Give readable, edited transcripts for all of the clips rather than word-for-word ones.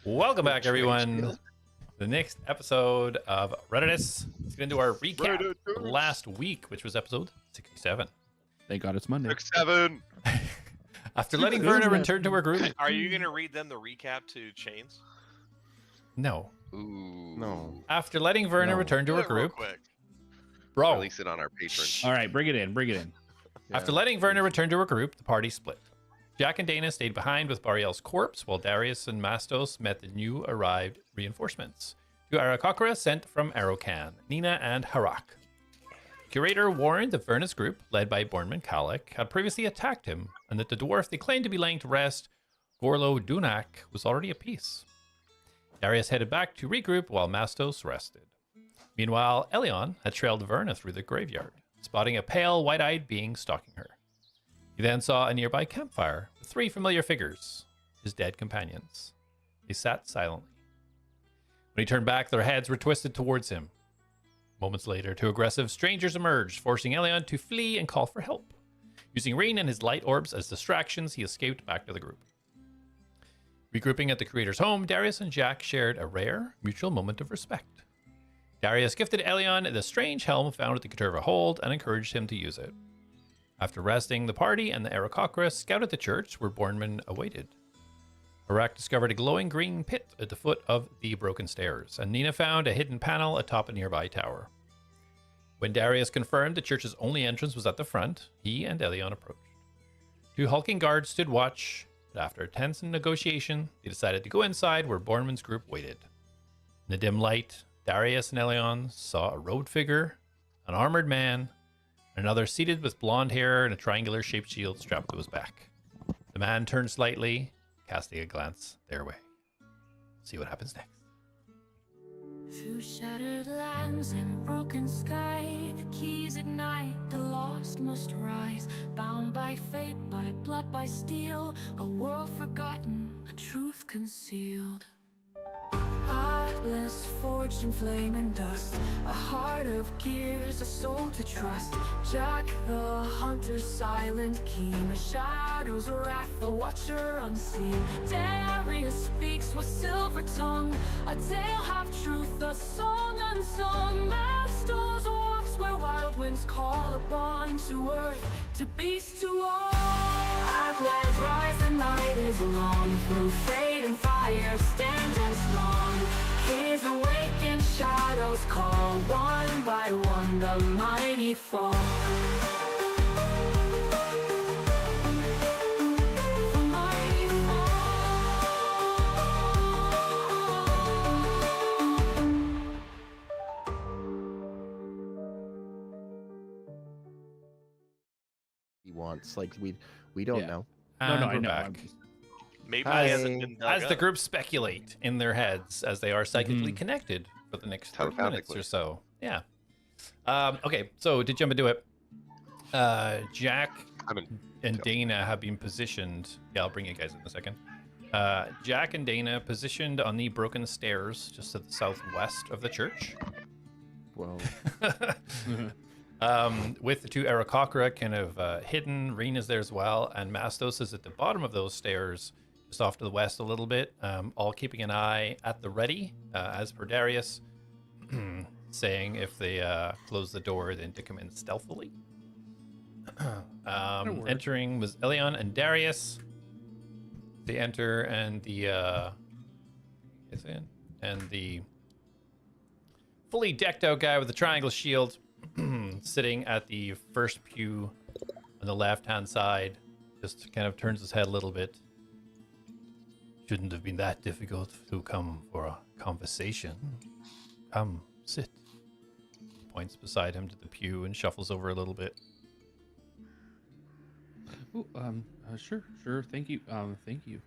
Welcome back, everyone. The next episode of Reditus. Let's get into our recap of last week, which was episode 67. Thank God it's Monday. 67. After letting Verna return to her group. Are you going to read them the recap to Chains? No. Ooh. No. After letting Verna return to her group. Bro. Release it on our Patreon. All right, bring it in. Bring it in. After letting Verna return to her group, the party split. Jak and Dana stayed behind with Bariel's corpse, while Darius and Mastos met the new arrived reinforcements. To Arakokra sent from Arokan, Nina and Harak. Curator warned the Verna's group, led by Bornman Kalek, had previously attacked him, and that the dwarf they claimed to be laying to rest, Gorlo Dunak, was already at peace. Darius headed back to regroup while Mastos rested. Meanwhile, Elion had trailed Verna through the graveyard, spotting a pale, white-eyed being stalking her. He then saw a nearby campfire with three familiar figures, his dead companions. They sat silently. When he turned back, their heads were twisted towards him. Moments later, two aggressive strangers emerged, forcing Elion to flee and call for help. Using Reen and his light orbs as distractions, he escaped back to the group. Regrouping at the creator's home, Darius and Jak shared a rare, mutual moment of respect. Darius gifted Elion the strange helm found at the Katerva Hold and encouraged him to use it. After resting, the party and the Arakokra scouted the church where Bornman awaited. Harak discovered a glowing green pit at the foot of the broken stairs, and Nina found a hidden panel atop a nearby tower. When Darius confirmed the church's only entrance was at the front, he and Elion approached. Two hulking guards stood watch, but after a tense negotiation, they decided to go inside where Bornman's group waited. In the dim light, Darius and Elion saw a robed figure, an armored man, and another seated with blonde hair and a triangular-shaped shield strapped to his back. The man turned slightly, casting a glance their way. See what happens next. Through shattered lands and broken sky, the keys ignite, the lost must rise. Bound by fate, by blood, by steel, a world forgotten, a truth concealed. Heartless, forged in flame and dust, a heart of gears, a soul to trust. Jak the hunter, silent, keen, the shadow's wrath, the watcher unseen. Darius speaks with silver tongue, a tale half truth, a song unsung. Mastos walks where wild winds call upon, to earth, to beast, to all. ATLADS rise, the night is long, through fate and fire, stand and strong. His awakened shadows call, one by one the mighty fall. The mighty fall. He wants, like, we don't know. And No, we're I know. back. Maybe Hi. he hasn't been dug As the up. group speculate in their heads as they are psychically connected for the next 30 minutes Telepathically. or so. Yeah. Okay, so to jump into it, Jak and Dana have been positioned. Yeah, I'll bring you guys in a second. Jak and Dana positioned on the broken stairs just to the southwest of the church. Well, With the two Arakokra kind of hidden. Reen is there as well, and Mastos is at the bottom of those stairs, just off to the west a little bit, all keeping an eye at the ready, as per Darius, saying if they close the door, then to come in stealthily. Entering was Elion and Darius. They enter, and the fully decked out guy with the triangle shield sitting at the first pew on the left-hand side just kind of turns his head a little bit. Shouldn't have been that difficult to come for a conversation. Come, sit. Points beside him to the pew and shuffles over a little bit. Ooh, sure. Thank you. Thank you.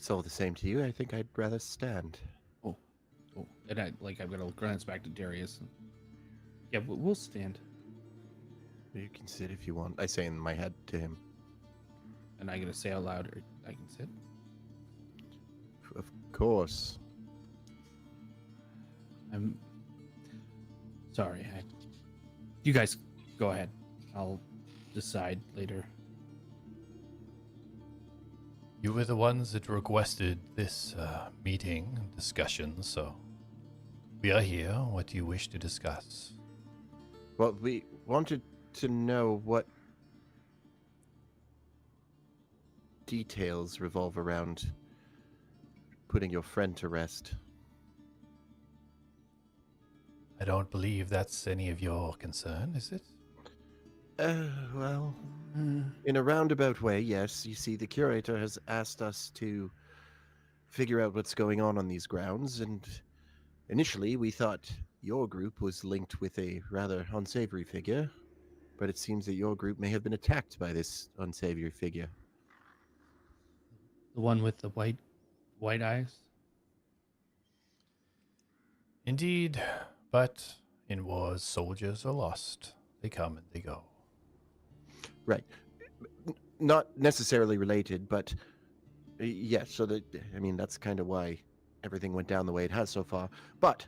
so the same to you. I think I'd rather stand. Oh, and I'm gonna glance back to Darius. Yeah, we'll stand. You can sit if you want. I say in my head to him. And I'm gonna say out loud, I can sit. Of course. I'm sorry. You guys go ahead. I'll decide later. You were the ones that requested this meeting discussion, so we are here. What do you wish to discuss? Well, we wanted to know what details revolve around putting your friend to rest. I don't believe that's any of your concern, is it? Well, in a roundabout way, yes. You see, the curator has asked us to figure out what's going on these grounds, and initially we thought your group was linked with a rather unsavory figure, but it seems that your group may have been attacked by this unsavory figure. The one with the white eyes. Indeed, but in wars, soldiers are lost. They come and they go. Right. Not necessarily related, but yes, so that, I mean, that's kind of why everything went down the way it has so far. But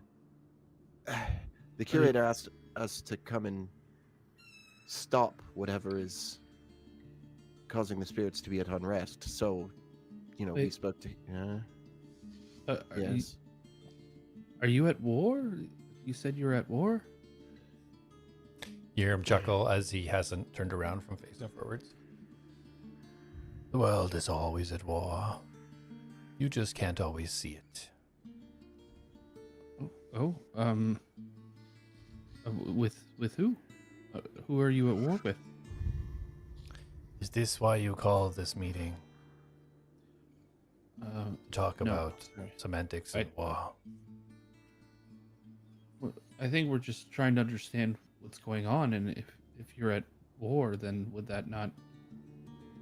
the curator asked us to come and stop whatever is causing the spirits to be at unrest. So, you know, we Wait. spoke to... Are yes. are you at war? You said you were at war? You hear him chuckle as he hasn't turned around from facing forwards. The world is always at war. You just can't always see it. With who? Who are you at war with? Is this why you called this meeting? Talk no, about sorry. semantics and war. I think we're just trying to understand what's going on, and if you're at war, then would that not?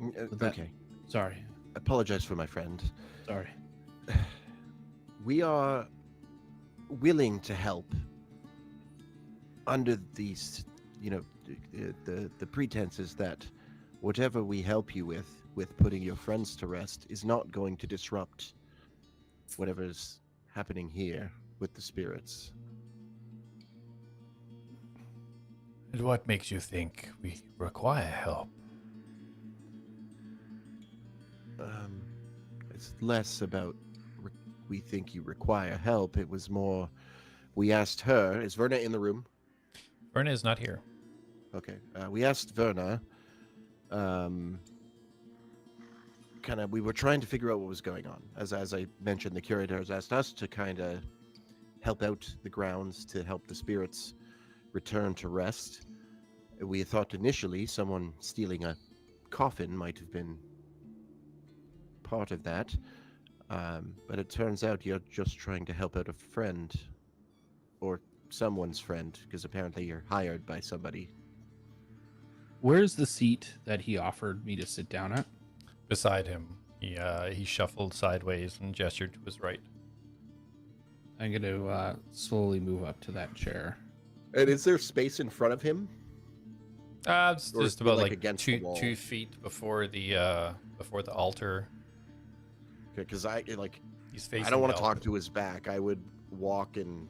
Would that- Okay. Sorry, Apologize for my friend. sorry. We are willing to help under these, you know, the pretenses that whatever we help you with putting your friends to rest is not going to disrupt whatever's happening here with the spirits. And what makes you think we require help? It's less about we think you require help. It was more, we asked her, is Verna in the room? Verna is not here. Okay. We asked Verna, we were trying to figure out what was going on. As I mentioned, the curator has asked us to kind of help out the grounds to help the spirits return to rest. We thought initially someone stealing a coffin might have been part of that, but it turns out you're just trying to help out a friend, or someone's friend, because apparently you're hired by somebody. Where's the seat that he offered me to sit down at? Beside him, he shuffled sideways and gestured to his right. I'm going to slowly move up to that chair. And is there space in front of him? It's Or is just it, about like, like against the two wall? 2 feet before the altar. Because He's facing. I don't want the to talk altar. to his back. I would walk and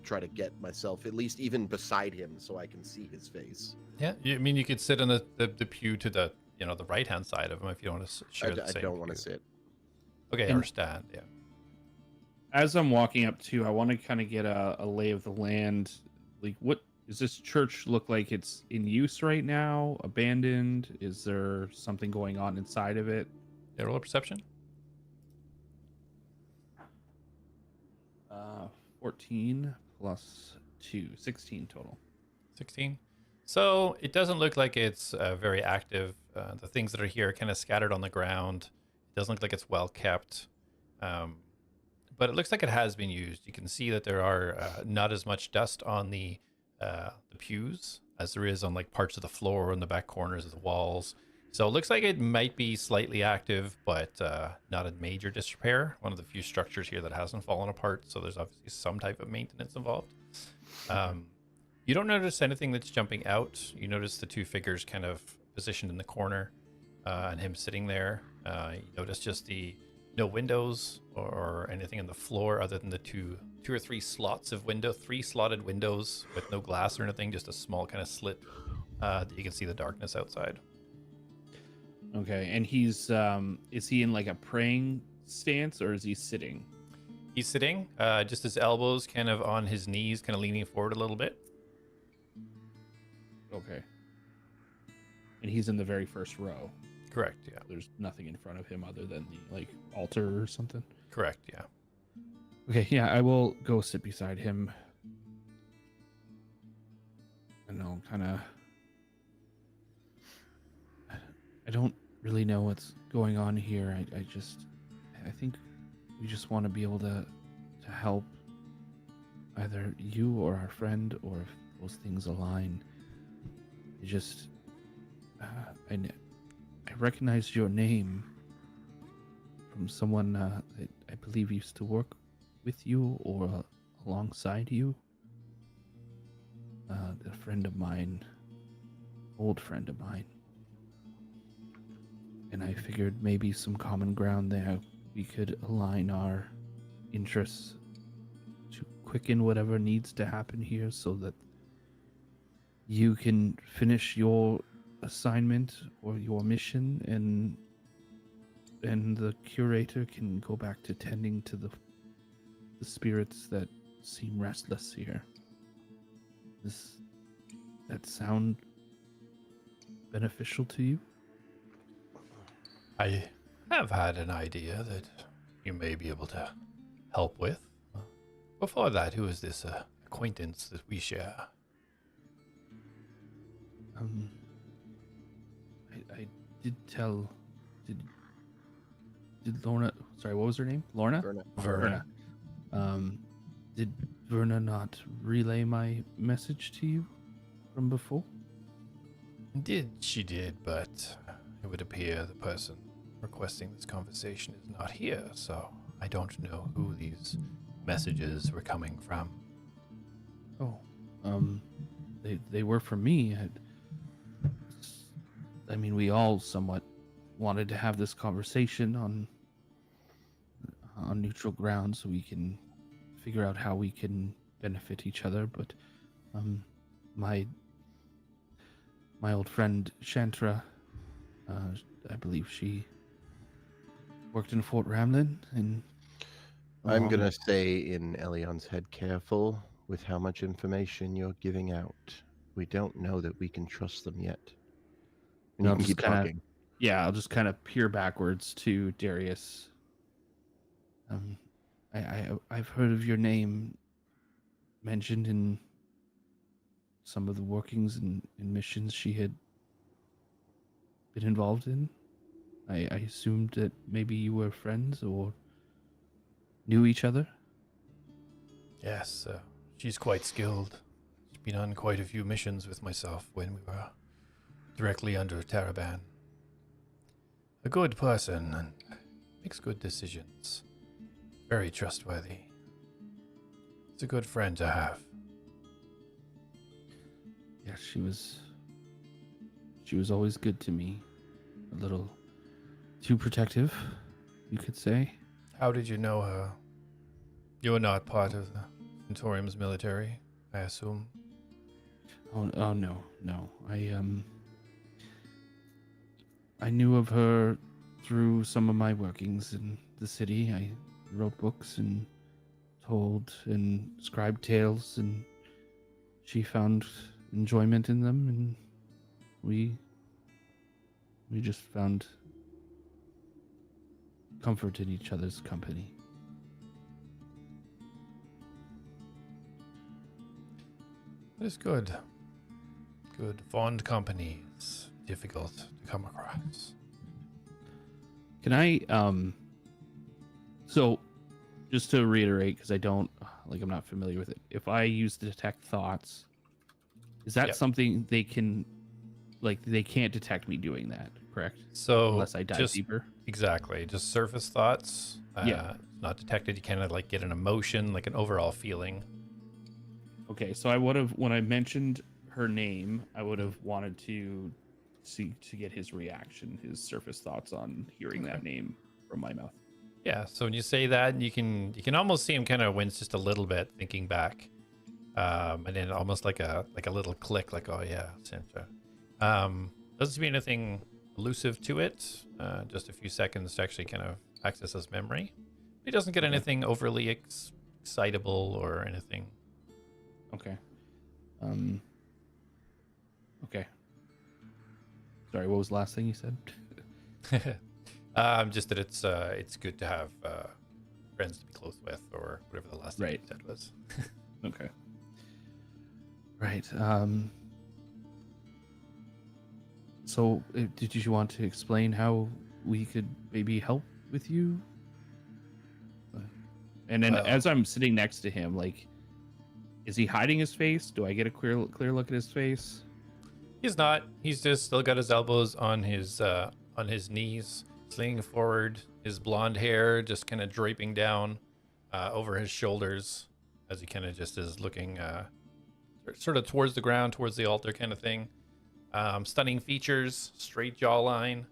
try to get myself at least even beside him so I can see his face. Yeah, I mean, you could sit on the pew to the the right hand side of him if you don't want to share the I same don't want to pew. sit. Okay, And- or stand. Yeah. As I'm walking up to, I want to kind of get a lay of the land. Like, what does this church look like? It's in use right now, abandoned? Is there something going on inside of it? Yeah, roll a perception. 14 plus 2, 16 total. 16. So it doesn't look like it's very active. The things that are here are kind of scattered on the ground. It doesn't look like it's well kept. But it looks like it has been used. You can see that there are not as much dust on the pews as there is on like parts of the floor and the back corners of the walls. So it looks like it might be slightly active, but not in major disrepair. One of the few structures here that hasn't fallen apart. So there's obviously some type of maintenance involved. You don't notice anything that's jumping out. You notice the two figures kind of positioned in the corner and him sitting there. You notice just no windows or anything in the floor other than the two or three slots of window, 3 slotted windows with no glass or anything, just a small kind of slit that you can see the darkness outside. Okay, and he's is he in like a praying stance or is he sitting? He's sitting, just his elbows kind of on his knees, kind of leaning forward a little bit. Okay. And he's in the very first row. Correct, yeah. There's nothing in front of him other than the like altar or something. Correct, yeah. Okay, yeah, I will go sit beside him. And I'll kind of... I don't really know what's going on here. I think we just want to be able to help either you or our friend, or if those things align. I recognized your name from someone that I believe used to work with you or alongside you. A friend of mine, old friend of mine. And I figured maybe some common ground there. We could align our interests to quicken whatever needs to happen here so that you can finish your assignment or your mission, and the curator can go back to tending to the spirits that seem restless here. Does that sound beneficial to you? I have had an idea that you may be able to help with. Before that, who is this acquaintance that we share? I did tell. Did Lorna? Sorry, what was her name? Lorna? Verna. Did Verna not relay my message to you from before? She did, but it would appear the person requesting this conversation is not here, so I don't know who these messages were coming from. Oh, they were from me. I mean, we all somewhat wanted to have this conversation on neutral ground so we can figure out how we can benefit each other. But my old friend Chantra, I believe she worked in Fort Ramlin, and I'm gonna say in Elion's head, careful with how much information you're giving out. We don't know that we can trust them yet. And you I'll can just keep kinda- talking. Yeah, I'll just kind of peer backwards to Darius. I've heard of your name mentioned in some of the workings and missions she had been involved in. I assumed that maybe you were friends or knew each other. Yes, she's quite skilled. She's been on quite a few missions with myself when we were directly under Taraban. A good person and makes good decisions. Very trustworthy. It's a good friend to have. Yeah, she was always good to me. A little too protective, you could say. How did you know her? You were not part of the Centaurium's military, I assume. Oh no. I knew of her through some of my workings in the city. I wrote books and told and scribed tales, and she found enjoyment in them, and we just found comfort in each other's company. That is good. Good, fond company is difficult to come across. Can I, so just to reiterate, because I'm not familiar with it. If I use to detect thoughts, is that Yep. something they can, they can't detect me doing that, correct? So Unless I dive deeper. Exactly. Just surface thoughts. Yeah. Not detected. You kind of get an emotion, like an overall feeling. Okay, so I would have, when I mentioned her name, I would have wanted to get his reaction, his surface thoughts on hearing that name from my mouth. Yeah. So when you say that, you can almost see him kind of wince just a little bit, thinking back, and then almost like a little click, like, oh yeah, Saytr. Doesn't seem anything elusive to it. Just a few seconds to actually kind of access his memory. He doesn't get anything overly excitable or anything. Okay. Okay. Sorry, what was the last thing you said? Just that it's good to have friends to be close with, or whatever the last thing you said was. Okay. Right. So, did you want to explain how we could maybe help with you? And then, as I'm sitting next to him, like, is he hiding his face? Do I get a clear look at his face? He's not. He's just still got his elbows on his knees, leaning forward. His blonde hair just kind of draping down over his shoulders as he kind of just is looking sort of towards the ground, towards the altar kind of thing. Stunning features, straight jawline.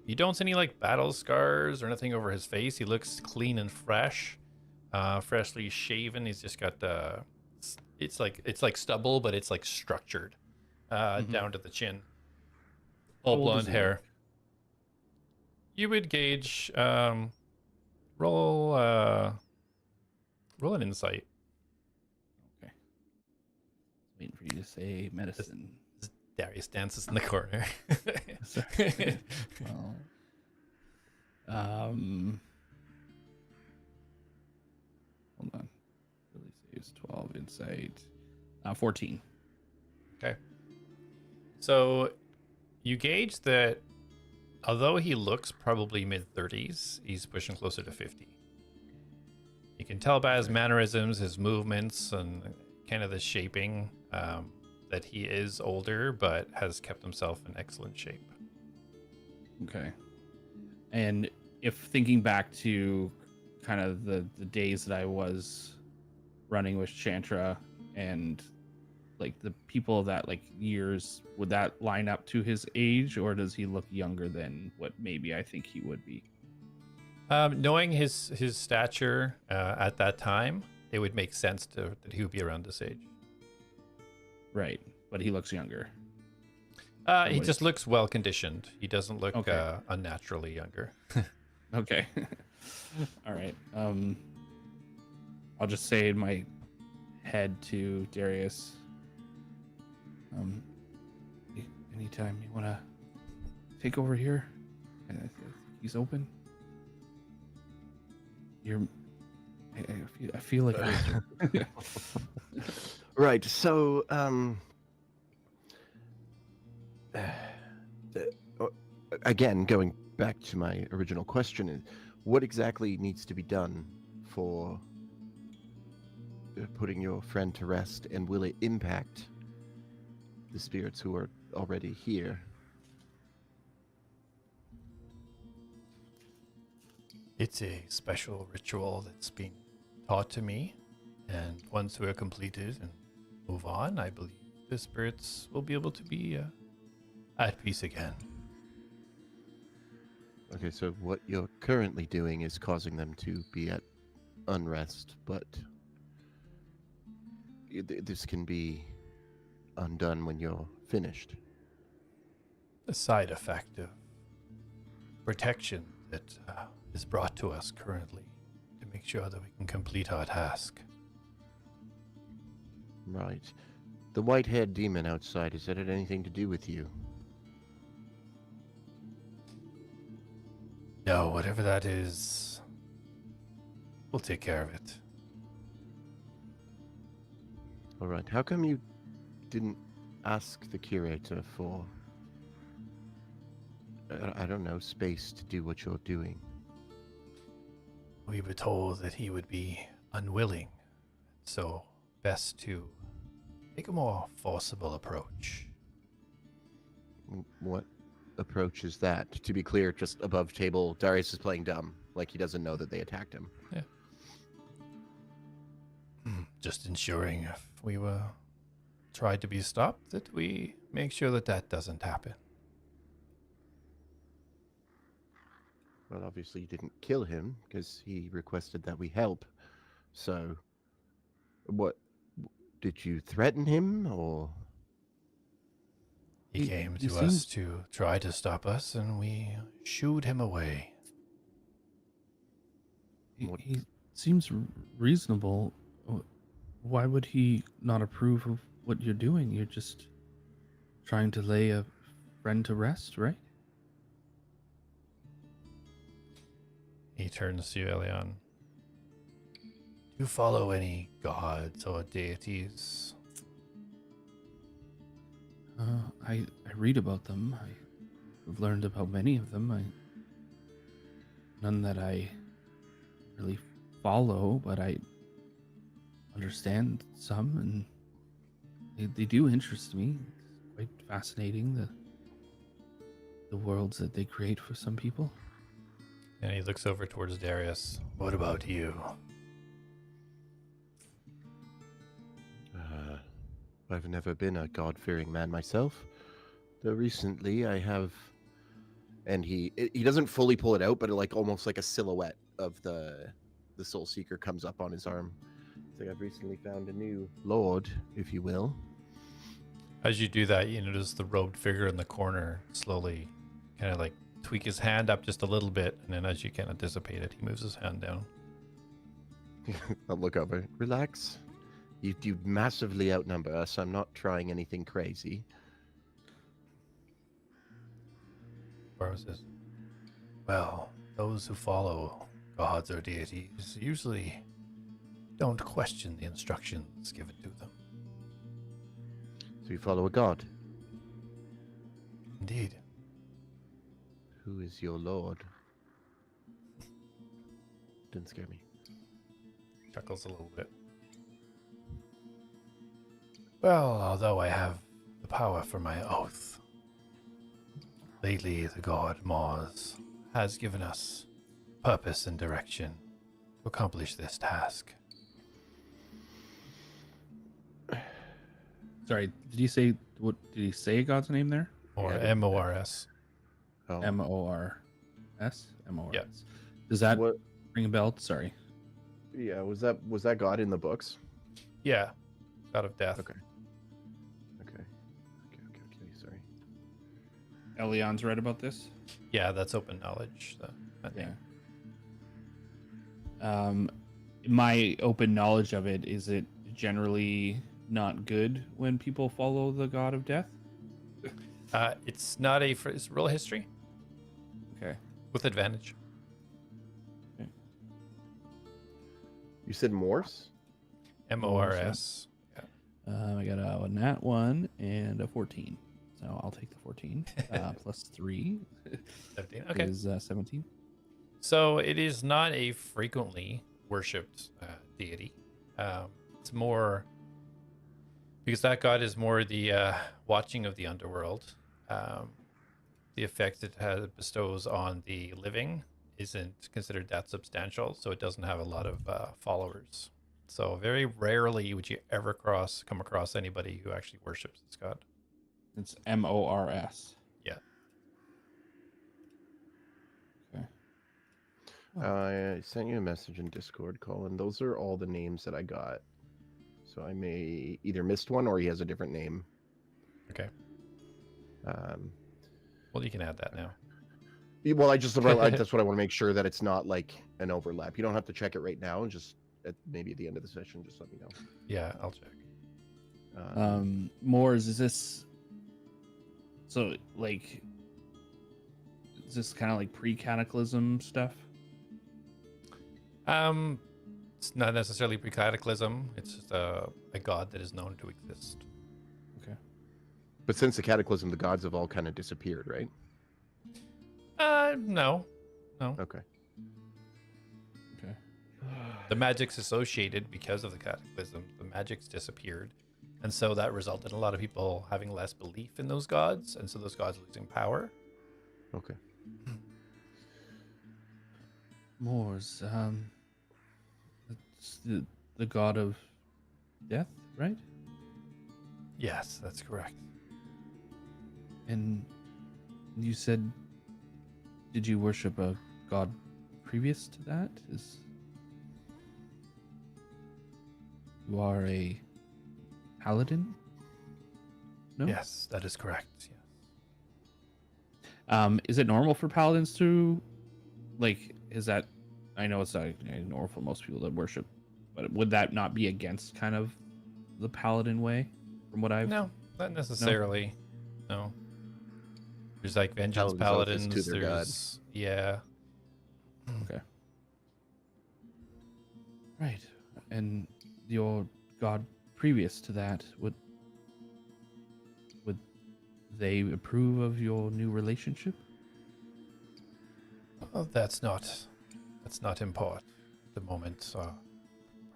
You don't see any like battle scars or anything over his face. He looks clean and fresh, freshly shaven. He's just got it's like stubble, but it's like structured down to the chin. All blonde hair. You would gauge roll an insight. Okay. Waiting for you to say medicine. Darius dances in the corner. Well, hold on. Really saves 12 insight. 14. Okay. So you gauge that although he looks probably mid-30s, he's pushing closer to 50. You can tell by his mannerisms, his movements, and kind of the shaping that he is older, but has kept himself in excellent shape. Okay. And if thinking back to kind of the days that I was running with Chantra and like the people of that like years, would that line up to his age, or does he look younger than what maybe I think he would be? Knowing his stature at that time, it would make sense that he would be around this age. Right, but he looks younger. He just looks well conditioned. He doesn't look unnaturally younger. Okay. All right. I'll just say in my head to Darius, anytime you want to take over here, he's open. I feel like Right. So, again, going back to my original question, what exactly needs to be done for putting your friend to rest, and will it impact the spirits who are already here? It's a special ritual that's been taught to me, and once we're completed and move on, I believe the spirits will be able to be at peace again. Okay, so what you're currently doing is causing them to be at unrest, but this can be undone when you're finished. The side effect of protection that is brought to us currently to make sure that we can complete our task. Right. The white-haired demon outside, has that had anything to do with you? No, whatever that is, we'll take care of it. All right. How come you didn't ask the curator for, I don't know, space to do what you're doing? We were told that he would be unwilling, so best to take a more forcible approach. What approach is that? To be clear, just above table, Darius is playing dumb, like he doesn't know that they attacked him. Yeah. Just ensuring if we were tried to be stopped, that we make sure that that doesn't happen. Well, obviously you didn't kill him because he requested that we help. So, what, did you threaten him, or? He came he to us seems- to try to stop us, and we shooed him away. He seems reasonable. Why would he not approve of what you're doing? You're just trying to lay a friend to rest, right? He turns to you, Elion. Do you follow any gods or deities? I read about them. I've learned about many of them. None that I really follow, but I understand some, and they do interest me. It's quite fascinating, the worlds that they create for some people. And he looks over towards Darius. What about you? I've never been a God-fearing man myself, though recently I have. And he doesn't fully pull it out, but like almost like a silhouette of the Soul Seeker comes up on his arm. It's like I've recently found a new lord, if you will. As you do that, you notice the robed figure in the corner slowly kind of like tweak his hand up just a little bit, and then as you kind of dissipate it, he moves his hand down. I'll look over. Relax. You massively outnumber us. I'm not trying anything crazy. Barrow says, well, those who follow gods or deities usually don't question the instructions given to them. So you follow a god. Indeed. Who is your lord? Didn't scare me. Chuckles a little bit. Well, although I have the power for my oath, lately the god Mars has given us purpose and direction to accomplish this task. Sorry, did you say what? Did he say God's name there? Or Yeah, MORS. Oh. M-O-R-S? M-O-R-S. Yeah. Does that What? ring a bell? Sorry. Yeah. Was that God in the books? Yeah. God of death. Okay. Okay. Sorry. Elion's right about this? Yeah, that's open knowledge. That Yeah. name. My open knowledge of it, is it generally not good when people follow the god of death? It's not it's roll history Okay. with advantage. You said Morse? MORS. I got a nat 1 and a 14. So I'll take the 14. Plus 3 17. Okay. is 17. So it is not a frequently worshipped deity. It's more because that god is more the watching of the underworld. The effect it bestows on the living isn't considered that substantial, so it doesn't have a lot of followers. So very rarely would you ever come across anybody who actually worships this god. It's M-O-R-S. Yeah. Okay. I sent you a message in Discord, Colin. Those are all the names that I got. So I may either missed one or he has a different name. Okay. Well, you can add that now. Well, that's what I want to make sure that it's not like an overlap. You don't have to check it right now. Just maybe at the end of the session, just let me know. Yeah, I'll check. Moors, is this so like? Is this kind of like pre-cataclysm stuff? It's not necessarily pre-cataclysm. It's just a god that is known to exist. Okay. But since the cataclysm, the gods have all kind of disappeared, right? No. Okay. Okay. The magic's associated because of the cataclysm. The magic's disappeared. And so that resulted in a lot of people having less belief in those gods. And so those gods losing power. Okay. Moors, it's the god of death, right? Yes, that's correct. And you said, did you worship a god previous to that? You are a paladin? No? Yes, that is correct. Yes. Is it normal for paladins to, like, is that? I know it's not normal for most people that worship, but would that not be against kind of the paladin way? From what I've No, not necessarily. No. There's like vengeance Paladins paladins. oath is to their god. There's yeah. Okay. Right. And your god previous to that, would they approve of your new relationship? Well, that's not important at the moment.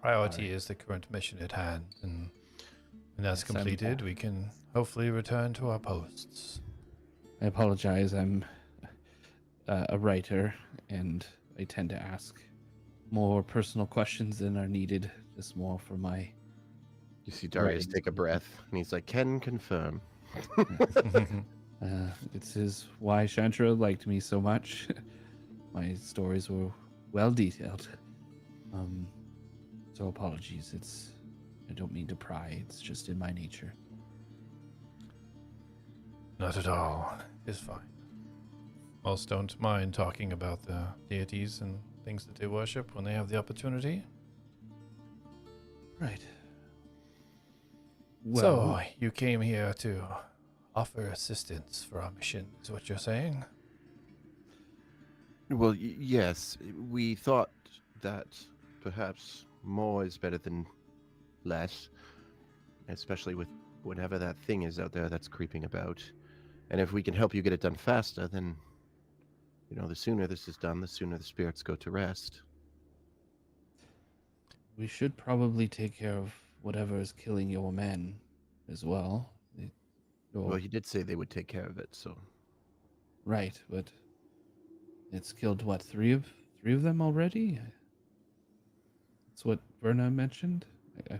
Priority Alright. is the current mission at hand, and when that's Yes, I'm- completed, we can hopefully return to our posts. I apologize. I'm a writer, and I tend to ask more personal questions than are needed. Just more for my. You see Darius Right. take a breath, and he's like, "Can confirm." This is why Chandra liked me so much. My stories were well detailed. So apologies. I don't mean to pry. It's just in my nature. Not at all. It's fine. Most don't mind talking about the deities and things that they worship when they have the opportunity. Right. So, you came here to offer assistance for our mission, is what you're saying? Well, yes, we thought that perhaps more is better than less, especially with whatever that thing is out there that's creeping about. And if we can help you get it done faster, then, the sooner this is done, the sooner the spirits go to rest. we should probably take care of whatever is killing your men as well. Well, he did say they would take care of it, so. Right, but it's killed what, three of them already? That's what Verna mentioned. I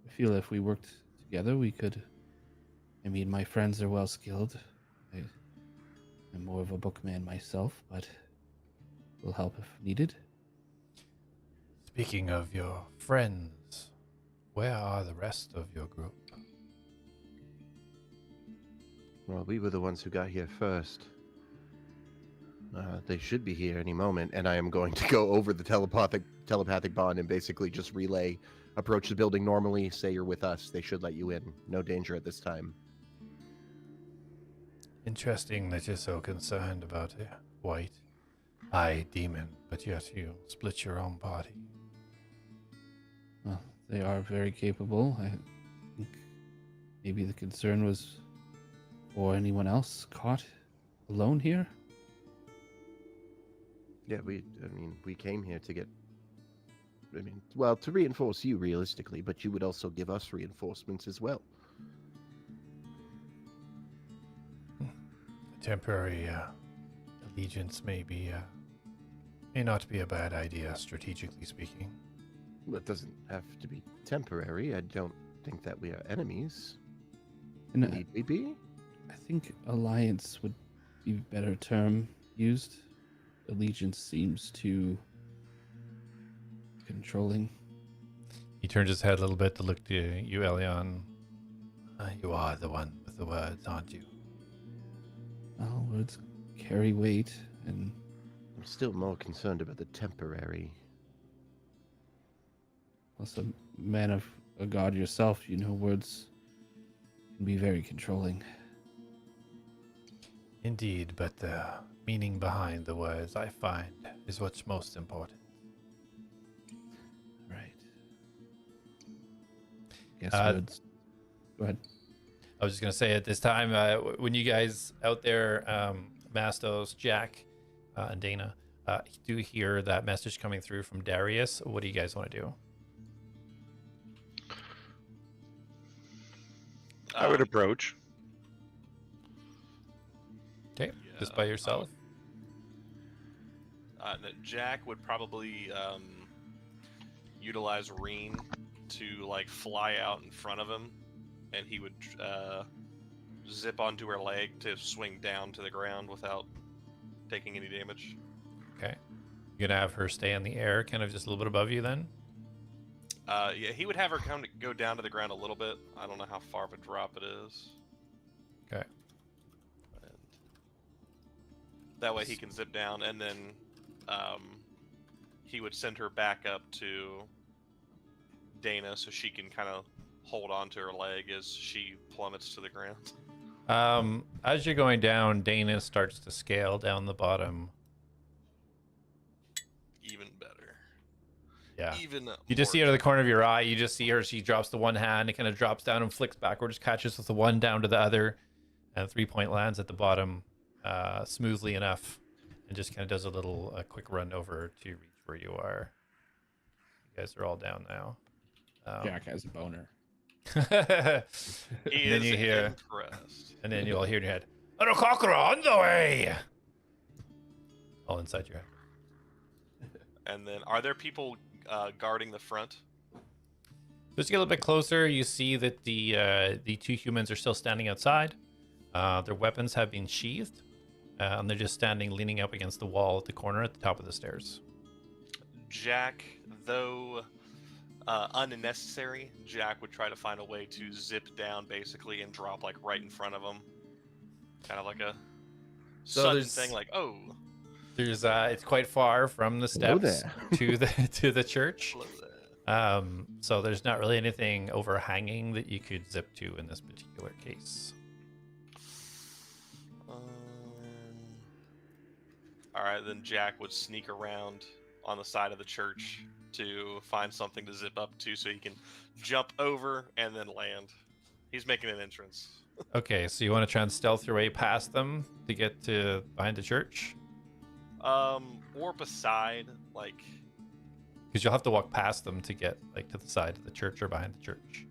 feel if we worked together, we could. I mean, my friends are well skilled. I'm more of a bookman myself, but will help if needed. Speaking of your friends, where are the rest of your group? Well, we were the ones who got here first. They should be here any moment, and I am going to go over the telepathic bond and basically just relay, approach the building normally, say you're with us. They should let you in. No danger at this time. Interesting that you're so concerned about a white-eyed demon, but yet you split your own party. Well, they are very capable. I think maybe the concern was for anyone else caught alone here. Yeah, we came here to get, to reinforce you realistically, but you would also give us reinforcements as well. Temporary allegiance may not be a bad idea, strategically speaking. Well, it doesn't have to be temporary. I don't think that we are enemies. And Need we be? I think alliance would be a better term used. Allegiance seems too controlling. He turns his head a little bit to look to you, Elion. You are the one with the words, aren't you? Well, words carry weight, and I'm still more concerned about the temporary. plus a man of a god yourself, words can be very controlling. Indeed, but the meaning behind the words, I find, is what's most important. Right. Guess Uh, words. Go ahead. I was just going to say at this time, when you guys out there, Mastos, Jak, and Dana, do hear that message coming through from Darius, what do you guys want to do? I would approach. Okay, just by yourself? Jak would probably utilize Reen to fly out in front of him, and he would zip onto her leg to swing down to the ground without taking any damage. Okay. You're going to have her stay in the air, kind of just a little bit above you then? Yeah, he would have her go down to the ground a little bit. I don't know how far of a drop it is. Okay. That way he can zip down, and then he would send her back up to Dana so she can kind of hold on to her leg as she plummets to the ground. As you're going down, Dana starts to scale down the bottom. Even better. Yeah. Even You just see out of the corner of your eye, you just see her, she drops the one hand, it kind of drops down and flicks backwards, catches with the one down to the other, and 3-point lands at the bottom smoothly enough, and just kind of does a little quick run over to reach where you are. You guys are all down now. Jak has a boner. He then is you hear, impressed. and then you'll hear in your head, "A cockroach on the way!" All inside your head. And then, are there people guarding the front? Just get a little bit closer, you see that the two humans are still standing outside. Their weapons have been sheathed, and they're just standing, leaning up against the wall at the corner at the top of the stairs. Jak, though unnecessary, Jak would try to find a way to zip down, basically, and drop like right in front of them. Kind of like a sudden thing, like, oh. There's it's quite far from the steps to the church. So there's not really anything overhanging that you could zip to in this particular case. All right, then Jak would sneak around on the side of the church to find something to zip up to so he can jump over and then land. He's making an entrance. Okay, so you want to try and stealth your way past them to get to behind the church? Or beside, like... Because you'll have to walk past them to get like to the side of the church or behind the church.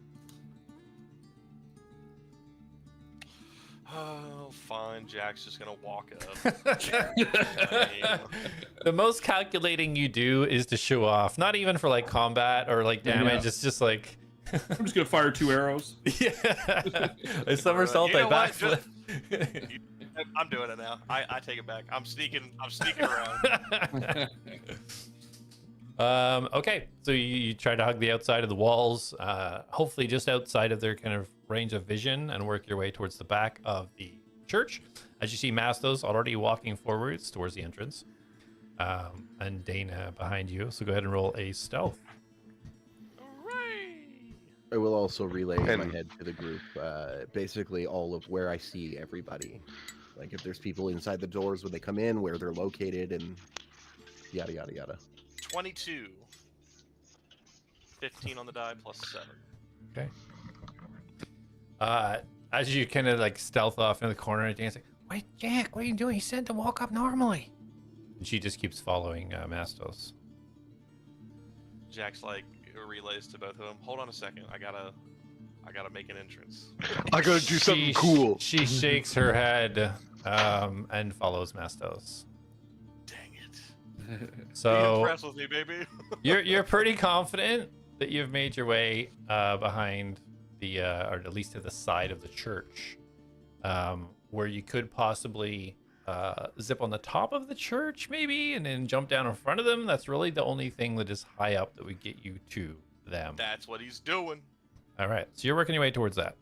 Oh, fine. Jak's just gonna walk up. The most calculating you do is to show off, not even for like combat or like damage. Yeah. It's just like I'm just gonna fire 2 arrows. yeah, a somersault, I backflip. I'm doing it now. I take it back. I'm sneaking around. Okay, so you try to hug the outside of the walls, hopefully just outside of their kind of range of vision, and work your way towards the back of the church. As you see Mastos already walking forwards towards the entrance, and Dana behind you. So go ahead and roll a stealth. I will also relay in my head to the group, basically all of where I see everybody. Like if there's people inside the doors when they come in, where they're located, and yada, yada, yada. 22. 15 on the die plus 7. Okay. As you kind of like stealth off in the corner, and Dana's like, "Wait, Jak, what are you doing? He said to walk up normally." And she just keeps following Mastos. Jak's like relays to both of them. Hold on a second. I gotta make an entrance. I gotta do something cool. She shakes her head and follows Mastos. Dang it. Be So impressed with me, baby. you're pretty confident that you've made your way behind the or at least to the side of the church, where you could possibly zip on the top of the church maybe and then jump down in front of them. That's really the only thing that is high up that would get you to them. That's what he's doing. All right, so you're working your way towards that.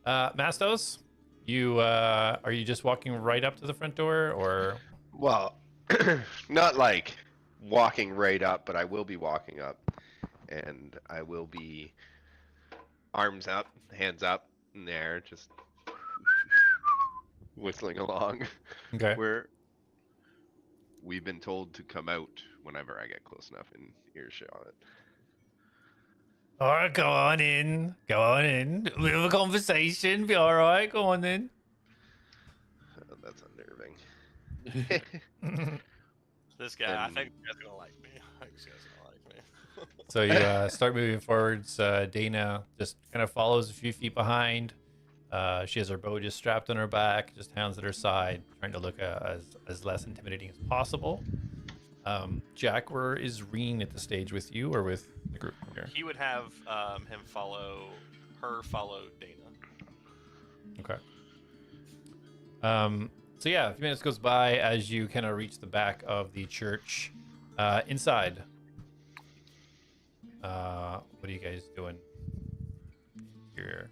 Mastos, you are you just walking right up to the front door, or? Well, not like walking right up, but I will be walking up, and I will be arms up, hands up in the air, just whistling along. Okay. We've been told to come out whenever I get close enough in earshot. All right, go on in. Go on in. We have a conversation. Be all right. Go on in. That's unnerving. This guy, I And- think this guy's gonna like me. So you start moving forwards. Dana just kind of follows a few feet behind. She has her bow just strapped on her back, just hands at her side, trying to look as less intimidating as possible. Jak, where is Reen at the stage, with you or with the group here? He would have him follow Dana. Okay. So yeah, a few minutes goes by as you kind of reach the back of the church. Inside, what are you guys doing here?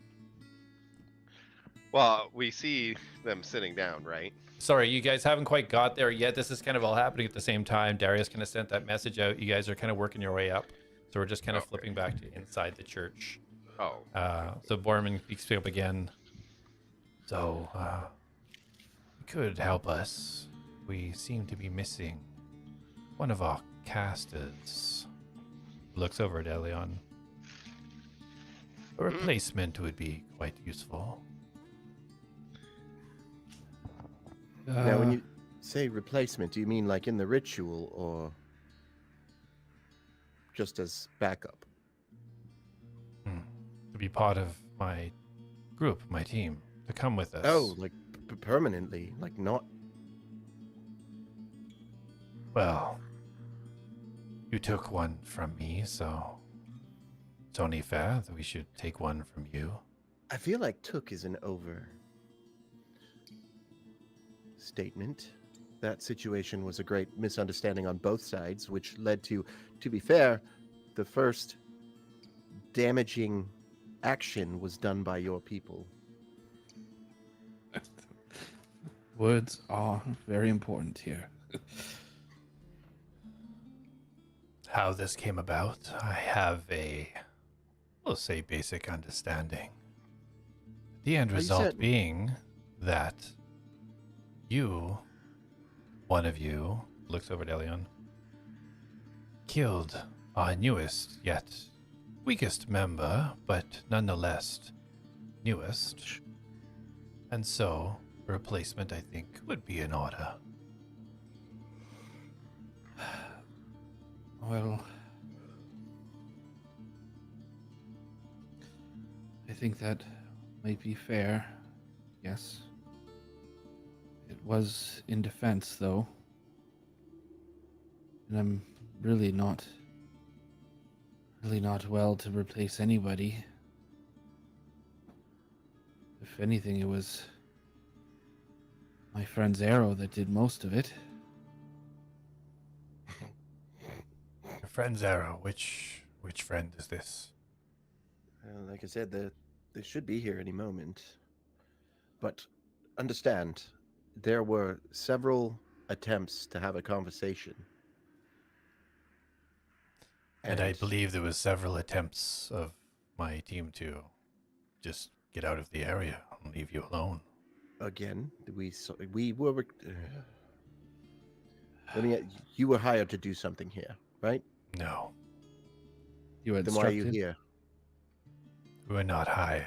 Well, we see them sitting down, right? Sorry, you guys haven't quite got there yet. This is kind of all happening at the same time. Darius kind of sent that message out. You guys are kind of working your way up. So we're just kind of Okay. flipping back to inside the church. Oh. So Borman speaks up again. So, you could help us. We seem to be missing one of our casters. Looks over at Elion. A replacement would be quite useful. Now, when you say replacement, do you mean like in the ritual or just as backup? To be part of my group, my team, to come with us. Oh, like permanently, like not. Well, you took one from me, so it's only fair that we should take one from you. I feel like took is an statement. That situation was a great misunderstanding on both sides, which led to be fair, the first damaging action was done by your people. Words are very important here. How this came about, I have we'll say, basic understanding. The end You result said- being that one of you, looks over at Elion, killed our newest yet weakest member, but nonetheless newest. And so, a replacement, I think, would be in order. Well, I think that might be fair. Yes. It was in defense, though. And I'm really not well to replace anybody. If anything, it was my friend's arrow that did most of it. Your friend's arrow, which friend is this? Like I said, they should be here any moment. But understand, there were several attempts to have a conversation. And I believe there was several attempts of my team to just get out of the area and leave you alone. Again, we were. You were hired to do something here, right? No, You had Then why are you here? we were not hired.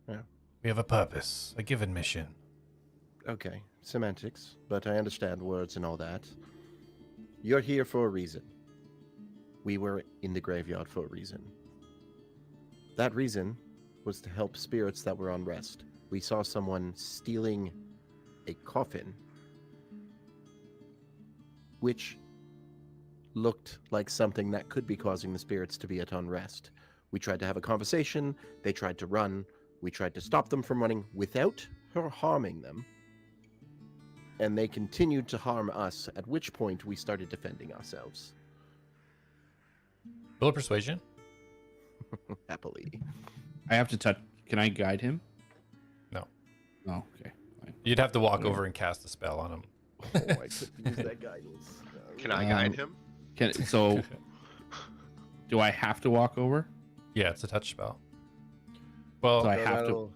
Yeah. We have a purpose, a given mission. Okay, semantics, but I understand words and all that. You're here for a reason. We were in the graveyard for a reason. That reason was to help spirits that were on rest. We saw someone stealing a coffin, which looked like something that could be causing the spirits to be at unrest. We tried to have a conversation, they tried to run, we tried to stop them from running without her harming them, and they continued to harm us, at which point we started defending ourselves. Roll persuasion. Happily. I have to touch. Can I guide him? No. Oh, okay. Fine. You'd have to walk over and cast a spell on him. Oh, I couldn't use that guidance. Can I guide him? So, do I have to walk over? Yeah, it's a touch spell. Well, So I So have to. that'll-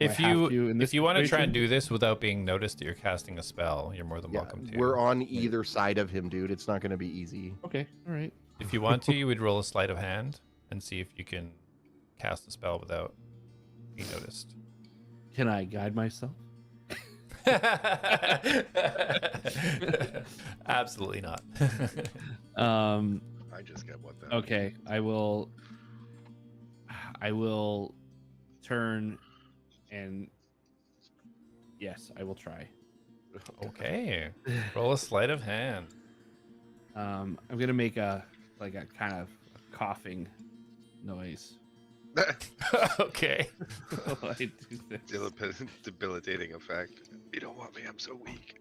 if I have to you in this want to try and situation? do this without being noticed that you're casting a spell, you're more than Yeah, welcome to. we're on either side of him, dude. It's not going to be easy. Okay. All right. If you want to, you would roll a sleight of hand and see if you can cast a spell without being noticed. Can I guide myself? Absolutely not. I just get what that. Okay. I will turn and yes, I will try. Okay. Roll a sleight of hand. I'm gonna make a kind of coughing noise. Okay. While I do this. Debilitating effect. You don't want me, I'm so weak.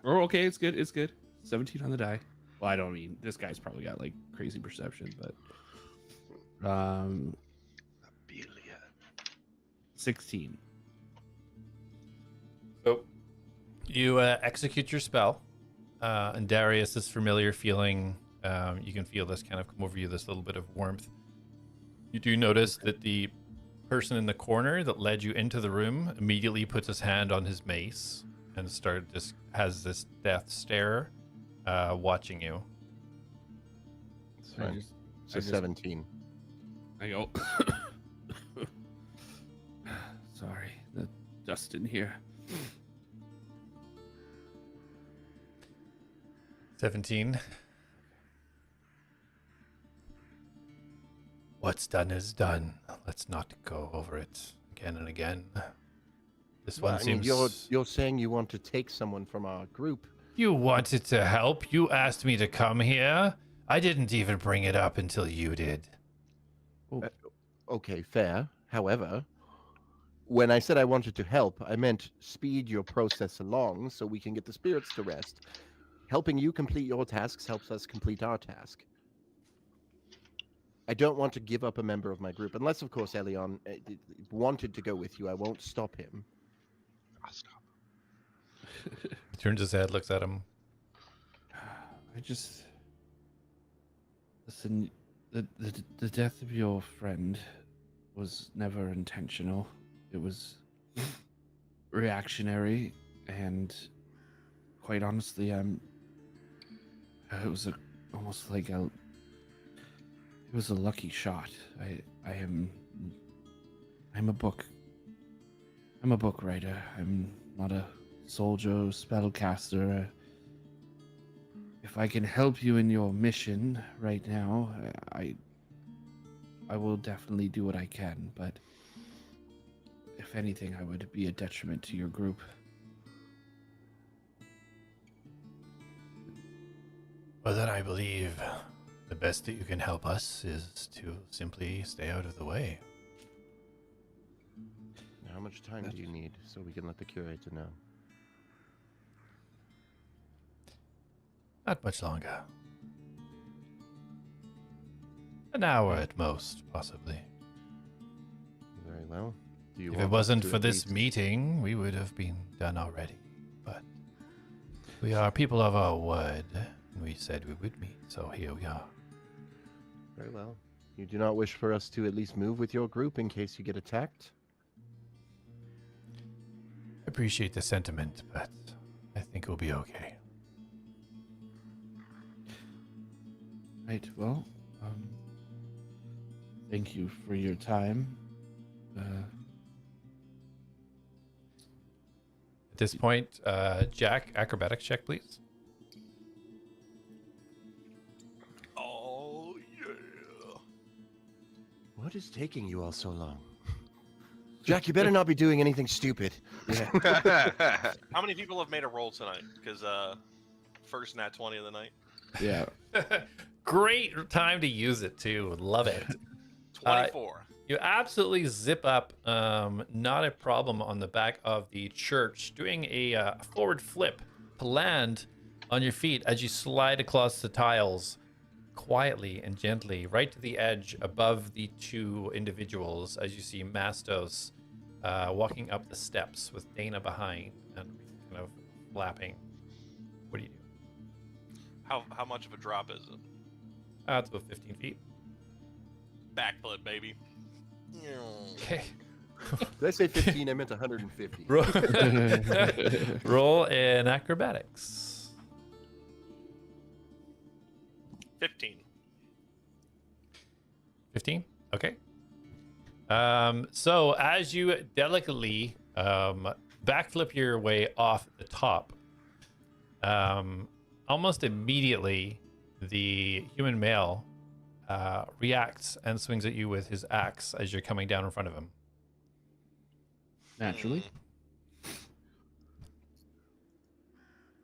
Oh, okay, it's good. It's good. 17 on the die. Well, I don't mean this guy's probably got like crazy perception, but Abelia. 16. So you execute your spell, and Darius, this familiar feeling, you can feel this kind of come over you, this little bit of warmth. You do notice that the person in the corner that led you into the room immediately puts his hand on his mace and has this death stare, watching you. It's fine. I just- 17. I go. Sorry, the dust in here. 17. What's done is done. Let's not go over it again and again. This one Well, I mean, seems... you're saying you want to take someone from our group. You wanted to help. You asked me to come here. I didn't even bring it up until you did. Okay, fair. However, when I said I wanted to help, I meant speed your process along so we can get the spirits to rest. Helping you complete your tasks helps us complete our task. I don't want to give up a member of my group, unless, of course, Elion wanted to go with you. I won't stop him. I'll stop. He turns his head, looks at him. Listen, the death of your friend was never intentional. It was reactionary, and quite honestly, it was almost like it was a lucky shot. I'm a book writer. I'm not a soldier or spellcaster. If I can help you in your mission right now, I will definitely do what I can, but if anything, I would be a detriment to your group. Well, then I believe the best that you can help us is to simply stay out of the way. How much time do you need so we can let the curator know? Not much longer. An hour at most, possibly. Very well. Do you If want it us wasn't to for at this least- meeting, we would have been done already. But we are people of our word. And we said we would meet, so here we are. Very well. You do not wish for us to at least move with your group in case you get attacked? I appreciate the sentiment, but I think we'll be okay. Right, well, thank you for your time. At this point, Jak, acrobatics check, please. Oh, yeah. What is taking you all so long? Jack, you better not be doing anything stupid. Yeah. How many people have made a roll tonight? Because first nat 20 of the night. Yeah, Great time to use it, too. Love it. 24. You absolutely zip up, not a problem, on the back of the church, doing a forward flip to land on your feet as you slide across the tiles quietly and gently, right to the edge above the two individuals, as you see Mastos walking up the steps with Dana behind and kind of flapping. What do you do? How much of a drop is it? It's about 15 feet. Backflip, baby. Okay. Did I say 15? I meant 150. Roll in acrobatics. 15. 15? Okay. So as you delicately backflip your way off the top, almost immediately the human male reacts and swings at you with his axe as you're coming down in front of him. naturally.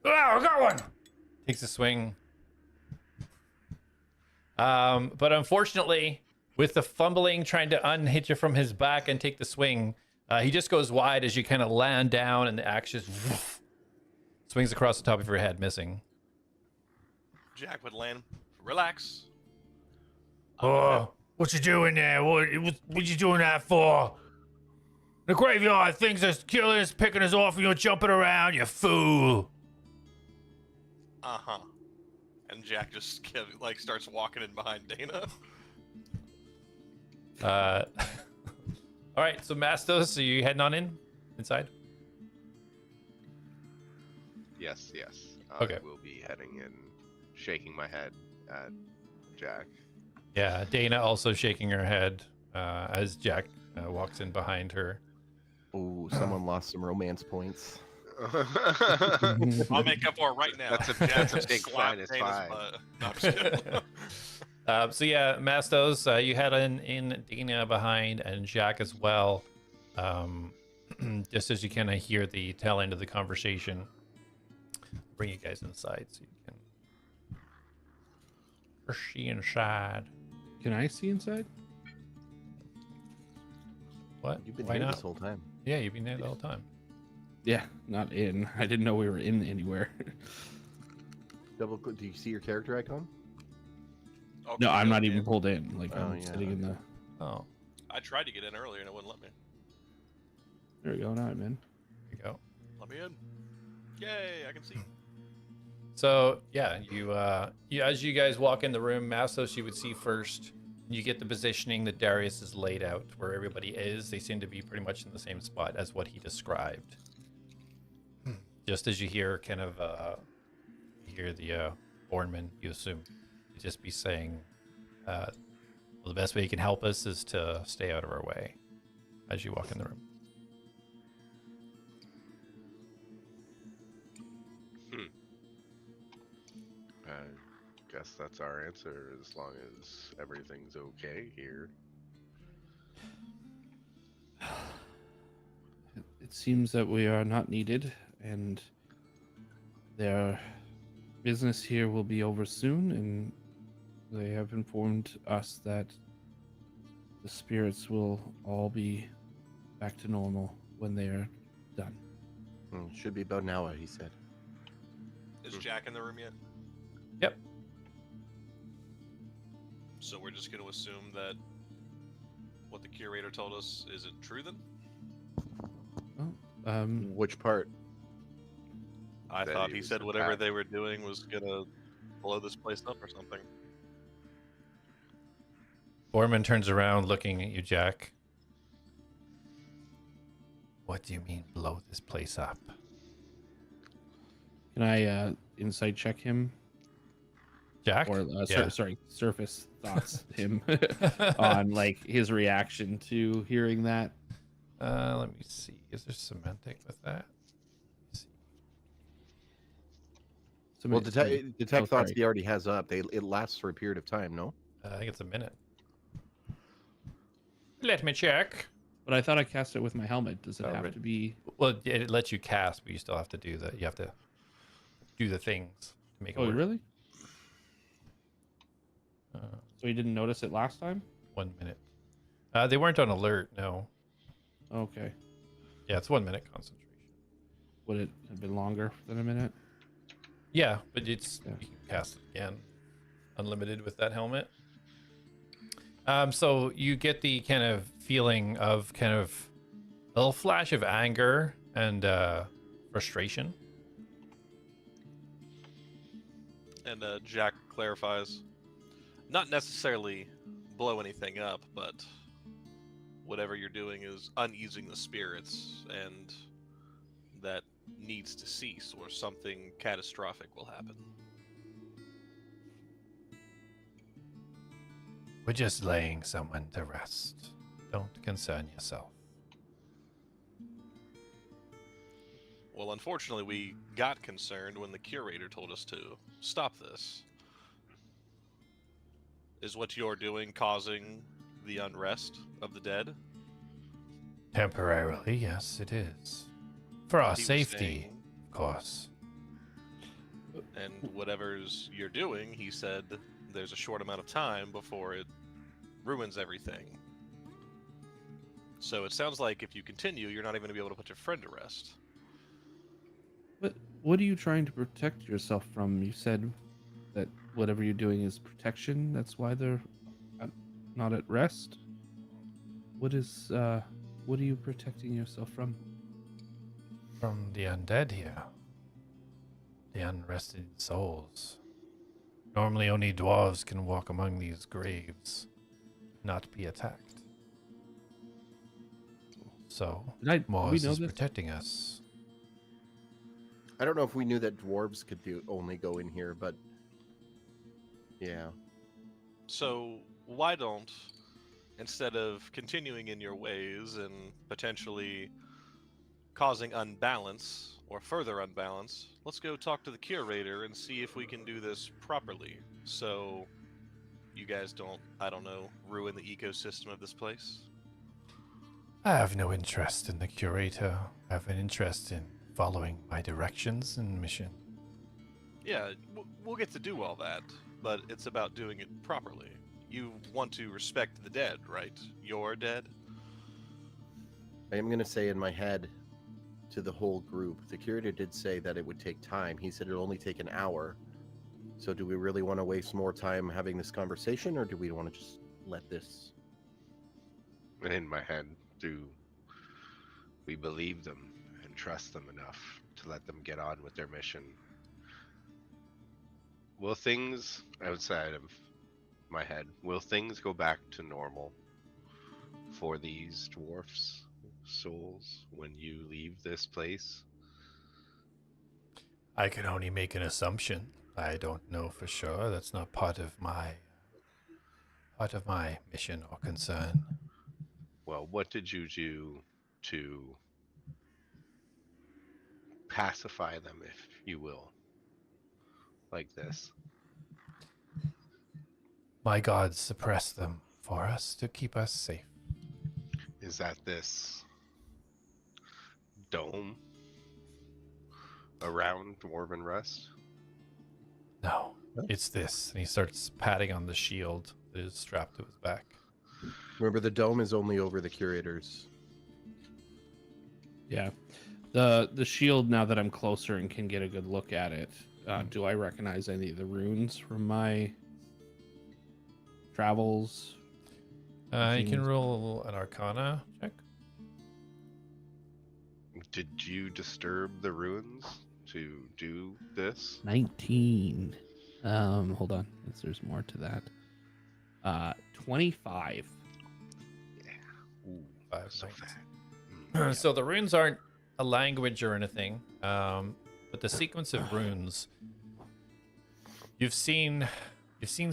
Oh, I got one! Takes a swing. But unfortunately, with the fumbling, trying to unhitch you from his back and take the swing, he just goes wide as you kind of land down, and the axe just swings across the top of your head, missing. Jak would land. Relax. Oh, what you doing there? What you doing that for? The graveyard, things are killing us, picking us off, and you're jumping around, you fool. Uh-huh. And Jak just like starts walking in behind Dana. All right, so Mastos, are you heading on inside? Yes. Okay. I will be heading in, shaking my head at Jak. Yeah, Dana also shaking her head as Jak walks in behind her. Oh, someone lost some romance points. I'll make up for it right now. That's a big Slap minus Dana's 5. butt. No, I'm just kidding. So yeah, Mastos, you head in Dana behind and Jak as well. Just as you kind of hear the tail end of the conversation, bring you guys inside so you can see inside. Can I see inside? What? You've been Why here not? this whole time. Yeah, you've been there the whole time. Yeah, not in. I didn't know we were in anywhere. Double click. Do you see your character icon? Okay, No, I'm not yeah. even pulled in. Like Oh, I'm yeah, sitting in the. Oh, I tried to get in earlier and it wouldn't let me. There we go. Now I'm in. there you go. Let me in. Yay, I can see. So yeah, you as you guys walk in the room, Mastos, you would see first. You get the positioning that Darius is laid out where everybody is. They seem to be pretty much in the same spot as what he described. Just as you hear kind of hear the Bornman, you assume he'd just be saying, well, the best way you can help us is to stay out of our way as you walk in the room. I guess that's our answer as long as everything's okay here. It seems that we are not needed, and their business here will be over soon, and they have informed us that the spirits will all be back to normal when they are done. Should be about an hour, he said. Is Jak in the room yet? Yep. So we're just going to assume that what the curator told us isn't true then? Well, Which part? I That thought he he was said whatever attacked. they were doing was going to blow this place up or something. Borman turns around looking at you, Jak. What do you mean blow this place up? can I insight check him? Jak? Or Yeah. surface thoughts him on like his reaction to hearing that. Let me see. Is there semantic with that? Well, Somebody- detect oh, thoughts sorry. he already has up. It lasts for a period of time, no? I think it's a minute. Let me check. But I thought I cast it with my helmet. Does it Oh, have right. to be? Well, it lets you cast, but you still have to do the. You have to do the things to make it Oh, work. really? Uh, So he didn't notice it last time? 1 minute. They weren't on alert. No. Okay. Yeah, it's 1 minute concentration. Would it have been longer than a minute? Yeah, but it's Yeah. you can cast it again, unlimited with that helmet. So you get the kind of feeling of kind of a little flash of anger and frustration. And Jak clarifies, not necessarily blow anything up, but whatever you're doing is uneasing the spirits, and that needs to cease, or something catastrophic will happen. We're just laying someone to rest. Don't concern yourself. Well, unfortunately, we got concerned when the curator told us to stop this. Is what you're doing causing the unrest of the dead? Temporarily, yes, it is. For our He was safety, saying- of course. And whatever's you're doing, he said there's a short amount of time before it ruins everything. So it sounds like if you continue, you're not even going to be able to put your friend to rest. What are you trying to protect yourself from? You said that whatever you're doing is protection. That's why they're not at rest. What is What are you protecting yourself from? From the undead here. The unrested souls. Normally only dwarves can walk among these graves, not be attacked. So, Did we Mors know is this? protecting us. I don't know if we knew that dwarves could only go in here, but yeah. So why don't, instead of continuing in your ways and potentially causing unbalance or further unbalance, let's go talk to the curator and see if we can do this properly. So you guys don't, I don't know, ruin the ecosystem of this place. I have no interest in the curator. I have an interest in following my directions and mission. Yeah, we'll get to do all that, but it's about doing it properly. You want to respect the dead, right? Your dead? I am going to say in my head to the whole group, the curator did say that it would take time. He said it'll only take an hour. So do we really want to waste more time having this conversation, or do we want to just let this? In my head, do we believe them and trust them enough to let them get on with their mission? Will things outside of my head, will things go back to normal for these dwarfs' souls when you leave this place? I can only make an assumption. I don't know for sure. That's not part of my mission or concern. Well, what did you do to pacify them, if you will, like this? My gods suppress them for us to keep us safe. Is that this dome around Dwarven Rest? No, it's this. And he starts patting on the shield that is strapped to his back. Remember, the dome is only over the curators. Yeah. The shield, now that I'm closer and can get a good look at it, do I recognize any of the runes from my travels? You can roll an Arcana check. Did you disturb the ruins to do this? 19. Hold on. There's more to that. 25. Ooh, Five so nights. fat. So the runes aren't a language or anything, but the sequence of runes. You've seen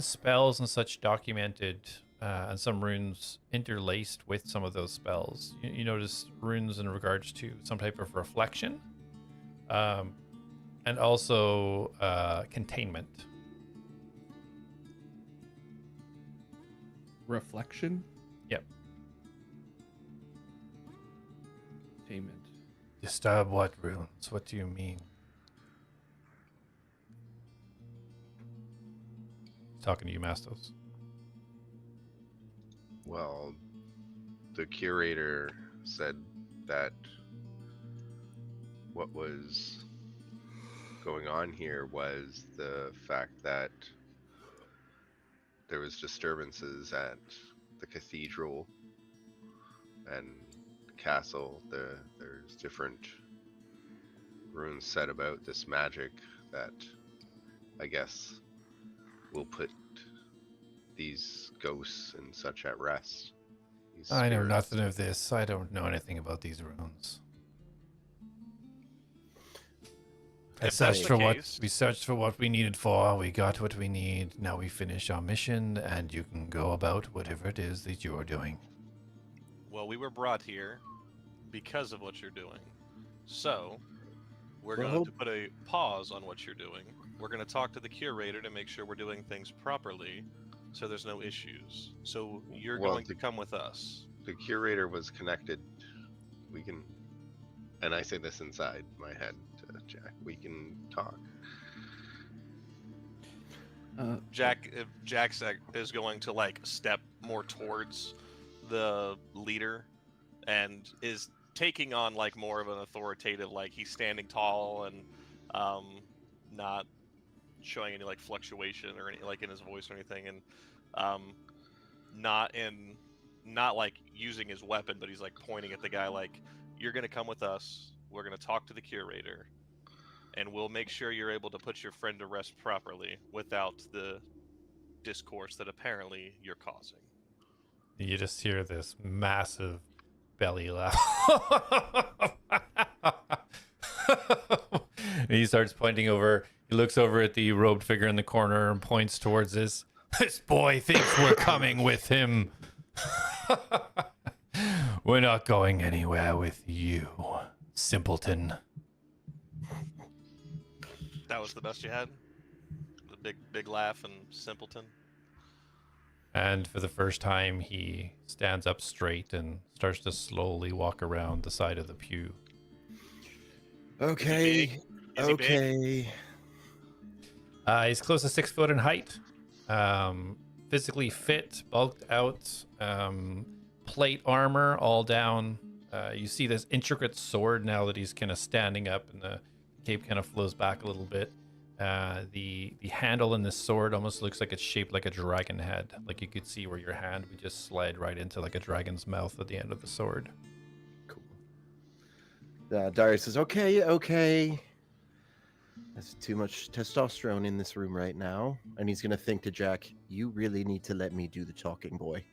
spells and such documented, and some runes interlaced with some of those spells. You notice runes in regards to some type of reflection, and also containment. Reflection? Yep. Containment. Disturb what runes? What do you mean? Talking to you, Mastos. Well, the curator said that what was going on here was the fact that there was disturbances at the cathedral and the castle. There's different runes said about this magic that I guess will put these ghosts and such at rest. These I know spirits. nothing of this. I don't know anything about these runes. If that's the case, We searched for what we needed for. We got what we need. Now we finish our mission, and you can go about whatever it is that you are doing. well, we were brought here because of what you're doing. So, we're Well, going to put a pause on what you're doing. We're going to talk to the curator to make sure we're doing things properly so there's no issues. So, you're Well, going to come with us. The curator was connected. We can, and I say this inside my head to Jack, we can talk. Jack is going to like step more towards the leader and is taking on like more of an authoritative, like he's standing tall and not showing any like fluctuation or any like in his voice or anything, and not in not like using his weapon, but he's like pointing at the guy like, "You're gonna come with us. We're gonna talk to the curator, and we'll make sure you're able to put your friend to rest properly without the discourse that apparently you're causing." You just hear this massive belly laugh. And he starts pointing over. He looks over at the robed figure in the corner and points towards this. This boy thinks we're coming with him. We're not going anywhere with you, simpleton. That was the best you had? The big laugh and simpleton? And for the first time, he stands up straight and starts to slowly walk around the side of the pew. Okay. Is he big? Okay. He's close to 6 foot in height. Physically fit, bulked out, plate armor all down. You see this intricate sword now that he's kind of standing up, and the cape kind of flows back a little bit. The handle in this sword almost looks like it's shaped like a dragon head. Like you could see where your hand would just slide right into like a dragon's mouth at the end of the sword. Cool. Darius says, okay. There's too much testosterone in this room right now. And he's going to think to Jak, you really need to let me do the talking, boy.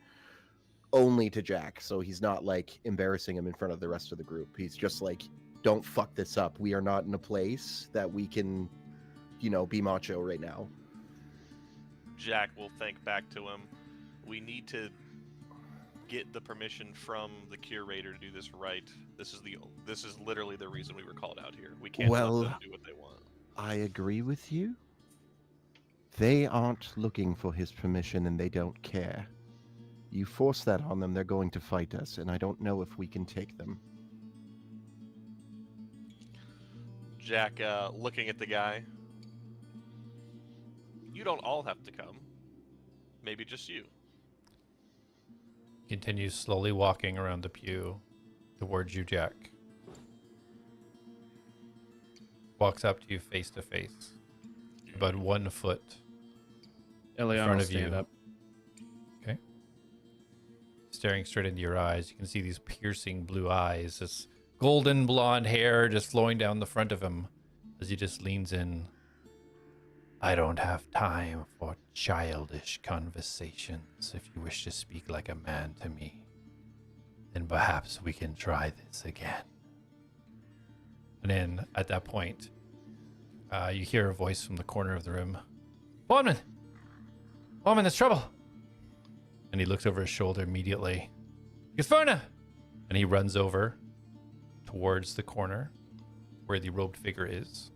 Only to Jak. So he's not like embarrassing him in front of the rest of the group. He's just like, don't fuck this up. We are not in a place that we can, be macho right now. Jak will think back to him. We need to get the permission from the curator to do this right. This is literally the reason we were called out here. We can't let them do what they want. I agree with you. They aren't looking for his permission and they don't care. You force that on them, they're going to fight us, and I don't know if we can take them. Jak, looking at the guy. You don't all have to come. Maybe just you. Continues slowly walking around the pew towards you, Jak. Walks up to you face to face. About 1 foot Elion in front will of you. stand up. Okay. Staring straight into your eyes. You can see these piercing blue eyes. This golden blonde hair just flowing down the front of him as he just leans in. I don't have time for childish conversations. If you wish to speak like a man to me, then perhaps we can try this again. And then at that point, you hear a voice from the corner of the room. Bondman! Bondman, there's trouble! And he looks over his shoulder immediately. Gifferna! And he runs over towards the corner where the robed figure is.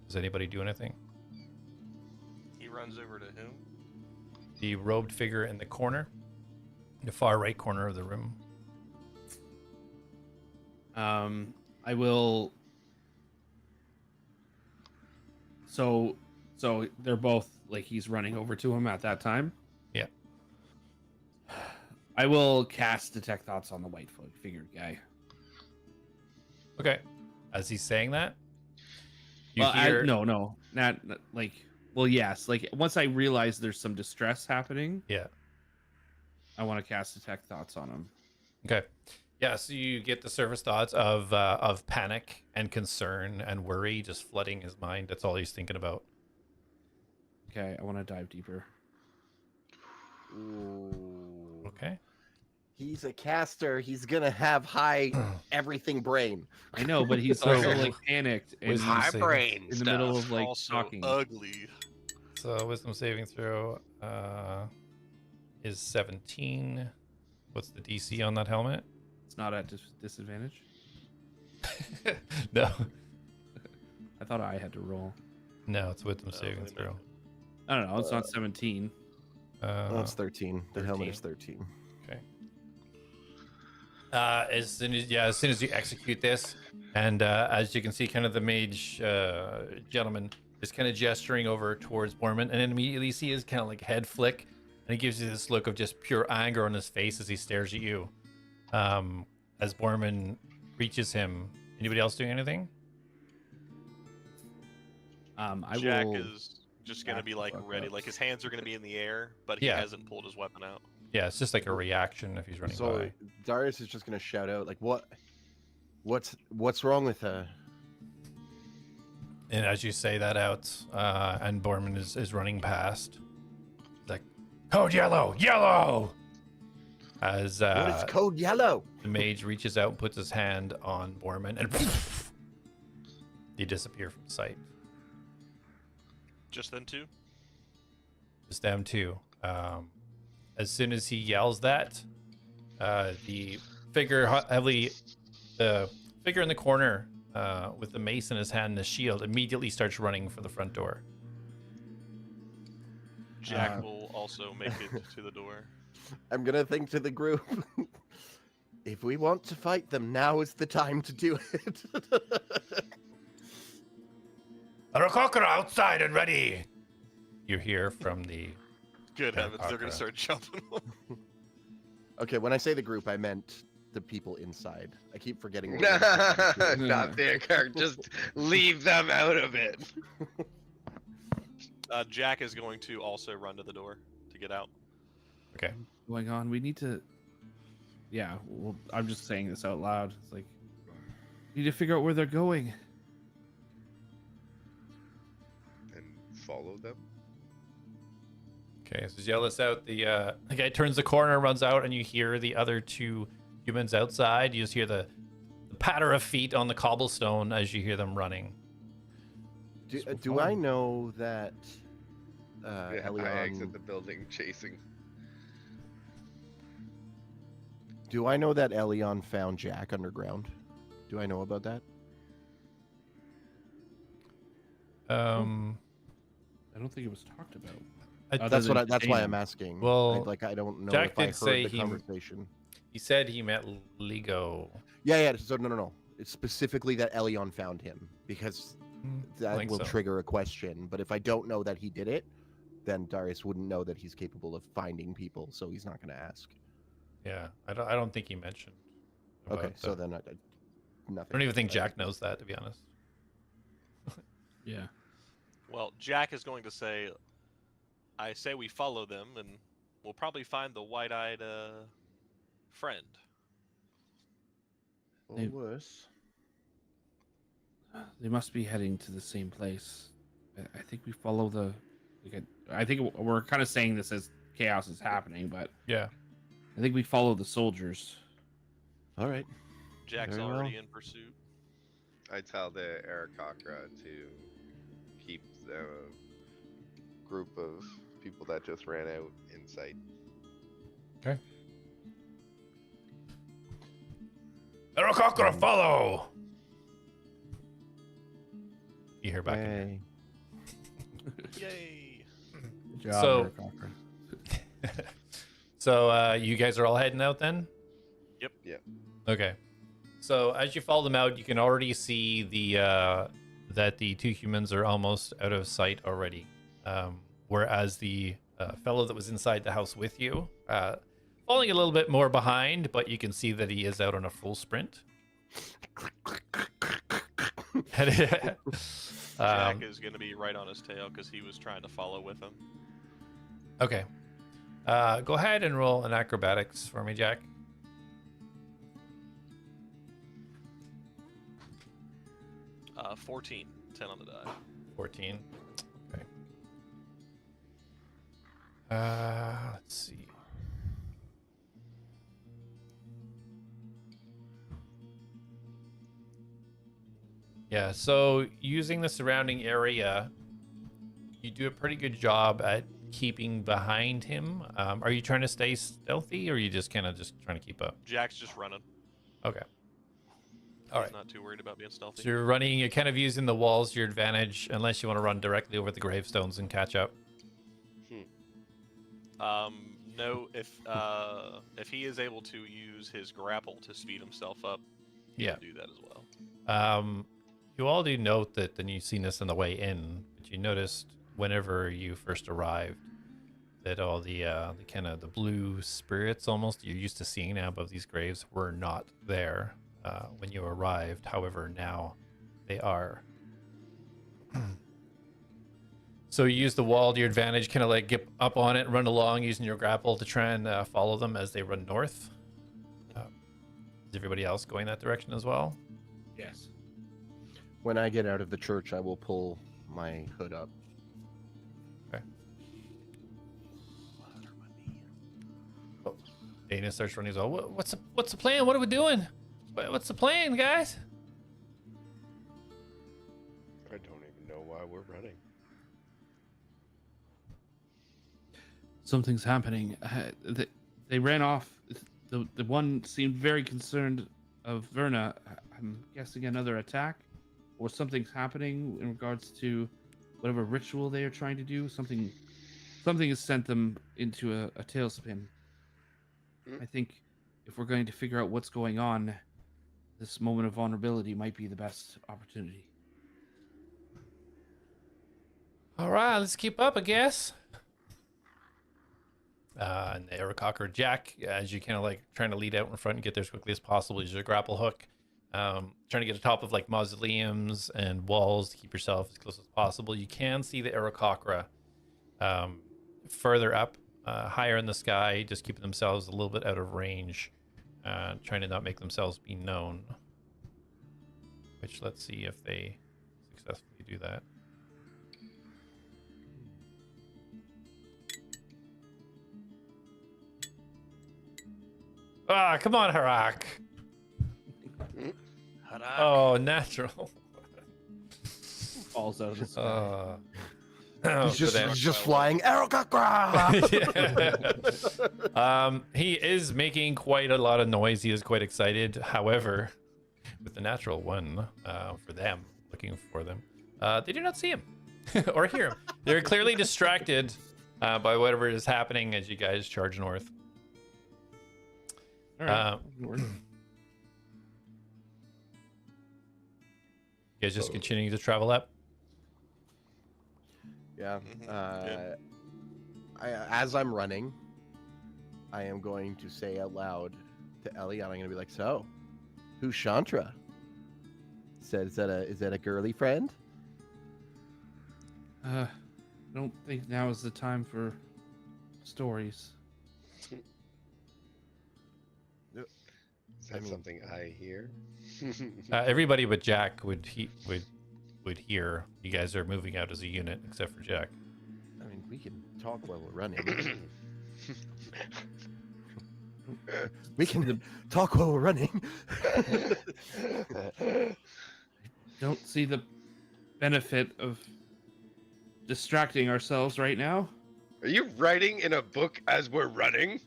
Does anybody do anything? He runs over to whom? The robed figure in the corner, the far right corner of the room. I will. So they're both like he's running over to him at that time. Yeah. I will cast Detect Thoughts on the white figured guy. Okay. As he's saying that, you Well, hear... not like. Well, yes. Like once I realize there's some distress happening, Yeah. I want to cast Detect Thoughts on him. Okay. Yeah, so you get the surface thoughts of panic and concern and worry just flooding his mind. That's all he's thinking about. Okay, I want to dive deeper. Ooh. Okay. He's a caster. He's gonna have high everything brain. I know, but he's also like panicked and Wisdom High saving. brain in the middle stuff. of like Also talking. ugly. So wisdom saving throw is 17. What's the DC on that helmet? It's not at disadvantage. No. I thought I had to roll. No, it's wisdom Oh, saving wait a throw. minute. I don't know. It's not 17. Oh, it's 13. The helmet 13. is 13. Okay. As soon as you execute this, and as you can see, kind of the mage gentleman is kind of gesturing over towards Borman, and then immediately you see his kind of like head flick, and he gives you this look of just pure anger on his face as he stares at you. As Borman reaches him, anybody else doing anything? Jak will. is just gonna be like fuck ready. up. Like his hands are gonna be in the air, but he Yeah. hasn't pulled his weapon out. Yeah, it's just like a reaction if he's running So by. Darius is just gonna shout out like, what's wrong with her? And as you say that out, and Borman is running past, he's like, code yellow, yellow! As What is code yellow? the mage reaches out and puts his hand on Borman, and you disappear from sight. Just then too. Just them two. As soon as he yells that, the figure the figure in the corner with the mace in his hand and the shield immediately starts running for the front door. Jack will also make it to the door. I'm gonna think to the group. If we want to fight them, now is the time to do it. Arakokra outside and ready! You hear from the... Good Yeah, heavens, they're gonna okay. start jumping. Okay, when I say the group, I meant the people inside. I keep forgetting. Not their car. Just leave them out of it. Jack is going to also run to the door to get out. Okay. Going on, we need to. Yeah, well, I'm just saying this out loud. It's like, we need to figure out where they're going. And follow them. Okay, so as you yell this out, the guy turns the corner, runs out, and you hear the other two humans outside. You just hear the patter of feet on the cobblestone as you hear them running. Do I know that I Elion? exit the building chasing. Do I know that Elion found Jak underground? Do I know about that? I don't think it was talked about. Other That's than that's why saying- I'm asking. Well, I don't know Jak if I did heard say the he- conversation. He said he met Ligo. Yeah. So no. It's specifically that Elion found him because I that think will so. trigger a question. But if I don't know that he did it, then Darius wouldn't know that he's capable of finding people, so he's not going to ask. Yeah, I don't think he mentioned. Okay, about so the- then nothing. I don't even think Jack knows that, to be honest. Yeah. Well, Jack is going to say, I say we follow them, and we'll probably find the white-eyed friend. Or They- worse. They must be heading to the same place. I think we follow the. I think we're kind of saying this as chaos is happening, but Yeah. I think we follow the soldiers. All right. Jack's Very already well. in pursuit. I tell the Arakokra to keep the group of people that just ran out in sight. Okay. Arakokra, follow! You hear back in here. Yay. Yay! Good job, So- Eric Cocker. So you guys are all heading out then? Yep. Yeah. Okay. So as you follow them out, you can already see the that the two humans are almost out of sight already. Whereas the fellow that was inside the house with you, falling a little bit more behind, but you can see that he is out on a full sprint. Jack is going to be right on his tail because he was trying to follow with him. Okay. Go ahead and roll an acrobatics for me, Jack. Uh, 14, 10 on the die. 14. Okay. Let's see. Yeah, so using the surrounding area, you do a pretty good job at keeping behind him. Are you trying to stay stealthy, or are you just kind of just trying to keep up? Jack's just running. Okay. All He's right. not too worried about being stealthy. So you're running, you're kind of using the walls to your advantage, unless you want to run directly over the gravestones and catch up. No, if he is able to use his grapple to speed himself up, Yeah. he'll do that as well. You all do note that, and you've seen this on the way in, but you noticed whenever you first arrived that all the kind of the blue spirits almost you're used to seeing now above these graves were not there when you arrived. However, now they are. So you use the wall to your advantage, kind of like get up on it, run along using your grapple to try and follow them as they run north. Is everybody else going that direction as well? Yes. When I get out of the church, I will pull my hood up. Okay. Dana starts running as well. What's the plan? What are we doing? What's the plan, guys? I don't even know why we're running. Something's happening. They ran off. The one seemed very concerned of Verna. I'm guessing another attack, or something's happening in regards to whatever ritual they are trying to do. Something has sent them into a tailspin. I think if we're going to figure out what's going on, this moment of vulnerability might be the best opportunity. All right, let's keep up, I guess. And the Aarakocra Jak, as you kind of like trying to lead out in front and get there as quickly as possible, use your grapple hook. Trying to get on top of like mausoleums and walls to keep yourself as close as possible. You can see the Aarakocra further up, higher in the sky, just keeping themselves a little bit out of range, trying to not make themselves be known. Which, let's see if they successfully do that. Ah, come on, Harak. Oh, natural. Falls out of the sky. He's just flying. Aarakocra! He is making quite a lot of noise. He is quite excited. However, with the natural one for them, looking for them, they do not see him or hear him. They're clearly distracted by whatever is happening as you guys charge north. All right. You guys just continuing to travel up? Yeah. As I'm running, I am going to say out loud to Elion, I'm going to be like, so, who's Chantra? Is that a girly friend? I don't think now is the time for stories. Is that something I hear? Everybody but Jak would hear. You guys are moving out as a unit, except for Jak. I mean, we can talk while we're running. We can talk while we're running. Don't see the benefit of distracting ourselves right now. Are you writing in a book as we're running?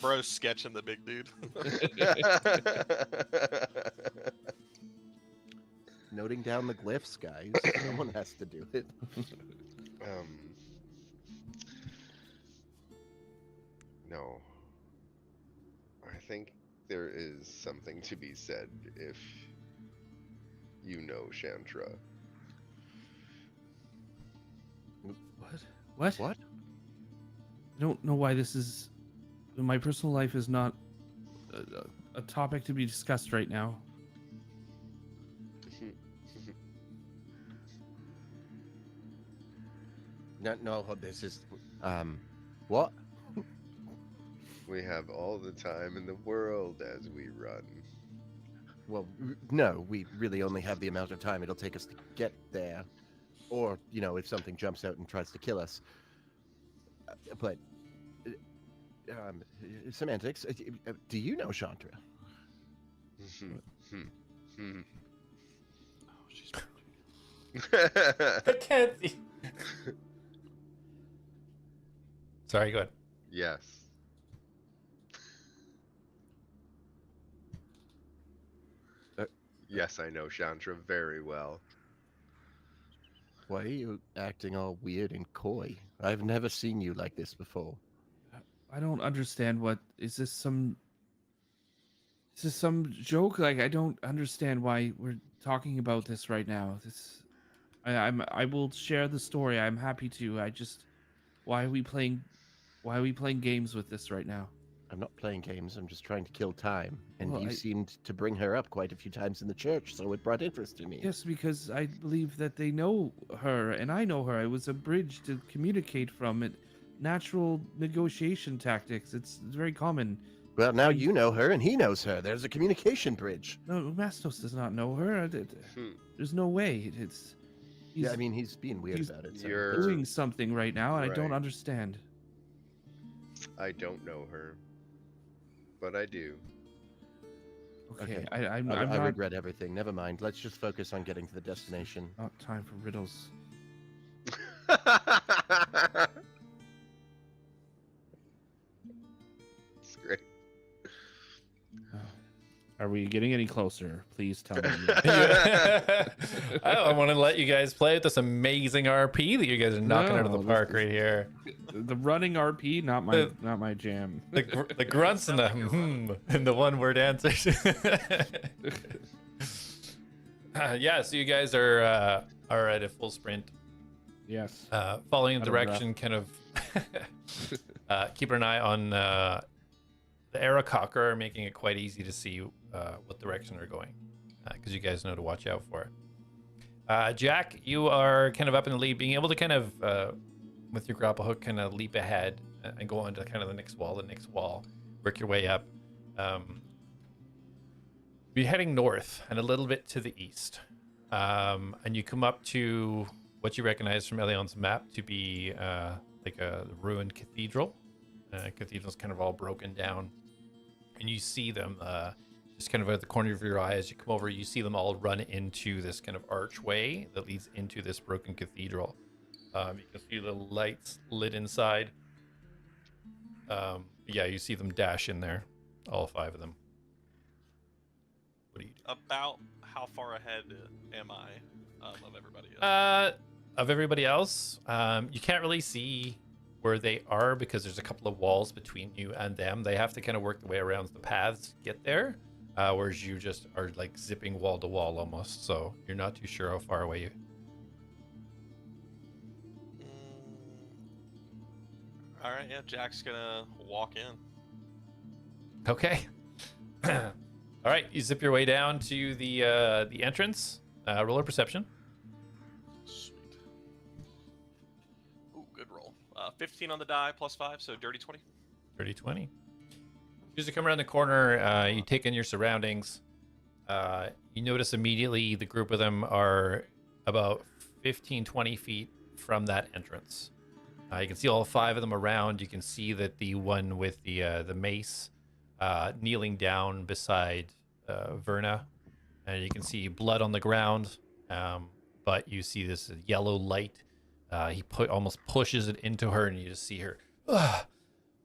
Bro's sketching the big dude. Noting down the glyphs, guys. Someone has to do it. No. I think there is something to be said if you know Chantra. What? What? I don't know why this is. My personal life is not a topic to be discussed right now. No, this is. What? We have all the time in the world as we run. Well, no, we really only have the amount of time it'll take us to get there. Or, if something jumps out and tries to kill us. But, semantics, do you know Chantra? Oh, she's I can't see. Sorry, go ahead. Yes. Yes, I know Chantra very well. Why are you acting all weird and coy? I've never seen you like this before. I don't understand what is this some joke? Like, I don't understand why we're talking about this right now. I will share the story. I'm happy to. Why are we playing games with this right now? I'm not playing games. I'm just trying to kill time. And Well, you seemed to bring her up quite a few times in the church, so it brought interest in me. Yes, because I believe that they know her, and I know her. It was a bridge to communicate from it. Natural negotiation tactics. It's very common. Well, now you know her, and he knows her. There's a communication bridge. No, Mastos does not know her. There's no way. He's Yeah, I mean, he's being weird he's- about it. So. You're- doing something right now, and I don't Right. understand. I don't know her, but I do. Okay, I'm I not. regret everything. Never mind. Let's just focus on getting to the destination. Not time for riddles. It's great. Are we getting any closer? Please tell me. I want to let you guys play with this amazing RP that you guys are knocking out of the No, park right here. The running RP, not my jam. The grunts and the and the one word answers. Yeah, so you guys are at a full sprint, Yes. following the Out of direction, kind of keeping an eye on the Aarakocra, making it quite easy to see what direction they're going, because you guys know to watch out for it. Jak, you are kind of up in the lead, being able to kind of, with your grapple hook, kind of leap ahead and go on to kind of the next wall, work your way up. Be heading north and a little bit to the east. And you come up to what you recognize from Elion's map to be like a ruined cathedral. Cathedral's kind of all broken down. And you see them just kind of at the corner of your eye as you come over, you see them all run into this kind of archway that leads into this broken cathedral. You can see little lights lit inside. Yeah, you see them dash in there, all 5 of them. What do you do? About how far ahead am I of everybody else? Of everybody else, you can't really see where they are because there's a couple of walls between you and them. They have to kind of work their way around the paths to get there, whereas you just are like zipping wall to wall almost, so you're not too sure how far away you. All right, yeah, Jack's gonna walk in. Okay. All right, you zip your way down to the entrance. Roll a perception. Sweet. Ooh, good roll. 15 on the die, +5, so dirty 20. 30-20. As you come around the corner, you take in your surroundings. You notice immediately the group of them are about 15-20 feet from that entrance. You can see all 5 of them around. You can see that the one with the mace kneeling down beside Verna, and you can see blood on the ground. But you see this yellow light. He almost pushes it into her, and you just see her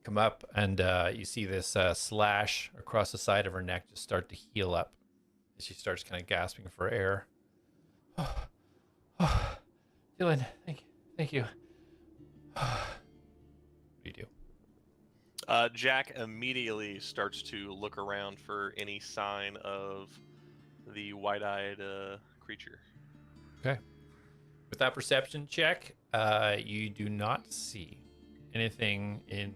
come up, and you see this slash across the side of her neck just start to heal up as she starts kind of gasping for air. Dylan, thank you. What do you do? Jack immediately starts to look around for any sign of the white-eyed creature. Okay. With that perception check, you do not see anything in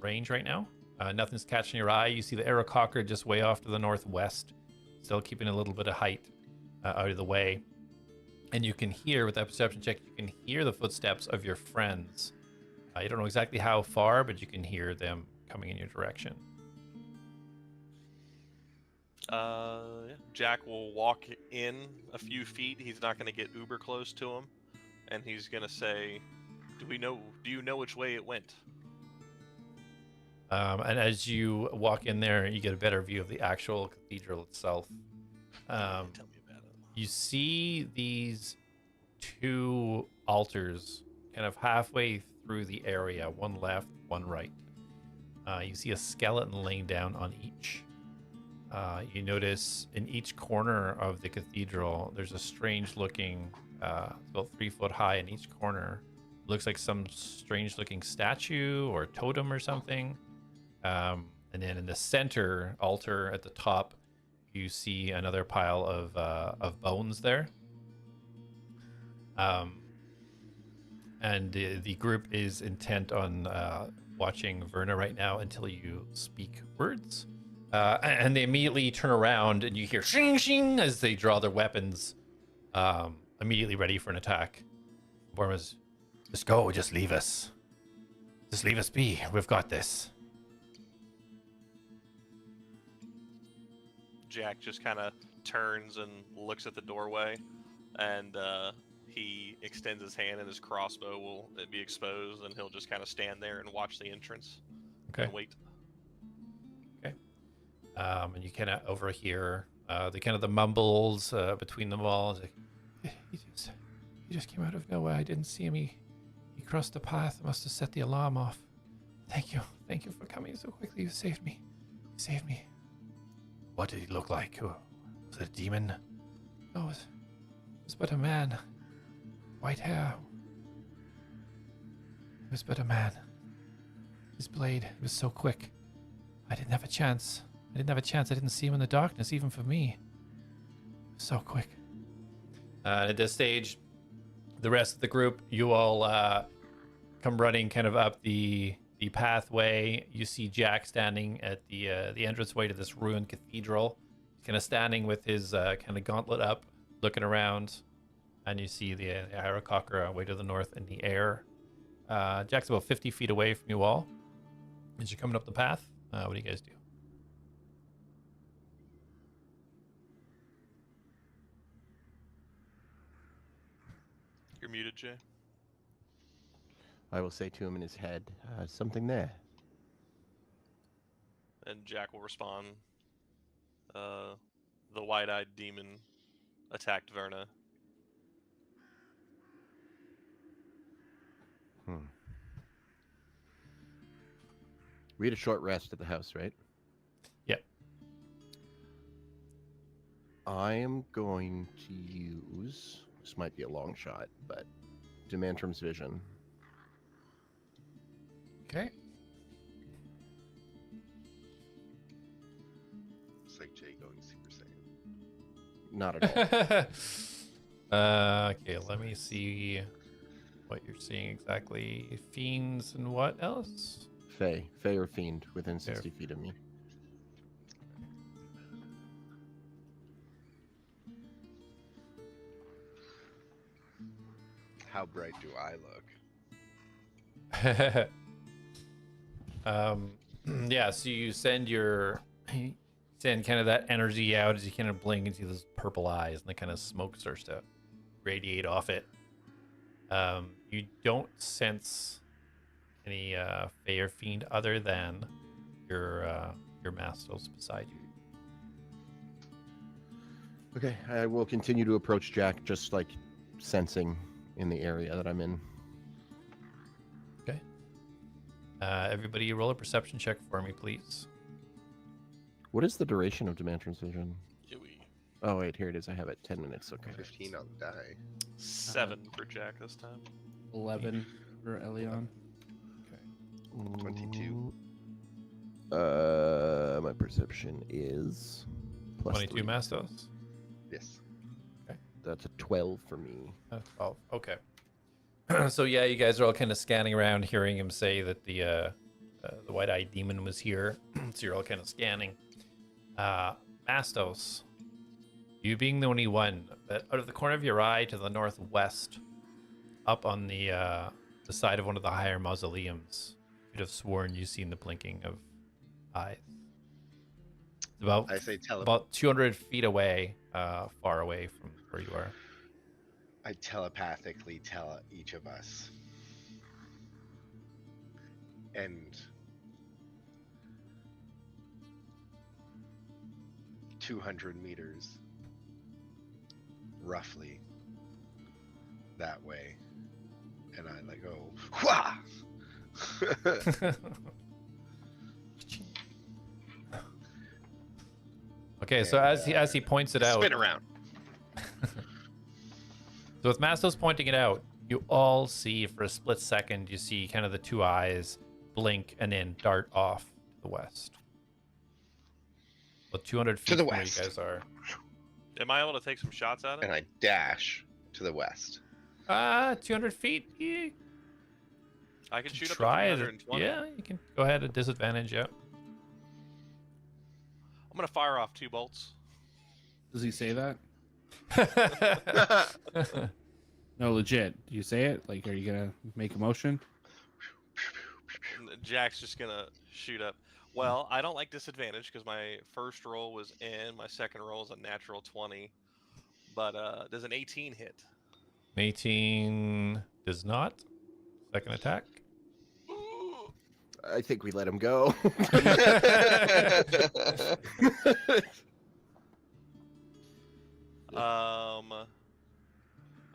range right now. Nothing's catching your eye. You see the Aarakocra just way off to the northwest, still keeping a little bit of height out of the way. And you can hear, with that perception check, you can hear the footsteps of your friends. You don't know exactly how far, but you can hear them coming in your direction. Yeah. Jack will walk in a few feet. He's not going to get uber close to him, and he's going to say, do you know which way it went? And as you walk in there, you get a better view of the actual cathedral itself. Tell me about it. You see these 2 altars kind of halfway through the area, one left, one right. You see a skeleton laying down on each. You notice in each corner of the cathedral, there's a strange looking, about 3 foot high in each corner. Looks like some strange looking statue or totem or something. And then in the center altar at the top, you see another pile of bones there. And the group is intent on watching Verna right now until you speak words. And they immediately turn around and you hear shing shing as they draw their weapons, immediately ready for an attack. Borma's, just go, just leave us. Just leave us be. We've got this. Jak just kind of turns and looks at the doorway, and he extends his hand, and his crossbow will be exposed, and he'll just kind of stand there and watch the entrance and wait. Okay. And you kind of overhear the mumbles between them all. It's like, he just came out of nowhere. I didn't see him. He crossed the path. Must have set the alarm off. Thank you for coming so quickly. You saved me. What did he look like? Was it a demon? No, it was but a man. White hair. It was but a man. His blade, it was so quick. I didn't have a chance. I didn't see him in the darkness, even for me. It was so quick. At this stage, the rest of the group, you all come running kind of up the pathway. You see Jak standing at the entranceway to this ruined cathedral. He's kind of standing with his kind of gauntlet up, looking around, and you see the Aarakocra way to the north in the air. Jak's about 50 feet away from you all. As you're coming up the path, what do you guys do? You're muted, Jay. I will say to him in his head, something there. And Jak will respond. The wide-eyed demon attacked Verna. We had a short rest at the house, right? Yep. I am going to use, this might be a long shot, but Demantram's Vision. Okay. It's like Jay going Super Saiyan. Not at all. Okay, let me see what you're seeing exactly. Fiends and what else? Fey or Fiend within 60 feet of me. How bright do I look? Yeah, so you send kind of that energy out as you kind of blink into those purple eyes, and the kind of smoke starts to radiate off it. You don't sense any Fey or Fiend other than your Mastos beside you. Okay, I will continue to approach Jak, just like sensing in the area that I'm in. Okay. Everybody roll a perception check for me, please. What is the duration of Demantram's Vision? Yui. Oh, wait, here it is. I have it. 10 minutes. Okay. 15 on the die. 7 for Jak this time. 11 for Elion. 22. My perception is plus 22 3. Mastos. Yes. That's a 12 for me. 12. Okay. So yeah, you guys are all kind of scanning around, hearing him say that the white-eyed demon was here. So you're all kind of scanning. Mastos, you being the only one, but out of the corner of your eye to the northwest, up on the side of one of the higher mausoleums, you'd have sworn you've seen the blinking of eyes. It's about, I say about 200 feet away, far away from where you are. I telepathically tell each of us. And 200 meters, roughly, that way. And I like go, wha! Okay, so as he points it out, Spin around. so with Mastos pointing it out, you all see for a split second, you see kind of the two eyes blink and then dart off to the west. Well, 200 feet To the from where you west. guys are. Am I able to take some shots at it? And I dash to the west. 200 feet? Yeah. I can shoot up Try to it. 320. Yeah, you can go ahead at disadvantage. Yeah. I'm gonna fire off 2 bolts. Does he say that? No, legit. Do you say it? Like, are you gonna make a motion? Jack's just gonna shoot up. Well, I don't like disadvantage because my first roll was in, my second roll is a natural 20. But does an 18 hit? 18 does not. Second attack. I think we let him go.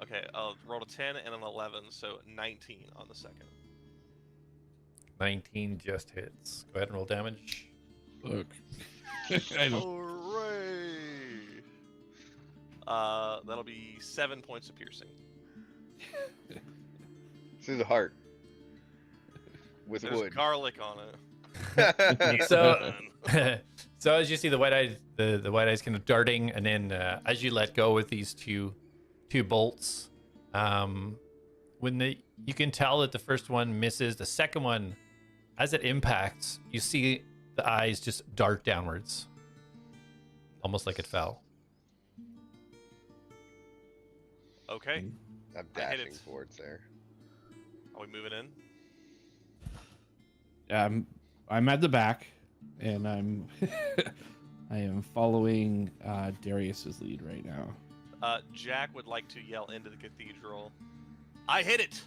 Okay, I'll roll a 10 and an 11, so 19 on the second. 19 just hits. Go ahead and roll damage. Look. I don't. Hooray! That'll be 7 points of piercing. Through the heart. With There's wood. garlic on it. So, so as you see the white eyes, the white eyes kind of darting, and then as you let go with these two bolts, you can tell that the first one misses. The second one, as it impacts, you see the eyes just dart downwards, almost like it fell. Okay, I'm I hit dashing it. towards there. are we moving in? I'm at the back, and I am following Darius's lead right now. Jack would like to yell into the cathedral. I hit it!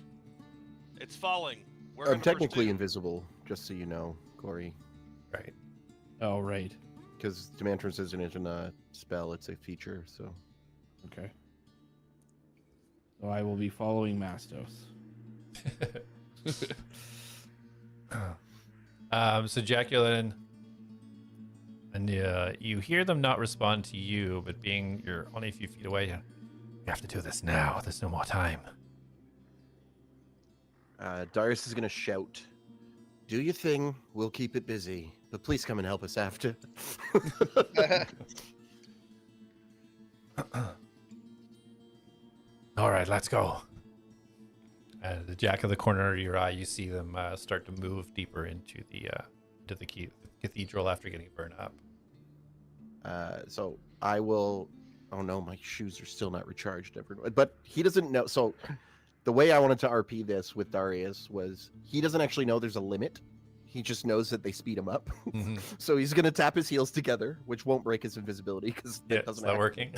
It's falling. Where are I'm the first technically two? invisible, just so you know, Corey. Right. Oh, right. Because Demantrance isn't a spell, it's a feature, so. Okay. So I will be following Mastos. So Jaculin, and you hear them not respond to you, but being you're only a few feet away, you have to do this now. There's no more time. Darius is going to shout, "Do your thing, we'll keep it busy, but please come and help us after." All right, let's go. The jack of the corner of your eye, you see them start to move deeper into the cathedral after getting burned up. So I will. Oh no, my shoes are still not recharged. Everyone, but he doesn't know. So the way I wanted to RP this with Darius was he doesn't actually know there's a limit. He just knows that they speed him up. Mm-hmm. So he's gonna tap his heels together, which won't break his invisibility because Yeah, it it's doesn't not act. working.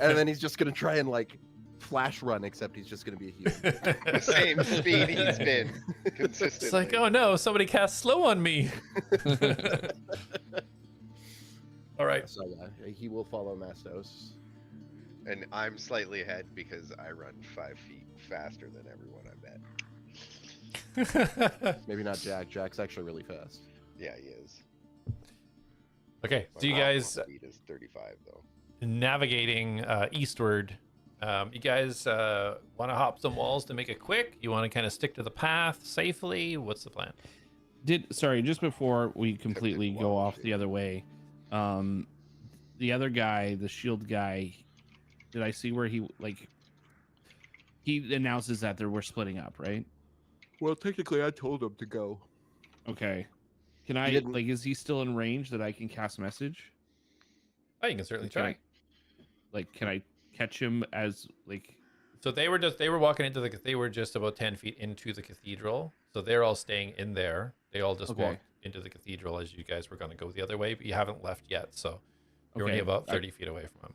And then he's just gonna try and like flash run, except he's just gonna be a human. The same speed he's been consistently. It's like, oh no, somebody cast slow on me. All right. So yeah, he will follow Mastos. And I'm slightly ahead because I run 5 feet faster than everyone, I bet. Maybe not Jack. Jack's actually really fast. Yeah, he is. Okay, My so you optimal guys speed is 35 though. navigating eastward. You guys want to hop some walls to make it quick? You want to kind of stick to the path safely? What's the plan? Sorry, just before we completely go wall, off shit. the other way, the other guy, the shield guy, did I see where he announces that we're splitting up, right? Well, technically, I told him to go. Okay. Can I didn't- is he still in range that I can cast message? Oh, you can certainly Can try. Can I catch him as So they were walking into they were just about 10 feet into the cathedral. So they're all staying in there. They all just Okay. walked into the cathedral as you guys were going to go the other way, but you haven't left yet. So you're only Okay, about 30 feet away from him.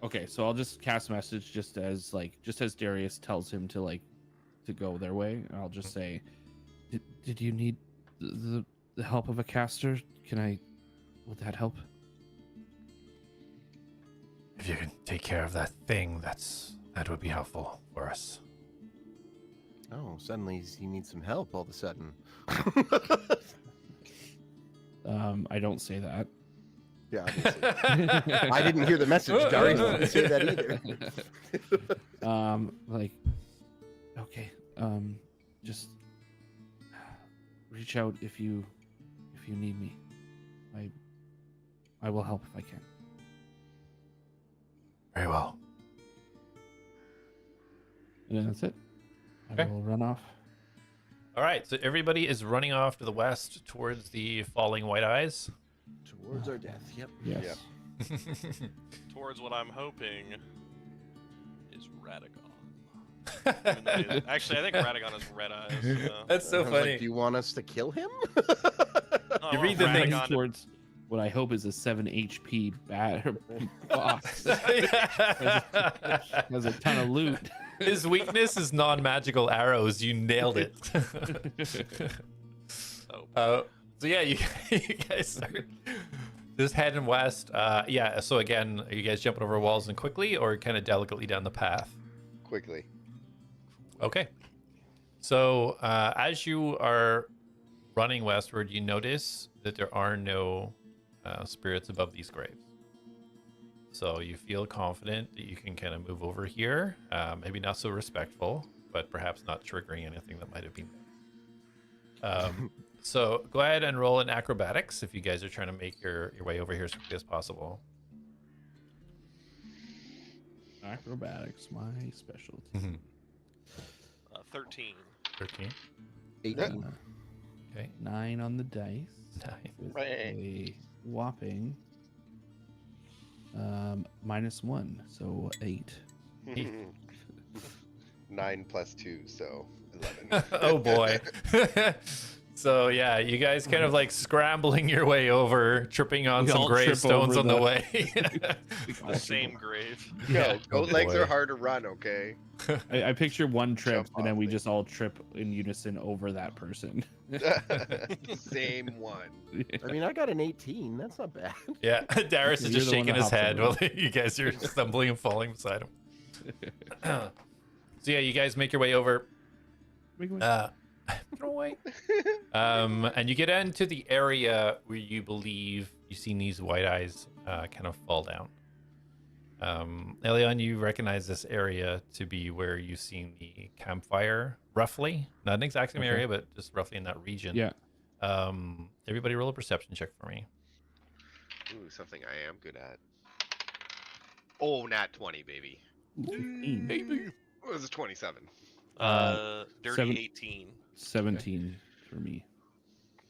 Okay, so I'll just cast message just as Darius tells him to go their way. And I'll just say, did you need the help of a caster? Will that help? If you can take care of that thing, that would be helpful for us. Oh, suddenly he needs some help all of a sudden. I don't say that. Yeah, obviously. I didn't hear the message. Darius didn't say that either. Okay. Just reach out if you need me. I will help if I can. Very well. And then that's it. Okay. I will run off. All right, so everybody is running off to the west towards the falling white eyes. Towards our death. Yep. Yes. Towards what I'm hoping is Radagon. Even though actually, I think Radagon has red eyes. That's so I was funny. Like, do you want us to kill him? No, You I read want the thing Radagon to- towards what I hope is a 7 HP boss. Has a ton of loot. His weakness is non-magical arrows. You nailed it. Oh, So yeah, you guys start just heading west. Yeah. So again, are you guys jumping over walls and quickly, or kind of delicately down the path? Quickly. Okay. So as you are running westward, you notice that there are no spirits above these graves. So you feel confident that you can kind of move over here. Maybe not so respectful, but perhaps not triggering anything that might have been there. So go ahead and roll in acrobatics if you guys are trying to make your way over here as quickly as possible. Acrobatics, my specialty. 13. 13. 18. Okay. 9 on the dice. Nice. With a whopping -1, so 8. 9 plus 2, so 11. Oh boy. So yeah, you guys kind of like scrambling your way over, tripping on We some all trip gravestones over on the the- way. The same grave. Yo, goat legs boy. are hard to run, okay? I picture one trip, Jump and then off we me. just all trip in unison over that person. Same one. I mean, I got an 18. That's not bad. Yeah, Darius is You're just the one shaking that his hops head over. while you guys are stumbling and falling beside him. So yeah, you guys make your way over. Throw away. And you get into the area where you believe you've seen these white eyes kind of fall down. Elion, you recognize this area to be where you've seen the campfire, roughly. Not an exact same Okay. area, but just roughly in that region. Yeah. Everybody roll a perception check for me. Ooh, something I am good at. Oh, nat 20, baby. 15. What was it, 27? Dirty 7 18. 17 for me.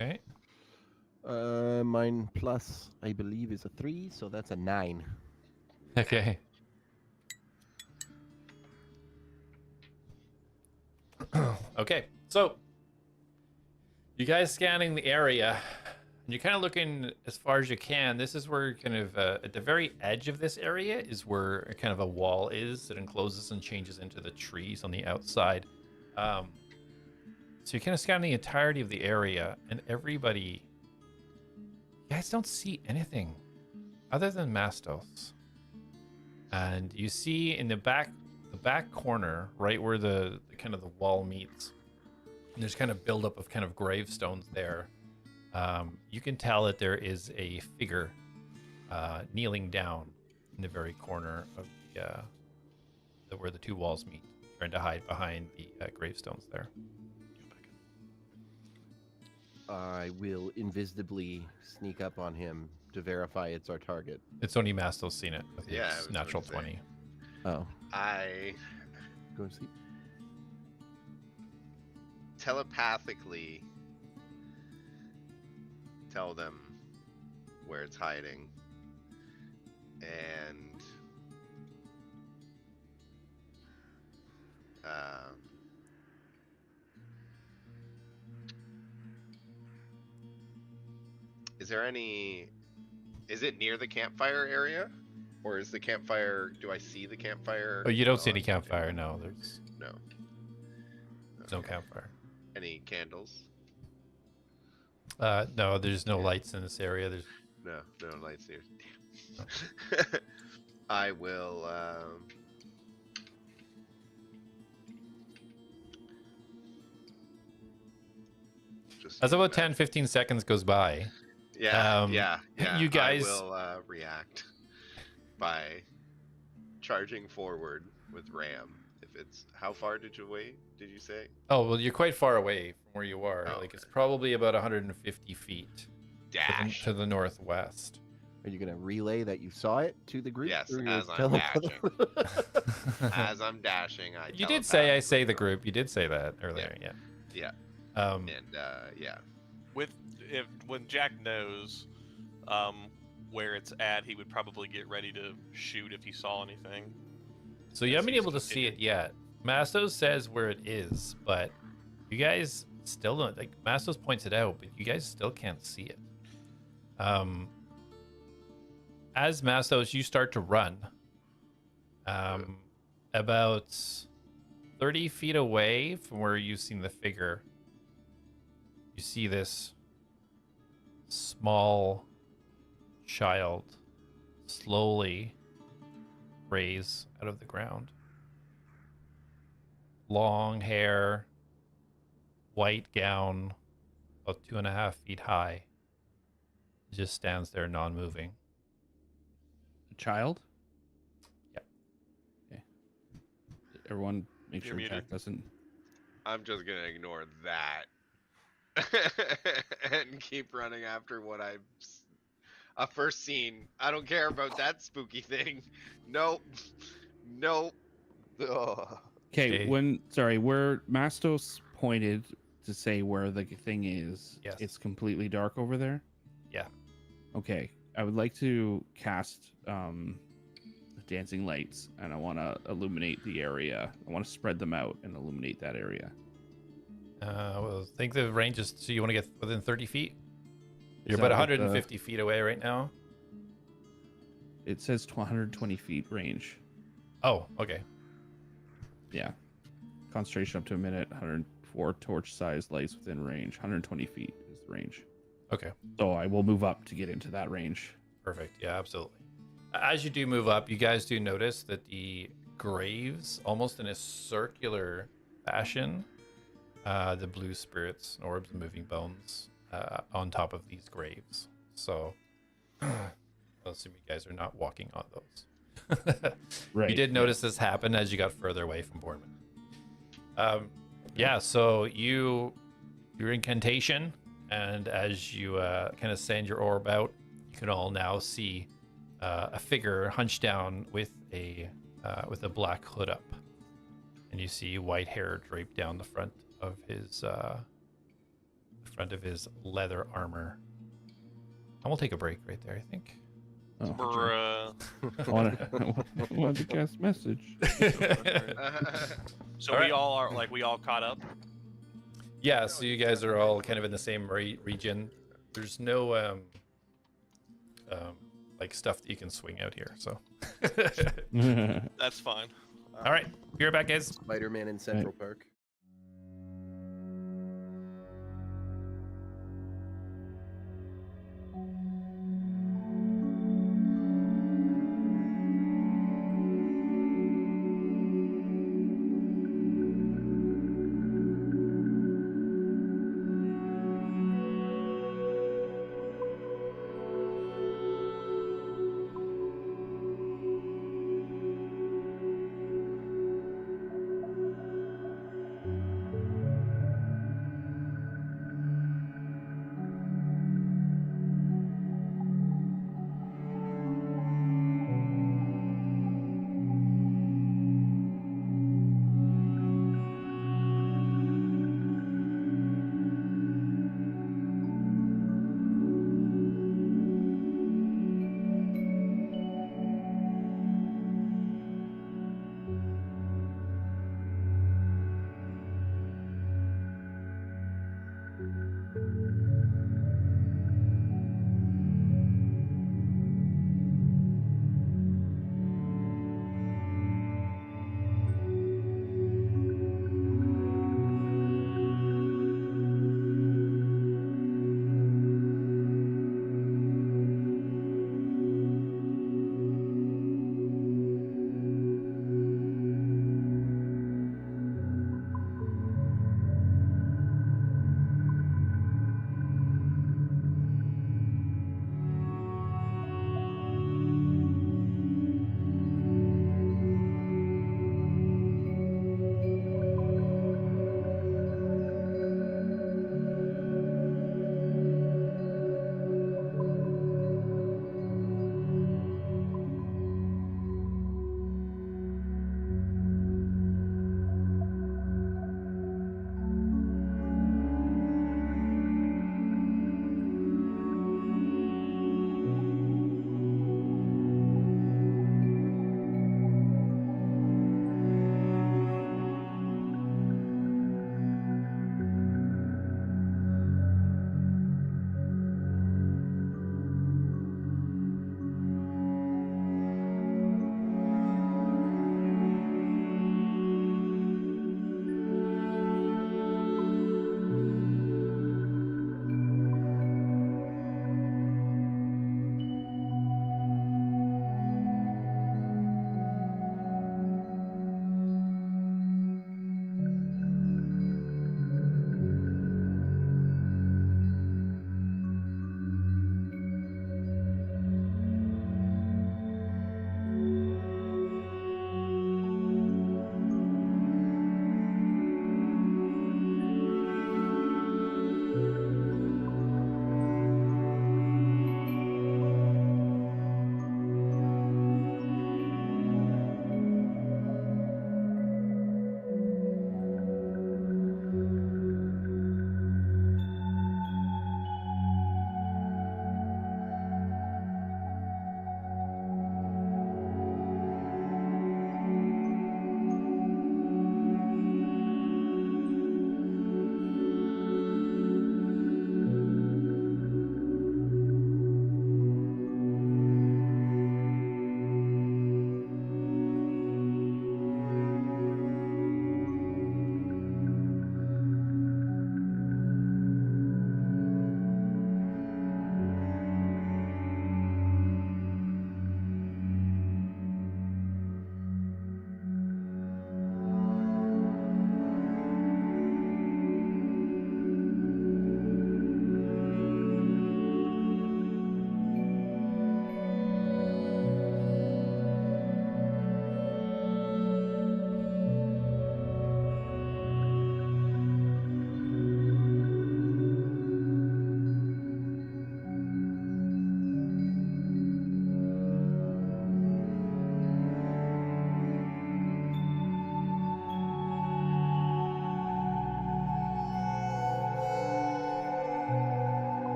Okay. Mine plus, I believe, is a 3, so that's a 9. Okay. Okay, so you guys scanning the area, and you're kind of looking as far as you can. This is where kind of at the very edge of this area is where kind of a wall is that encloses and changes into the trees on the outside. So you kind of scan the entirety of the area, and everybody, you guys don't see anything other than Mastos. And you see in the back corner, right where the kind of the wall meets, there's kind of buildup of kind of gravestones there. You can tell that there is a figure kneeling down in the very corner of where the two walls meet, trying to hide behind the gravestones there. I will invisibly sneak up on him to verify it's our target. It's only Mastos seen it with Yeah, I his was natural gonna say. 20. Oh, I go and see. telepathically tell them where it's hiding. And is it near the campfire area? Or is the campfire, do I see the campfire? Oh, you don't see on- any campfire? No, there's No. no Okay. campfire. Any candles? No, there's no lights in this area. There's No, no lights here. Damn. I will. Just as do about that. 10-15 seconds goes by. Yeah, um, yeah. you guys- I will react by charging forward with ram. If it's how far did you say? Oh, well, you're quite far away from where you are. Oh, Like it's probably about 150 feet to Dash. the northwest. Are you going to relay that you saw it to the group? Yes, or as you're I'm telling- As I'm dashing, I You did say I telepathically say the go. group. You did say that earlier. Yeah. Yeah, Um, and yeah. When Jack knows where it's at, he would probably get ready to shoot if he saw anything. so you As haven't been he's able to see it continuing. yet. Mastos says where it is, but you guys still don't. Like Mastos points it out, but you guys still can't see it. As Mastos, you start to run. About 30 feet away from where you've seen the figure, you see this small child slowly raise out of the ground. Long hair, white gown, about 2.5 feet high. Just stands there non-moving. A child? Yep. Okay. Everyone, make You're sure muted. Jack doesn't. I'm just gonna ignore that and keep running after what I've first seen. I don't care about that spooky thing. Nope. Nope. Ugh. Okay, Okay. where Mastos pointed to say where the thing is, Yes. it's completely dark over there. Yeah. Okay, I would like to cast dancing lights, and I want to illuminate the area. I want to spread them out and illuminate that area. Well, I think the range is, so you want to get within 30 feet? You're Is about that what 150 feet away right now. It says 120 feet range. Oh, okay. Yeah. Concentration up to a minute, 104 torch-sized lights within range. 120 feet is the range. Okay. So I will move up to get into that range. Perfect. Yeah, absolutely. As you do move up, you guys do notice that the graves, almost in a circular fashion, the blue spirits, orbs, and moving bones on top of these graves. So, I'll assume you guys are not walking on those. Right. You did notice this happen as you got further away from Bournemouth. Yeah, so your incantation, and as you kind of send your orb out, you can all now see a figure hunched down with a black hood up, and you see white hair draped down the front of his leather armor. And we'll take a break right there, I think. Oh, Bruh. I wanted to cast message. So All right. we all caught up. Yeah, so you guys are all kind of in the same region. There's no like stuff that you can swing out here. So, That's fine. all right, be right back, guys. Spider-Man in Central Park.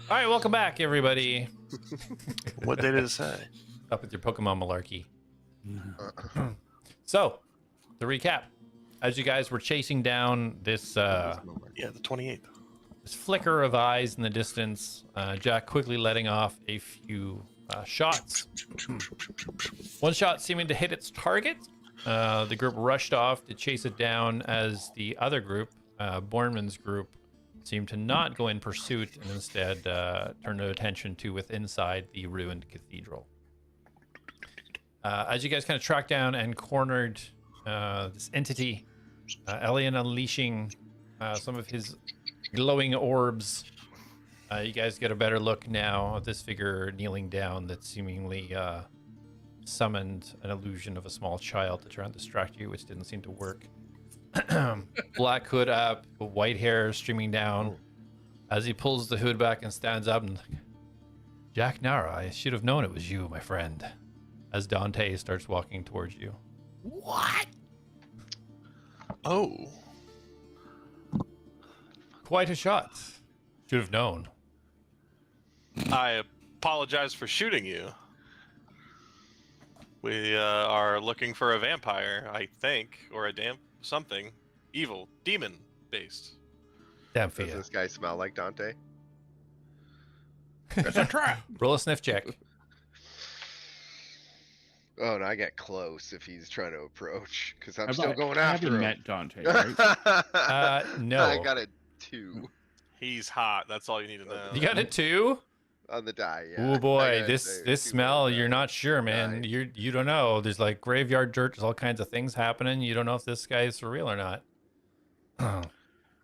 All right, welcome back, everybody. What did it say? Up with your Pokemon malarkey. So, to recap, as you guys were chasing down this Yeah, the 28th. this flicker of eyes in the distance, Jak quickly letting off a few shots. One shot seeming to hit its target. The group rushed off to chase it down as the other group, Borman's group, seemed to not go in pursuit and instead turn their attention to inside the ruined cathedral. As you guys kind of tracked down and cornered this entity, Elion unleashing some of his glowing orbs, you guys get a better look now at this figure kneeling down that seemingly summoned an illusion of a small child to try and distract you, which didn't seem to work. Black hood up, white hair streaming down. As he pulls the hood back and stands up and, Jak Nara, I should have known it was you, my friend. As Dante starts walking towards you. What? Oh. Quite a shot. Should have known. I apologize for shooting you. We are looking for a vampire, I think, or a something evil, demon based. Damn Does fear. this guy smell like Dante? It's a trap. Roll a sniff check. Oh, and I get close if he's trying to approach, because I'm Have still I- going I after haven't him. met Dante, right? No. I got a 2 He's hot. That's all you need to know. You got a 2? on the die. Yeah. Oh boy, I got this a 2 smell, on the you're die. not sure, man. Die. You don't know. There's like graveyard dirt, there's all kinds of things happening. You don't know if this guy is for real or not.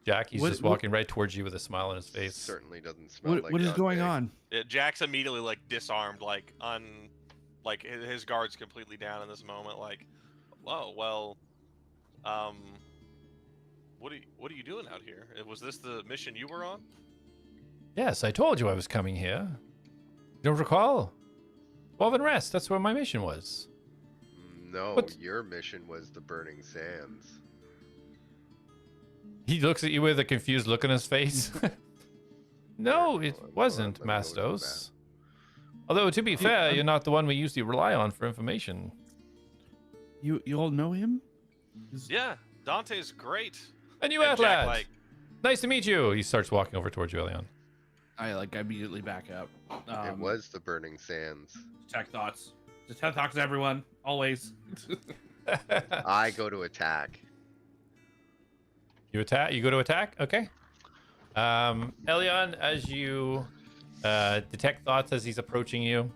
Jak, he's just walking right towards you with a smile on his face. Certainly doesn't smell like What is going Dante. on? Jack's immediately like disarmed, like like his guard's completely down in this moment. Like, oh well, what are you doing out here? Was this the mission you were on? Yes, I told you I was coming here. You don't recall? 12 and rest, that's what my mission was. No, What? your mission was the Burning Sands. He looks at you with a confused look on his face. No, it Hold on, wasn't, let me go to the Mastos. Although, to be fair, you're not the one we usually rely on for information. You all know him? Yeah, Dante's great. And you, And Jack, ATLADS. like, Nice to meet you. He starts walking over towards you, Elion. I immediately back up. It was the Burning Sands. Tech thoughts. Just tech thoughts, everyone. Always. I go to attack. You attack. You go to attack. Okay. Elion, as you detect thoughts as he's approaching you,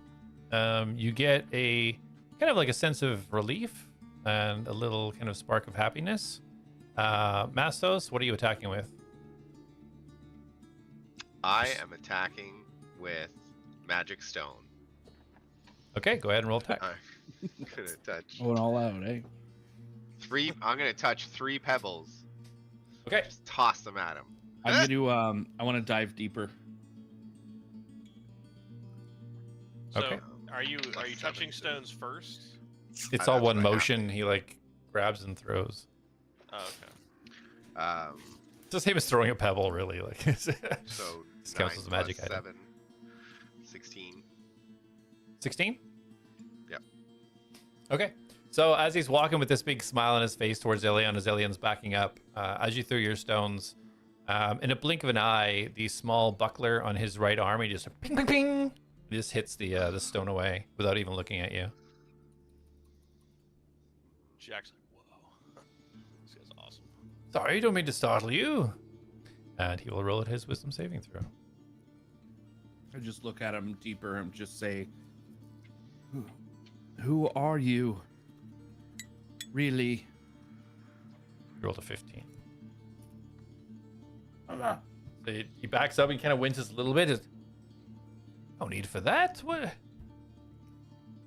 you get a kind of like a sense of relief and a little kind of spark of happiness. Mastos, what are you attacking with? I am attacking with Magic Stone. Okay, go ahead and roll attack. I'm gonna touch Going all out, eh? I'm gonna touch 3 pebbles. Okay. Just toss them at him. I'm gonna I want to dive deeper. so Okay. are you touching stones first? It's That's all what one I have motion. He like grabs and throws. Oh, okay. It's the same as throwing a pebble, really. Like So This counts 9 as a magic plus item. 7, 16. 16? Yep. Okay. So as he's walking with this big smile on his face towards Elion, as Elion's backing up, as you throw your stones, in a blink of an eye, the small buckler on his right arm, he just ping, ping, ping, he just hits the stone away without even looking at you. Jack's like, whoa. This guy's awesome. Sorry, don't mean to startle you. And he will roll at his wisdom saving throw. I just look at him deeper and just say, who are you? Really? He rolled a 15. So he backs up and kind of winces a little bit. No need for that.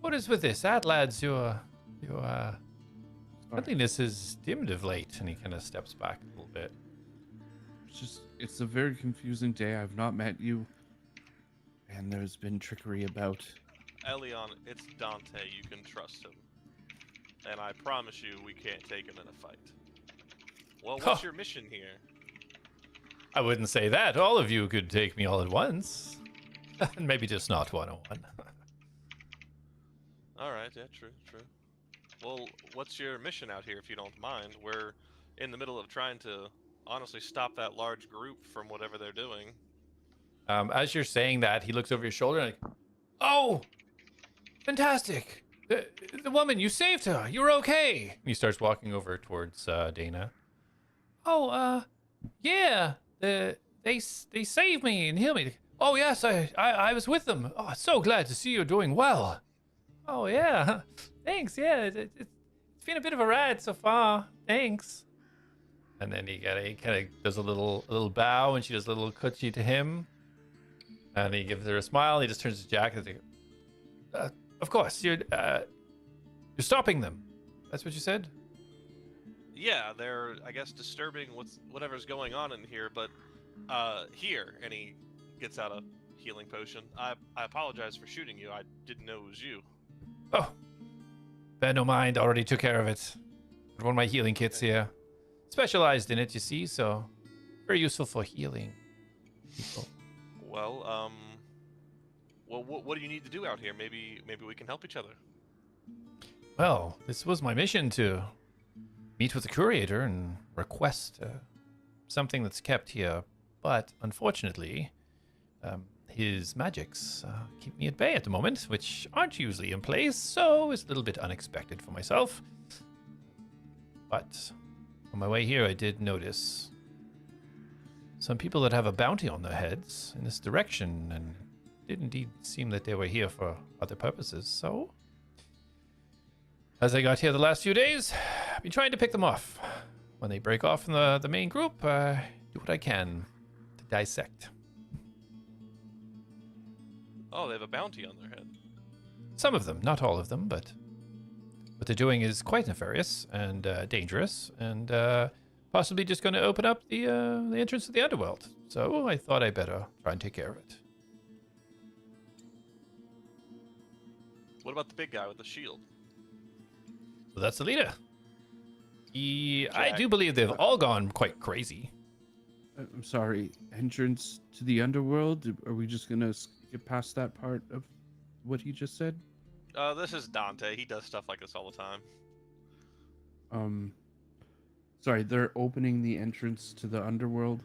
What is with this? ATLADS, your friendliness is dimmed of late. And he kind of steps back a little bit. It's a very confusing day. I've not met you. And there's been trickery about. Elion, it's Dante. You can trust him. And I promise you, we can't take him in a fight. Well, what's your mission here? I wouldn't say that. All of you could take me all at once. Maybe just not one-on-one. All right, yeah, true. Well, what's your mission out here, if you don't mind? We're in the middle of trying to honestly stop that large group from whatever they're doing. As you're saying that, he looks over your shoulder and like, oh, fantastic. The woman, you saved her. You're okay. He starts walking over towards Dana. Oh, yeah. They saved me and healed me. Oh, yes, I was with them. Oh, so glad to see you're doing well. Oh, yeah. Thanks, yeah. It's been a bit of a ride so far. Thanks. And then he kind of does a little bow, and she does a little coochie to him. And he gives her a smile, and he just turns to Jak and says, of course, you're stopping them. That's what you said? Yeah, they're, I guess, disturbing whatever's going on in here, but here, and he gets out a healing potion. I apologize for shooting you. I didn't know it was you. Oh, bear no mind. Already took care of it. Got one of my healing kits here. Specialized in it, you see, so very useful for healing people. Well, what do you need to do out here? Maybe we can help each other. Well, this was my mission, to meet with the curator and request something that's kept here. But unfortunately, his magics keep me at bay at the moment, which aren't usually in place, so it's a little bit unexpected for myself. But on my way here, I did notice some people that have a bounty on their heads in this direction, and it did indeed seem that they were here for other purposes. So, as I got here the last few days, I've been trying to pick them off. When they break off from the main group, do what I can to dissect. Oh, they have a bounty on their head. Some of them, not all of them, but what they're doing is quite nefarious and dangerous, and possibly just going to open up the entrance to the underworld. So I thought I better try and take care of it. What about the big guy with the shield? Well, that's the leader. I Jak. do believe they've all gone quite crazy. I'm sorry. Entrance to the underworld? Are we just gonna skip past that part of what he just said? This is Dante. He does stuff like this all the time. Sorry, they're opening the entrance to the underworld?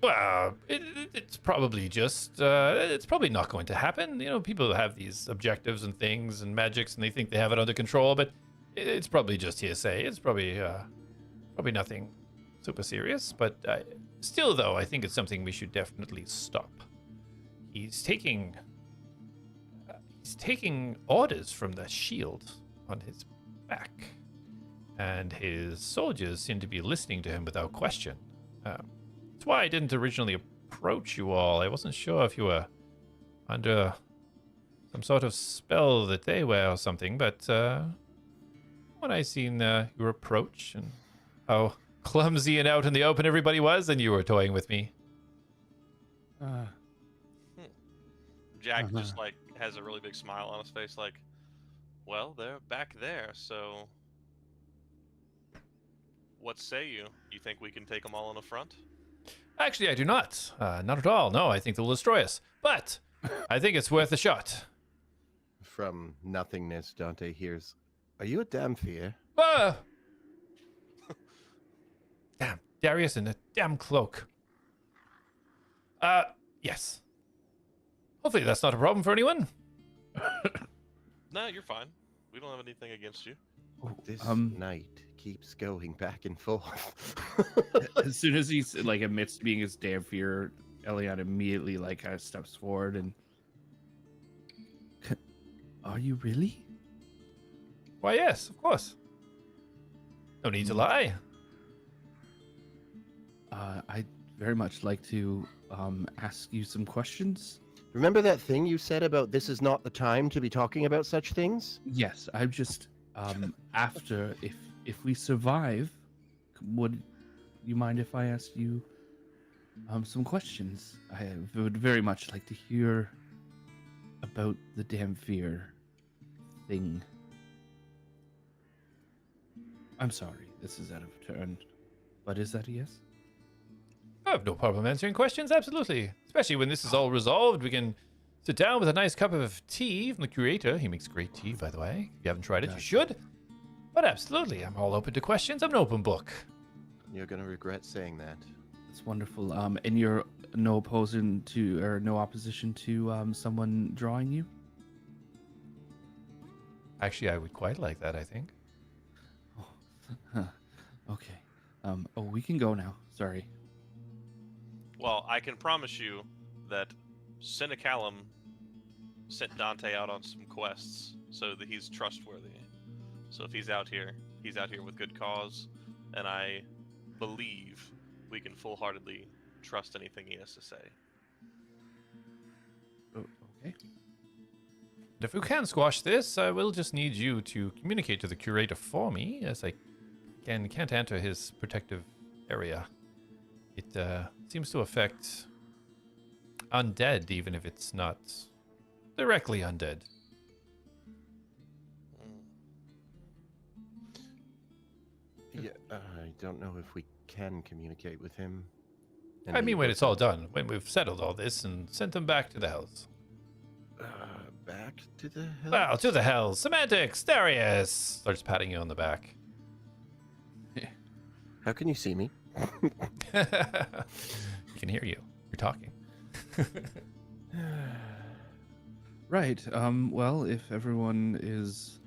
Well, it's probably just, it's probably not going to happen. You know, people have these objectives and things and magics, and they think they have it under control, but it's probably just hearsay. It's probably nothing super serious, but still, though, I think it's something we should definitely stop. He's taking orders from the shield on his back, and his soldiers seem to be listening to him without question. That's why I didn't originally approach you all. I wasn't sure if you were under some sort of spell that they wear or something, but when I seen your approach and how clumsy and out in the open everybody was, and you were toying with me. Jak just like has a really big smile on his face, like, well, they're back there, so what say you? You think we can take them all in the front? Actually, I do not. Not at all. No, I think they'll destroy us. But I think it's worth a shot. from nothingness, Dante hears, "Are you a Damphir?" Ah! Damn, Darius in a damn cloak. Yes. Hopefully that's not a problem for anyone. No, you're fine. We don't have anything against you. This Um, night keeps going back and forth. As soon as he's like admits to being his damn fear, Elion immediately like kind of steps forward and. Are you really? Why, yes, of course. No need to lie. I'd very much like to ask you some questions. Remember that thing you said about this is not the time to be talking about such things? Yes, I'm just after if we survive, would you mind if I asked you some questions? I would very much like to hear about the damn fear thing. I'm sorry, this is out of turn, but is that a yes? I have no problem answering questions, absolutely. Especially when this is all resolved, we can sit down with a nice cup of tea from the curator. He makes great tea, by the way. If you haven't tried it, you should. But absolutely, I'm all open to questions. I'm an open book. You're gonna regret saying that. That's wonderful. And you're no opposition to someone drawing you? Actually, I would quite like that, I think. Okay. We can go now. Sorry. Well, I can promise you that Sinacallum sent Dante out on some quests so that he's trustworthy. So if he's out here with good cause, and I believe we can full-heartedly trust anything he has to say. Okay. If we can squash this, I will just need you to communicate to the curator for me, as I can't enter his protective area. It seems to affect undead, even if it's not directly undead. Yeah, I don't know if we can communicate with him. I mean, when it's all done, when we've settled all this and sent them back to the hells. Back to the hell? Well, to the hells. Semantics, Darius! Starts patting you on the back. How can you see me? He can hear you. You're talking. Right. Well, if everyone is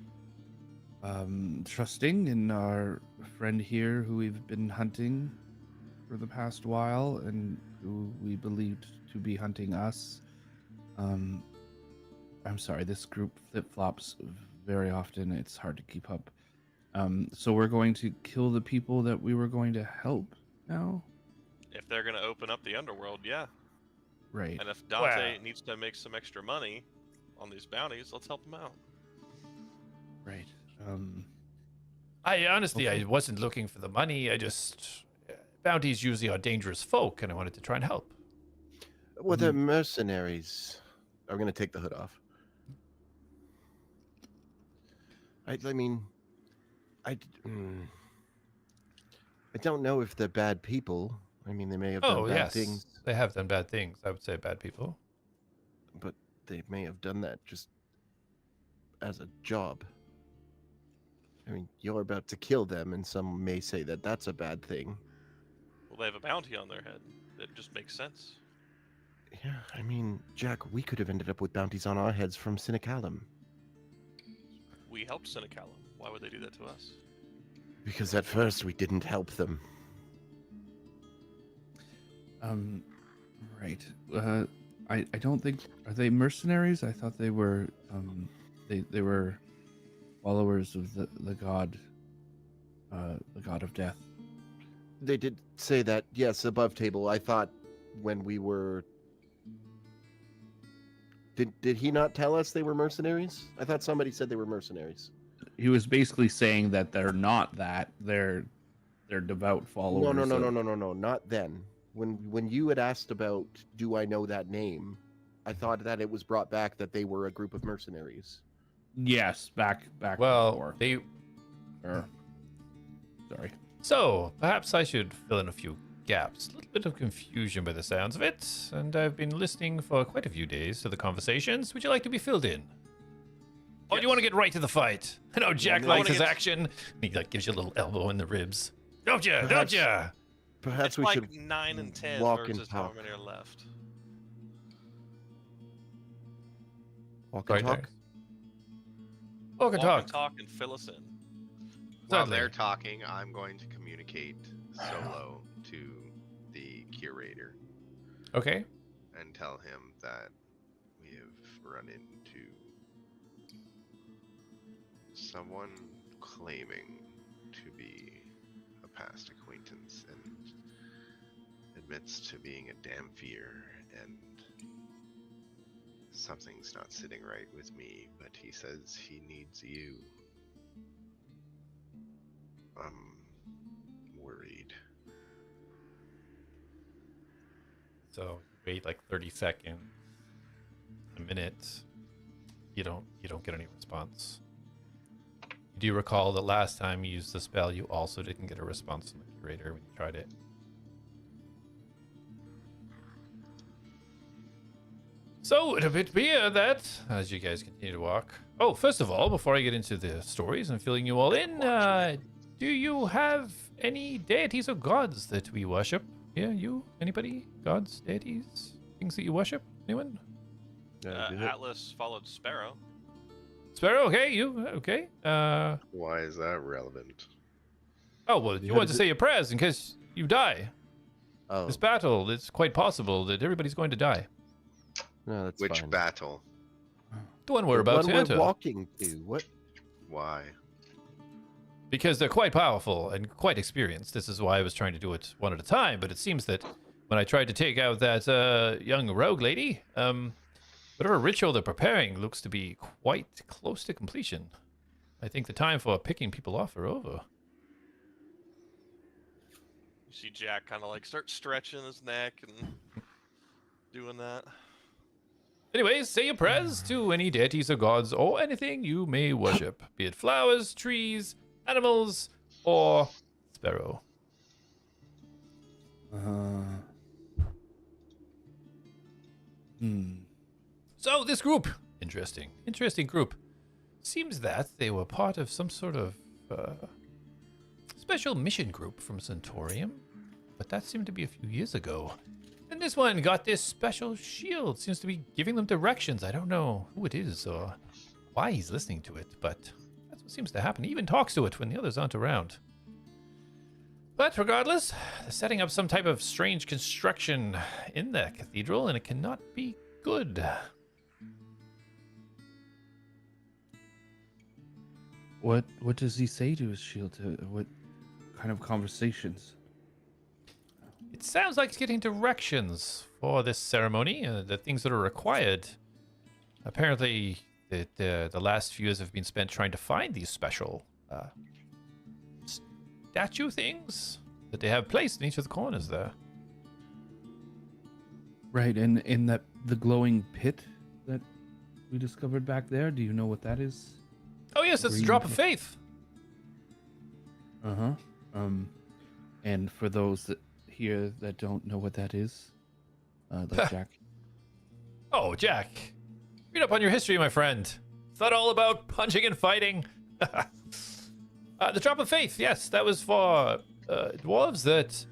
trusting in our friend here who we've been hunting for the past while and who we believed to be hunting us, I'm sorry, this group flip-flops very often. It's hard to keep up. So we're going to kill the people that we were going to help now? If they're going to open up the underworld, yeah. Right. And if Dante needs to make some extra money on these bounties, let's help him out. Right. I honestly, Okay. I wasn't looking for the money. I just... bounties usually are dangerous folk, and I wanted to try and help. Well, they're mercenaries. I'm going to take the hood off. I don't know if they're bad people. I mean, they may have done bad things. They have done bad things. I would say bad people. But they may have done that just as a job. I mean, you're about to kill them, and some may say that that's a bad thing. Well, they have a bounty on their head. It just makes sense. Yeah, I mean, Jak, we could have ended up with bounties on our heads from Sinacallum. We helped Sinacallum. Why would they do that to us? Because at first we didn't help them. Right. I don't think, are they mercenaries? I thought they were they were followers of the god of death. They did say that, yes, above table. I thought when we were... Did he not tell us they were mercenaries? I thought somebody said they were mercenaries. He was basically saying that they're not that. They're devout followers. No, not then. When you had asked about, do I know that name, I thought that it was brought back that they were a group of mercenaries. Yes, back Well, before. they... Sorry. So, perhaps I should fill in a few gaps. A little bit of confusion by the sounds of it, and I've been listening for quite a few days to the conversations. Would you like to be filled in? Oh, do you want to get right to the fight? I know Jack I likes wanna his get- action. He like gives you a little elbow in the ribs. Don't ya? Don't Perhaps- ya? Perhaps It's we like should 9 and 10 walk and versus how talk. many are left. walk Sorry, and talk. Darius. Walk and Walk talk. and talk and fill us in. While Certainly. they're talking, I'm going to communicate solo to the curator Okay. and tell him that we have run into someone claiming to be a past acquaintance and admits to being a damn fear, and something's not sitting right with me, but he says he needs you. I'm worried. So wait like 30 seconds, a minute. You don't get any response. Do you recall that last time you used the spell, you also didn't get a response from the curator when you tried it? So it would appear that, as you guys continue to walk. Oh, first of all, before I get into the stories and filling you all in, do you have any deities or gods that we worship? Yeah, you? Anybody? Gods, deities, things that you worship? Anyone? Atlas followed Sparrow. Sparrow, okay, you, okay. Why is that relevant? Oh, well, you want to say your prayers in case you die. Oh, This battle, it's quite possible that everybody's going to die. no, that's Which fine. battle? The one we're about What to we're enter. walking to. What? Why? Because they're quite powerful and quite experienced. This is why I was trying to do it one at a time, but it seems that when I tried to take out that young rogue lady, whatever ritual they're preparing looks to be quite close to completion. I think the time for picking people off are over. You see Jack kind of like start stretching his neck and doing that. Anyways, say your prayers to any deities or gods or anything you may worship, be it flowers, trees, animals, or Sparrow. So this group, interesting group. Seems that they were part of some sort of special mission group from Centaurium, but that seemed to be a few years ago. And this one got this special shield, seems to be giving them directions. I don't know who it is or why he's listening to it, but that's what seems to happen. He even talks to it when the others aren't around. But regardless, they're setting up some type of strange construction in the cathedral, and it cannot be good. What does he say to his shield? What kind of conversations? It sounds like it's getting directions for this ceremony, the things that are required. Apparently, the last few years have been spent trying to find these special statue things that they have placed in each of the corners there. Right, and in that the glowing pit that we discovered back there, do you know what that is? Oh yes, that's a Green drop of pit. faith. Uh-huh. And for those that here that don't know what that is, like Jack. Oh, Jack, read up on your history, my friend. It's not all about punching and fighting. The drop of faith, yes, that was for dwarves that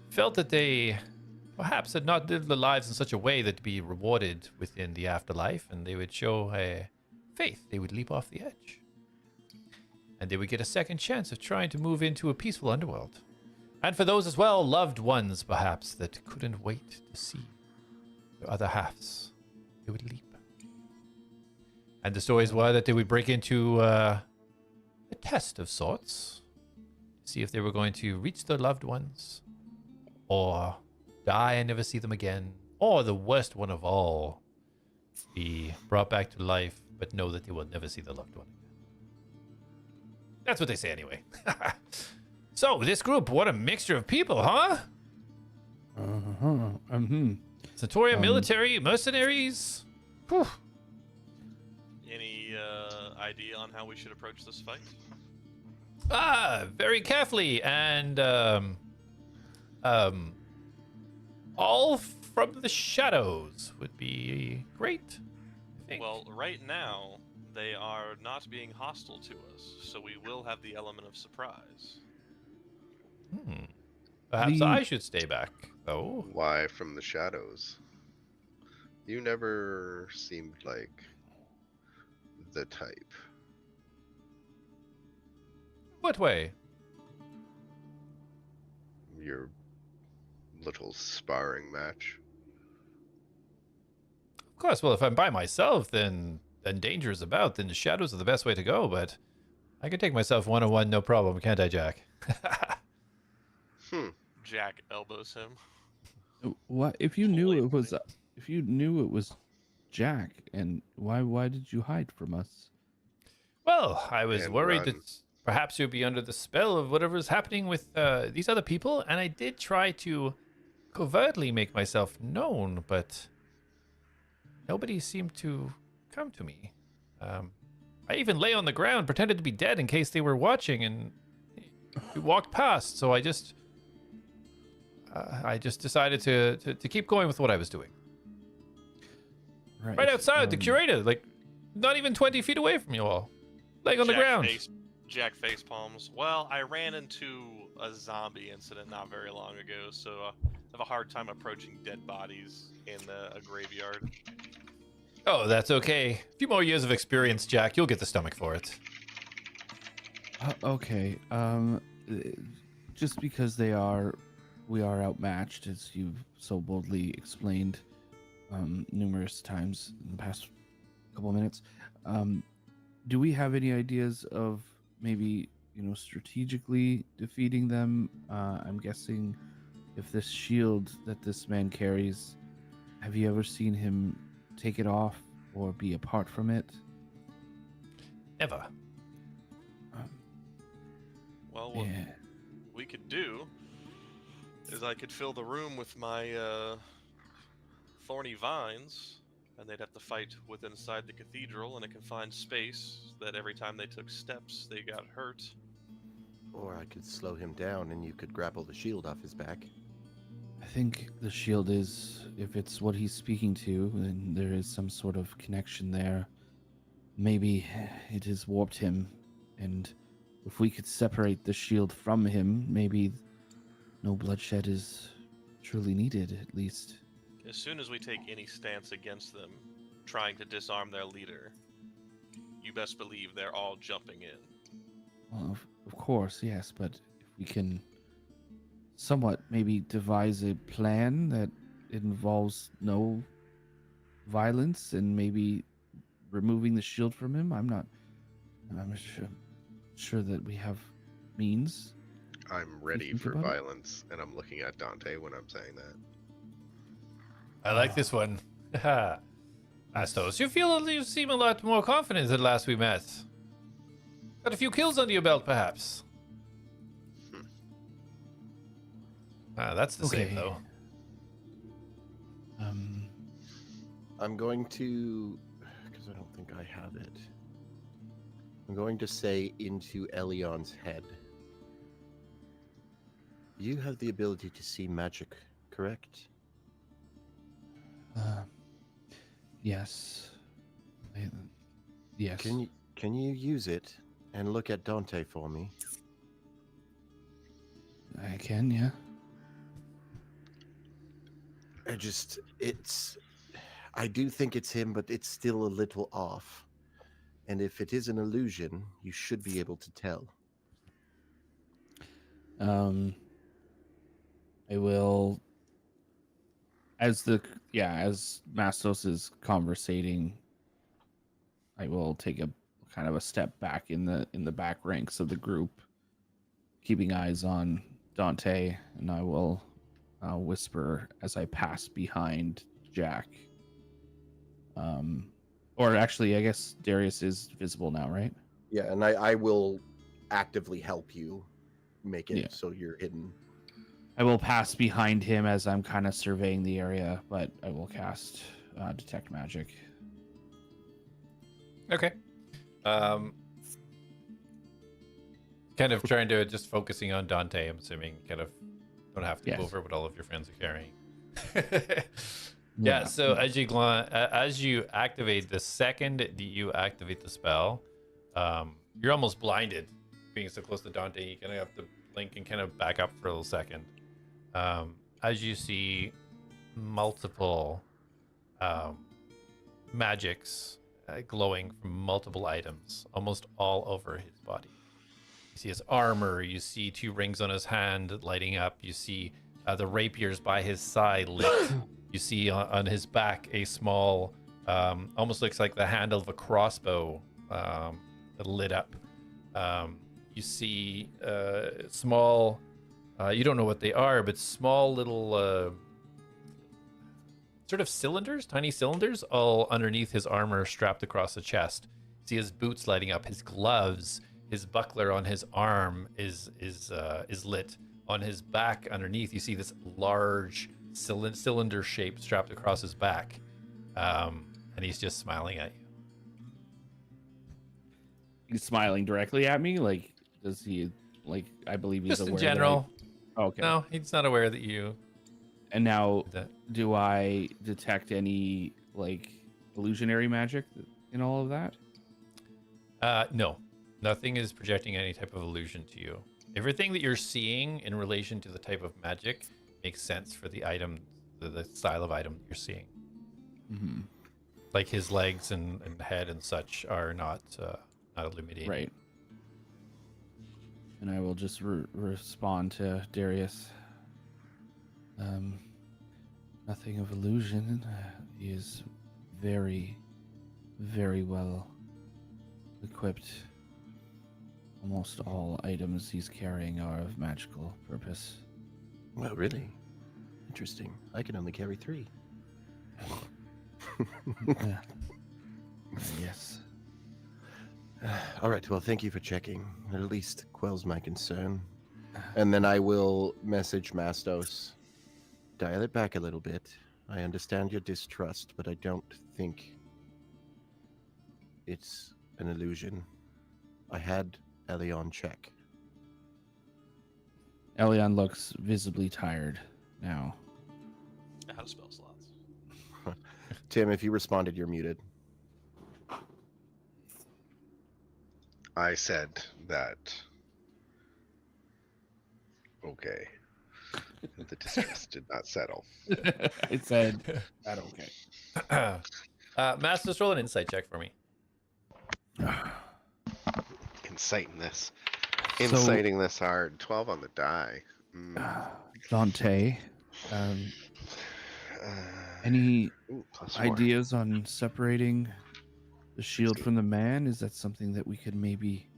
felt that they perhaps had not lived their lives in such a way that to be rewarded within the afterlife, and they would show a faith. They would leap off the edge. And they would get a second chance of trying to move into a peaceful underworld. And for those as well, loved ones perhaps that couldn't wait to see their other halves, they would leap. And the stories were that they would break into a test of sorts, see if they were going to reach their loved ones, or die and never see them again, or the worst one of all, be brought back to life, but know that they will never see their loved one again. That's what they say anyway. So, this group, what a mixture of people, huh? Centaurian military, mercenaries. Whew. Any idea on how we should approach this fight? Very carefully and all from the shadows would be great, I think. Well, right now, They are not being hostile to us, so we will have the element of surprise. Perhaps The- I should stay back, though. Why from the shadows? You never seemed like the type. What way? Your little sparring match. Of course, well, if I'm by myself, then danger is about. Then the shadows are the best way to go. But I can take myself one-on-one, no problem, can't I, Jak? Jak elbows him. What if you knew it was? Blatantly. If you knew it was Jak, and why did you hide from us? Well, I was And worried run. that perhaps you'd be under the spell of whatever's happening with these other people, and I did try to covertly make myself known, but nobody seemed to come to me. I even lay on the ground, pretended to be dead in case they were watching, and we walked past. So I just decided to keep going with what I was doing. Right outside, the curator, like not even 20 feet away from you all, laying on the ground. Jak face palms. Well, I ran into a zombie incident not very long ago, so I have a hard time approaching dead bodies in a graveyard. Oh, that's okay. A few more years of experience, Jak. You'll get the stomach for it. Okay. Just because we are outmatched, as you've so boldly explained numerous times in the past couple of minutes. Do we have any ideas of maybe strategically defeating them? I'm guessing if this shield that this man carries, have you ever seen him take it off or be apart from it? Never. Well, what Yeah. we could do is I could fill the room with my thorny vines, and they'd have to fight with inside the cathedral in a confined space that every time they took steps, they got hurt. Or I could slow him down and you could grapple the shield off his back. I think the shield is, if it's what he's speaking to, then there is some sort of connection there. Maybe it has warped him, and if we could separate the shield from him, maybe no bloodshed is truly needed, at least. As soon as we take any stance against them, trying to disarm their leader, you best believe they're all jumping in. Well, of course, yes, but if we can somewhat maybe devise a plan that involves violence and maybe removing the shield from him, I'm sure that we have means. I'm ready think for about it? violence, and I'm looking at Dante when I'm saying that. I like this one. Mastos, you seem a lot more confident than last we met. Got a few kills under your belt, perhaps. That's the same, Okay. though. I'm going to, because I don't think I have it. I'm going to say into Elion's head. You have the ability to see magic, correct? Yes. Yes. Can you use it and look at Dante for me? I can, yeah. I do think it's him, but it's still a little off. And if it is an illusion, you should be able to tell. I will, as Mastos is conversating, I will take a kind of a step back in the back ranks of the group, keeping eyes on Dante, and I will whisper as I pass behind Jak. Or actually, I guess Darius is visible now, right? Yeah, and I will actively help you make it Yeah. so you're hidden. I will pass behind him as I'm kind of surveying the area, but I will cast Detect Magic. Okay. Kind of trying to just focusing on Dante, I'm assuming. Kind of don't have to Yes. go over what all of your friends are carrying. Yeah, so as you activate, the second that you activate the spell, you're almost blinded being so close to Dante. You kind of have to blink and kind of back up for a little second. As you see multiple magics glowing from multiple items almost all over his body. You see his armor, you see 2 rings on his hand lighting up, you see the rapiers by his side lit. You see on his back a small, almost looks like the handle of a crossbow lit up. You see small, you don't know what they are, but small little sort of cylinders, tiny cylinders, all underneath his armor strapped across the chest. See his boots lighting up, his gloves, his buckler on his arm is lit. On his back underneath, you see this large cylinder shape strapped across his back, and he's just smiling at you. He's smiling directly at me. Like, does he? Like, I believe he's Just aware. in general. Okay. No, he's not aware that you. And now, That. do I detect any like illusionary magic in all of that? No, nothing is projecting any type of illusion to you. Everything that you're seeing in relation to the type of magic makes sense for the item, the style of item that you're seeing. Mm-hmm. Like his legs and head and such are not illuminated. Right. And I will just respond to Darius. Nothing of illusion. He is very, very well equipped. Almost all items he's carrying are of magical purpose. Well, really? Interesting. I can only carry 3. Yes. All right. Well, thank you for checking. It at least quells my concern. And then I will message Mastos. Dial it back a little bit. I understand your distrust, but I don't think it's an illusion. I had Elion check. Elion looks visibly tired now. How to spell slots. Tim, if you responded, you're muted. I said that. Okay. The distrust did not settle. I said that okay. Mastos, roll an insight check for me. Inciting this. Inciting this hard. 12 on the die. Dante, any Ooh, +4. ideas on separating the shield from the man? Is that something that we could maybe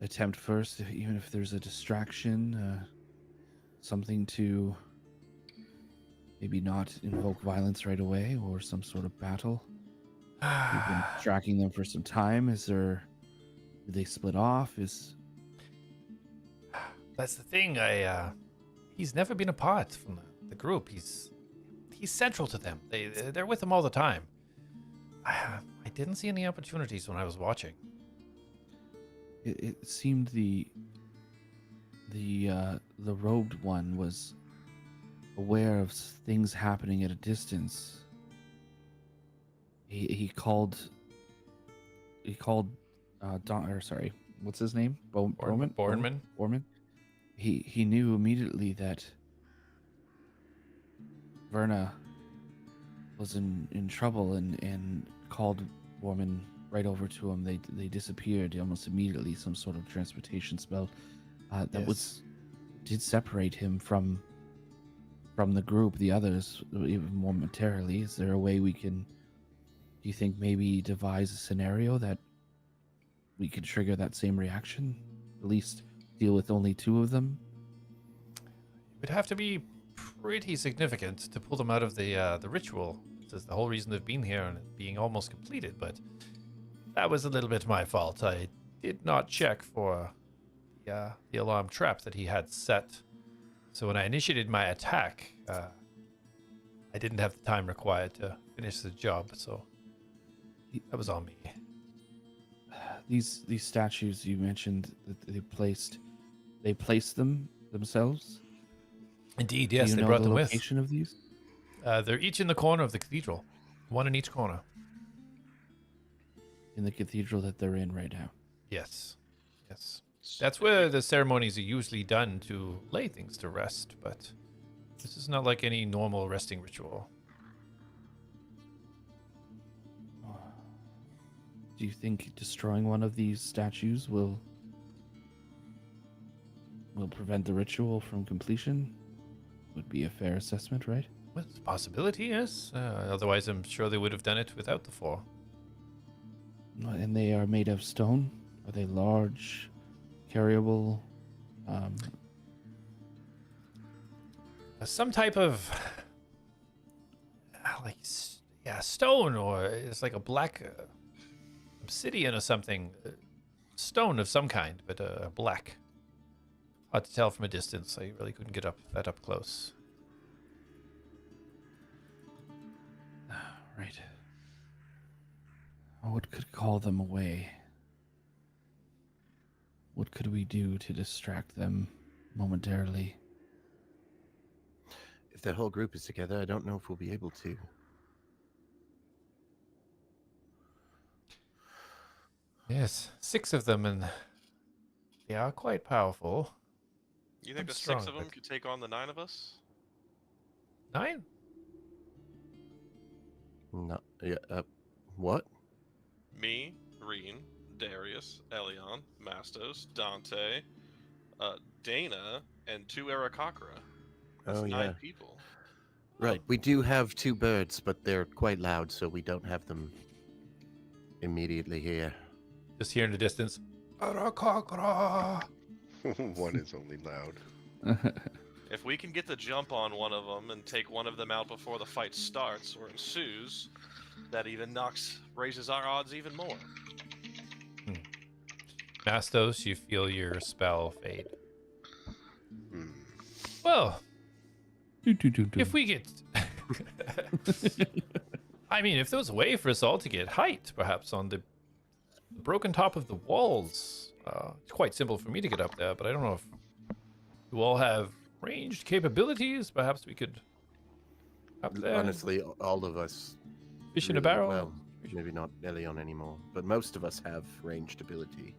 attempt first, even if there's a distraction? Something to maybe not invoke violence right away, or some sort of battle. We've been tracking them for some time. Do they split off? That's the thing. He's never been apart from the group. He's central to them. They're with him all the time. I didn't see any opportunities when I was watching. It seemed the robed one was aware of things happening at a distance. He called what's his name? Borman. He knew immediately that Verna was in trouble and called Borman right over to him. They disappeared almost immediately. Some sort of transportation spell did separate him from the group, the others, even momentarily. Is there a way we can, do you think, maybe devise a scenario that we could trigger that same reaction? At least deal with only 2 of them? It would have to be pretty significant to pull them out of the ritual. This is the whole reason they've been here and it being almost completed, but that was a little bit my fault. I did not check for the alarm trap that he had set. So when I initiated my attack, I didn't have the time required to finish the job, so that was on me. These statues you mentioned that they placed them themselves? Indeed, Do yes, you they know brought the them with. location of these? They're each in the corner of the cathedral. One in each corner. In the cathedral that they're in right now. Yes. Yes. That's where the ceremonies are usually done to lay things to rest, but this is not like any normal resting ritual. Do you think destroying one of these statues will prevent the ritual from completion? Would be a fair assessment, right? Well, it's a possibility, yes. Otherwise, I'm sure they would have done it without the four. And they are made of stone? Are they large, carryable? Some type of stone, or it's like a black obsidian or something. Stone of some kind, but black. Hard to tell from a distance. I really couldn't get that up close. Right. What could call them away? What could we do to distract them momentarily? If the whole group is together, I don't know if we'll be able to. Yes, 6 of them, and they are quite powerful. You think I'm the strong, 6 of them but- could take on the 9 of us? 9? No, yeah, what? Me, Reen, Darius, Elion, Mastos, Dante, Dana, and 2 Aarakocra. That's Oh, 9 yeah. people. Right, we do have 2 birds, but they're quite loud, so we don't have them immediately here. Just here in the distance. Arakakra. One is only loud. If we can get the jump on one of them and take one of them out before the fight starts or ensues, that even raises our odds even more. Mastos, you feel your spell fade. Hmm. Well, Do. if we get... I mean, if there was a way for us all to get height, perhaps on the broken top of the walls. It's quite simple for me to get up there, but I don't know if you all have ranged capabilities. Perhaps we could up there. Honestly, all of us. Fish in a really- barrel. Well, maybe not Elion anymore, but most of us have ranged ability.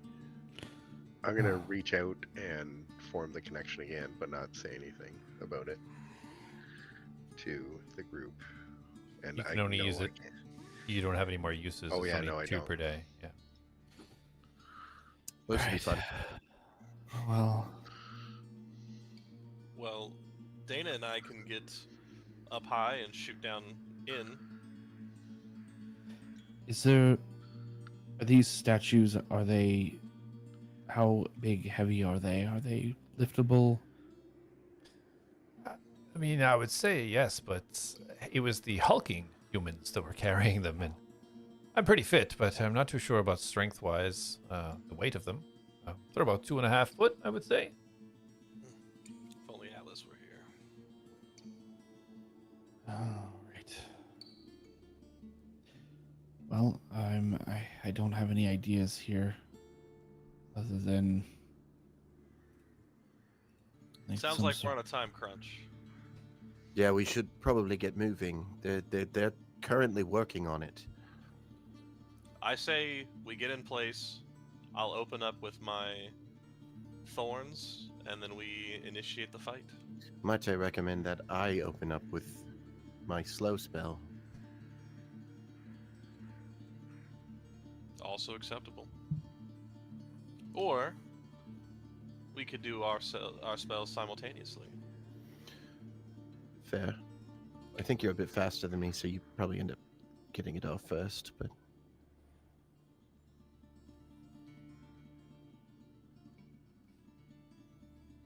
I'm gonna reach out and form the connection again, but not say anything about it to the group. And You can only use I it- can't. You don't have any more uses. Oh, It's yeah, only no, I 2 don't. per day. Yeah. This should be fun. Well, Well, Dana and I can get up high and shoot down in. are these statues, how big, heavy are they? Are they liftable? I mean, I would say yes, but it was the hulking humans that were carrying them, and I'm pretty fit, but I'm not too sure about strength-wise, the weight of them. They're about 2.5 foot, I would say. If only Atlas were here. All right. Well, I don't have any ideas here, other than. Sounds some like sort- we're on a time crunch. Yeah, we should probably get moving. They're currently working on it. I say we get in place. I'll open up with my thorns, and then we initiate the fight. Might I recommend that I open up with my slow spell? Also acceptable. Or we could do our spells simultaneously. Fair. I think you're a bit faster than me, so you probably end up getting it off first, but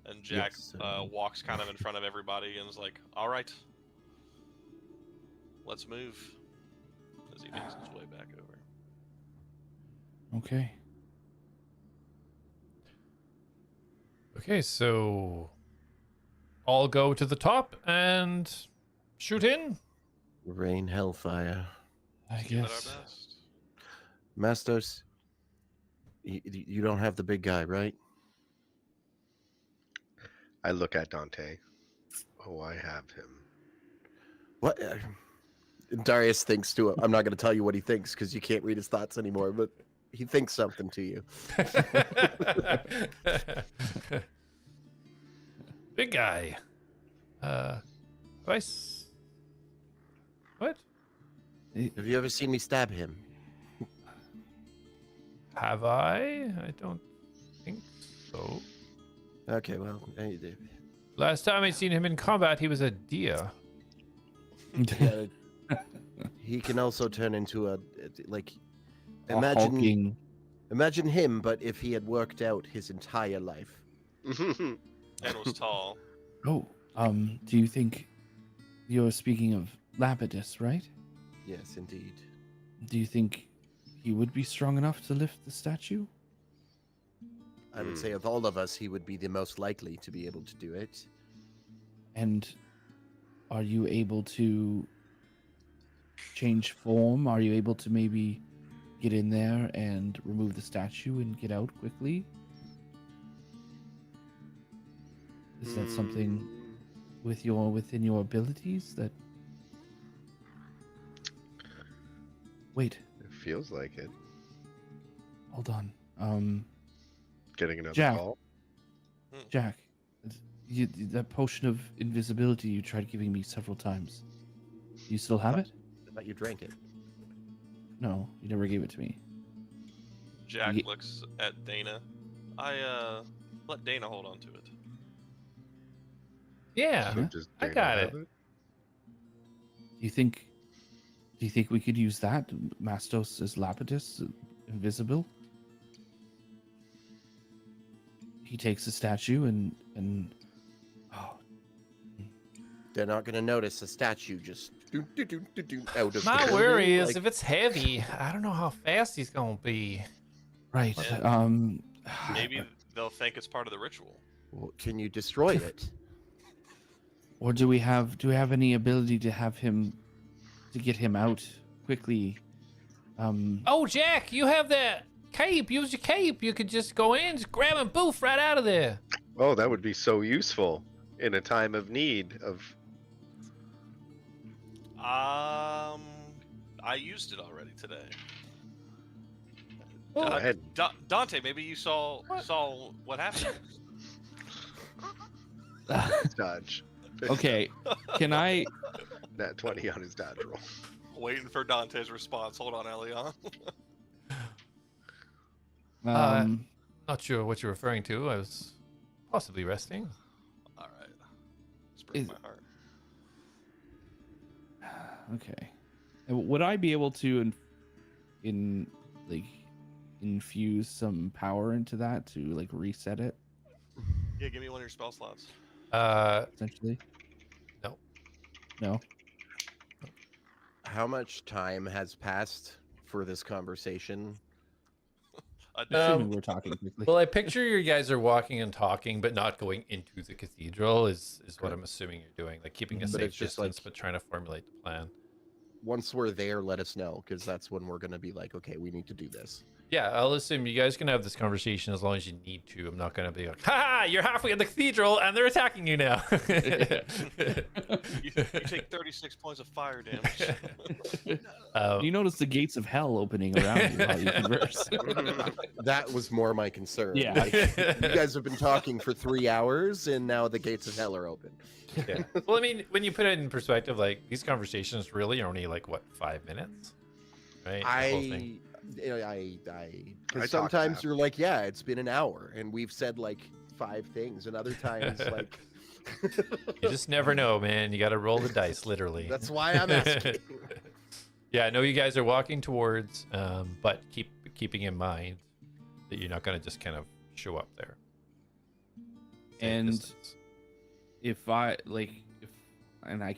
And Jack Yes, walks kind of in front of everybody and is like, "All right, let's move." As he makes his way back over. Okay. Okay, so all go to the top and shoot in. rain hellfire. I Give it our guess. best. Mastos, you don't have the big guy, right? I look at Dante. Oh, I have him. What? Darius thinks to him. I'm not going to tell you what he thinks because you can't read his thoughts anymore, but he thinks something to you. Big guy. What? Have you ever seen me stab him? Have I? I don't think so. Okay, well, you do. Last time I seen him in combat, he was a deer. Yeah, he can also turn into a A imagine hulking- imagine him, but if he had worked out his entire life. And was tall. Oh, do you think you're speaking of Lapidus, right? Yes, indeed. Do you think he would be strong enough to lift the statue? I would say of all of us, he would be the most likely to be able to do it. And are you able to change form? Are you able to maybe get in there and remove the statue and get out quickly? Is that something within your abilities that? Wait, It feels like it. hold on. Getting another Jack. call. Jack, that potion of invisibility you tried giving me several times. Do you still have it? I thought you drank it. No, you never gave it to me. Jack Ye- looks at Dana. I let Dana hold on to it. Yeah, Huh? Does I Dana got have it. Do you think we could use that? Mastos as Lapidus, invisible? He takes the statue and oh, They're not going to notice a statue just out of my the worry building, is like- if it's heavy, I don't know how fast he's gonna be. right. Maybe they'll think it's part of the ritual. Well, can you destroy it? Or do we have any ability to have him to get him out quickly? Oh, Jack, you have that cape. Use your cape. You could just go in, just grab and boof right out of there. Oh, that would be so useful in a time of need of. I used it already today. Go ahead. Dante, maybe you saw what happened. Dodge. Okay, can I? Nat 20 on his dodge roll. Waiting for Dante's response. Hold on, Elion. Not sure what you're referring to. I was possibly resting. All right. This breaks Is- my heart. Okay. Would I be able to infuse some power into that to like reset it Yeah, give me one of your spell slots. essentially? No. No. How much time has passed for this conversation? Assuming we're talking quickly. Well, I picture you guys are walking and talking, but not going into the cathedral. Is what I'm assuming you're doing, like keeping a But safe it's just distance, like- but trying to formulate the plan. Once we're there, let us know, because that's when we're going to be like, okay, we need to do this. Yeah, I'll assume you guys can have this conversation as long as you need to. I'm not going to be like, ha, you're halfway in the cathedral and they're attacking you now. You take 36 points of fire damage. You notice the gates of hell opening around you while you converse. That was more my concern. Yeah. Like, you guys have been talking for 3 hours, and now the gates of hell are open. Yeah. Well, I mean, when you put it in perspective, like these conversations really are only like what 5 minutes, right? The whole thing. I I talk sometimes fast. you're like, yeah, it's been an hour, and we've said like 5 things, and other times like. You just never know, man. You got to roll the dice, literally. That's why I'm asking. Yeah, I know you guys are walking towards, but keeping in mind that you're not going to just kind of show up there. Safe And distance. if I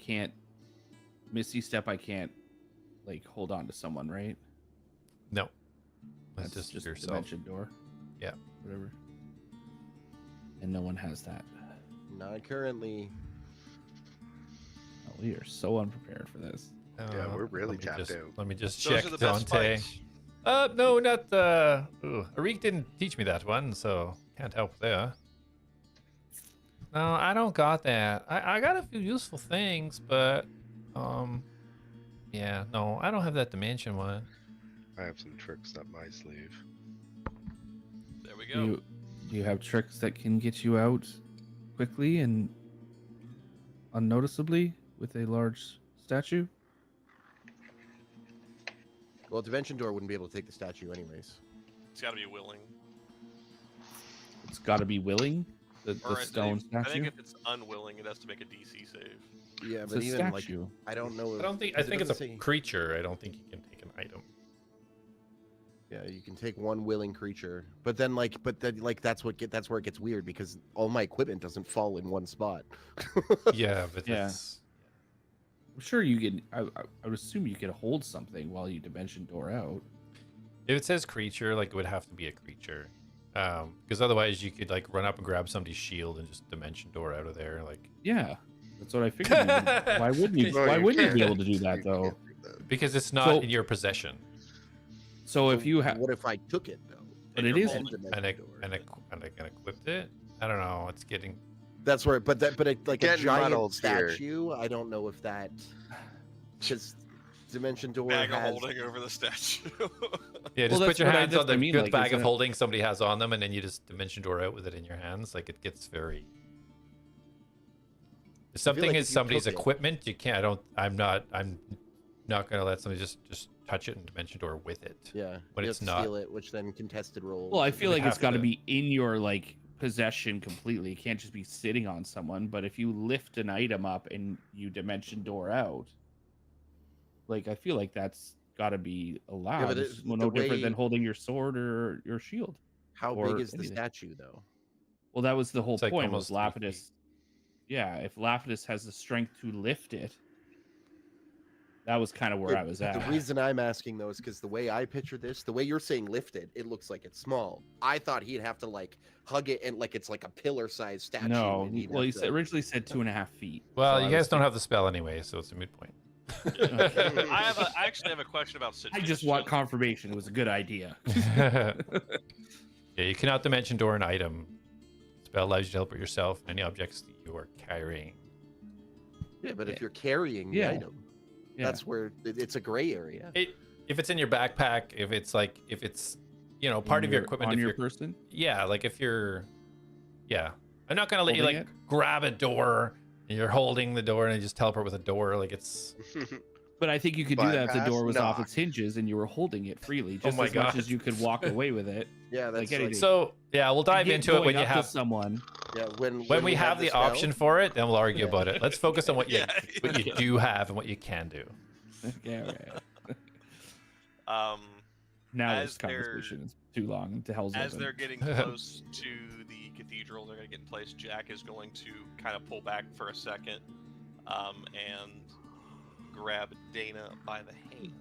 can't Misty Step, I can't like hold on to someone, right? No, That's that's just yourself. dimension door. Yeah. Whatever. And no one has that. Not currently. Oh, we are so unprepared for this. Yeah, we're really let me tapped just, out. Let me just Those check are the best Dante. fights. No, not Arik didn't teach me that one, so can't help there. No, I don't got that. I got a few useful things, but Yeah, no, I don't have that dimension one. I have some tricks up my sleeve. There we Do go. you have tricks that can get you out quickly and unnoticeably with a large statue? Well, Dimension Door wouldn't be able to take the statue anyways. It's got to be willing. It's got to be willing. The Or stone I think statue. if it's unwilling, it has to make a DC save. Yeah, It's but a even like statue. I don't know. I don't think. I because it think it's a doesn't say- creature. I don't think you can take an item. Yeah, you can take one willing creature, but then that's where it gets weird because all my equipment doesn't fall in one spot. Yeah, but Yeah. that's I'm sure you can. I would assume you could hold something while you dimension door out. if it says creature, like it would have to be a creature, because otherwise you could like run up and grab somebody's shield and just dimension door out of there. Like Yeah, that's what I figured. Why wouldn't you? No, Why you wouldn't you be can't. able to do that You though? can't do that. because it's not So- in your possession. So if you have, what if I took it though? but And it you're is. holding- And I equipped it. I don't know. It's getting. That's where, like a Getting giant muddled here. statue. I don't know if that because Dimension Door Bag of has. holding over the statue. Yeah, Well, just put that's your what I- hands that's on what I the mean, good like, bag is of that- holding somebody has on them, and then you just dimension door out with it in your hands. Like it gets very. If something like is if you somebody's took it- equipment, you can't. I'm not gonna let somebody just touch it and dimension door with it. Yeah, When you it's have to not. steal it, which then contested rolls. Well, I feel would like it's have got to to- be in your like possession completely. It can't just be sitting on someone. But if you lift an item up and you dimension door out, like I feel like that's got to be allowed. but It's the no different way- than holding your sword or your shield. How or big is the anything. statue though? Well, that was the whole It's like point. Was almost 3 Lapidus? Yeah, if Lapidus has the strength to lift it, that was kind of where I was The at. reason I'm asking though is because the way I picture this, the way you're saying lift it, it looks like it's small. I thought he'd have to like hug it and like it's like a pillar-sized statue. No, and he'd well, he have to- originally said 2.5 feet. Well, so you I guys was don't have the spell anyway, so it's a moot point. I actually have a question about I just want confirmation. It was a good idea. Yeah, you cannot dimension door an item. Spell allows you to teleport yourself and any objects that you are carrying. Yeah, but if you're carrying the Yeah. item, Yeah. that's where it's a gray area. If it's in your backpack, if it's part of your equipment, on if your you're, person. yeah, like if you're, yeah, I'm not gonna let you Holding like it? grab a door and you're holding the door and you just teleport with a door. Like it's, But I think you could do that if the Bypass door was off knock. its hinges and you were holding it freely, just my as much God. as you could walk away with it. Yeah, that's Like anything. like, so yeah, we'll dive Get into it when going you up to have someone. yeah, when we have the spell, option for it, then we'll argue Yeah. about it. Let's focus on what you Yeah. what you do have and what you can do. Yeah, right. Now As this conversation is too long. To hell's As open. they're getting close to the cathedral, they're going to get in place. Jak is going to kind of pull back for a second and grab Dana by the hand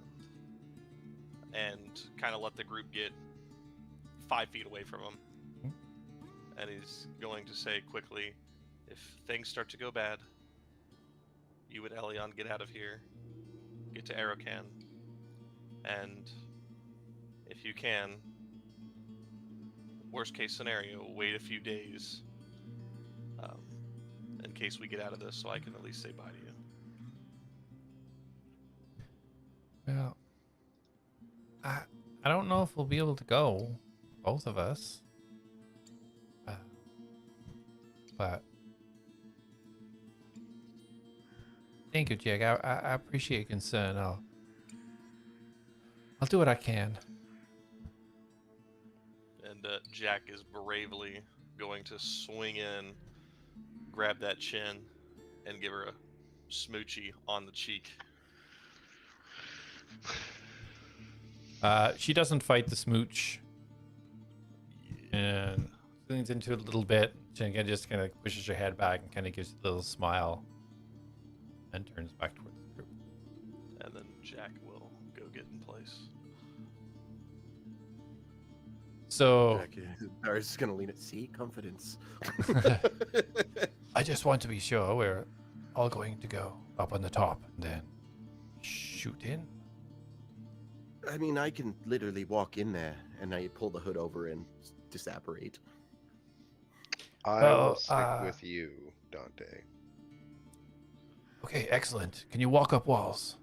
and kind of let the group get 5 feet away from him. And he's going to say quickly, if things start to go bad, you and Elion get out of here, get to Aerocan, and if you can, worst case scenario, wait a few days in case we get out of this, so I can at least say bye to you. Well, I don't know if we'll be able to go, both of us. But thank you, Jak. I appreciate your concern. I'll do what I can. And Jak is bravely going to swing in, grab that chin, and give her a smoochie on the cheek. She doesn't fight the smooch, and leans into it a little bit. She just kind of pushes her head back and kind of gives a little smile, and turns back towards the group. And then Jak will go get in place. So Darius is gonna lean at sea confidence. I just want to be sure we're all going to go up on the top and then shoot in. I mean, I can literally walk in there and I pull the hood over and disapparate. I Well, will stick with you, Dante. Okay, excellent. Can you walk up walls?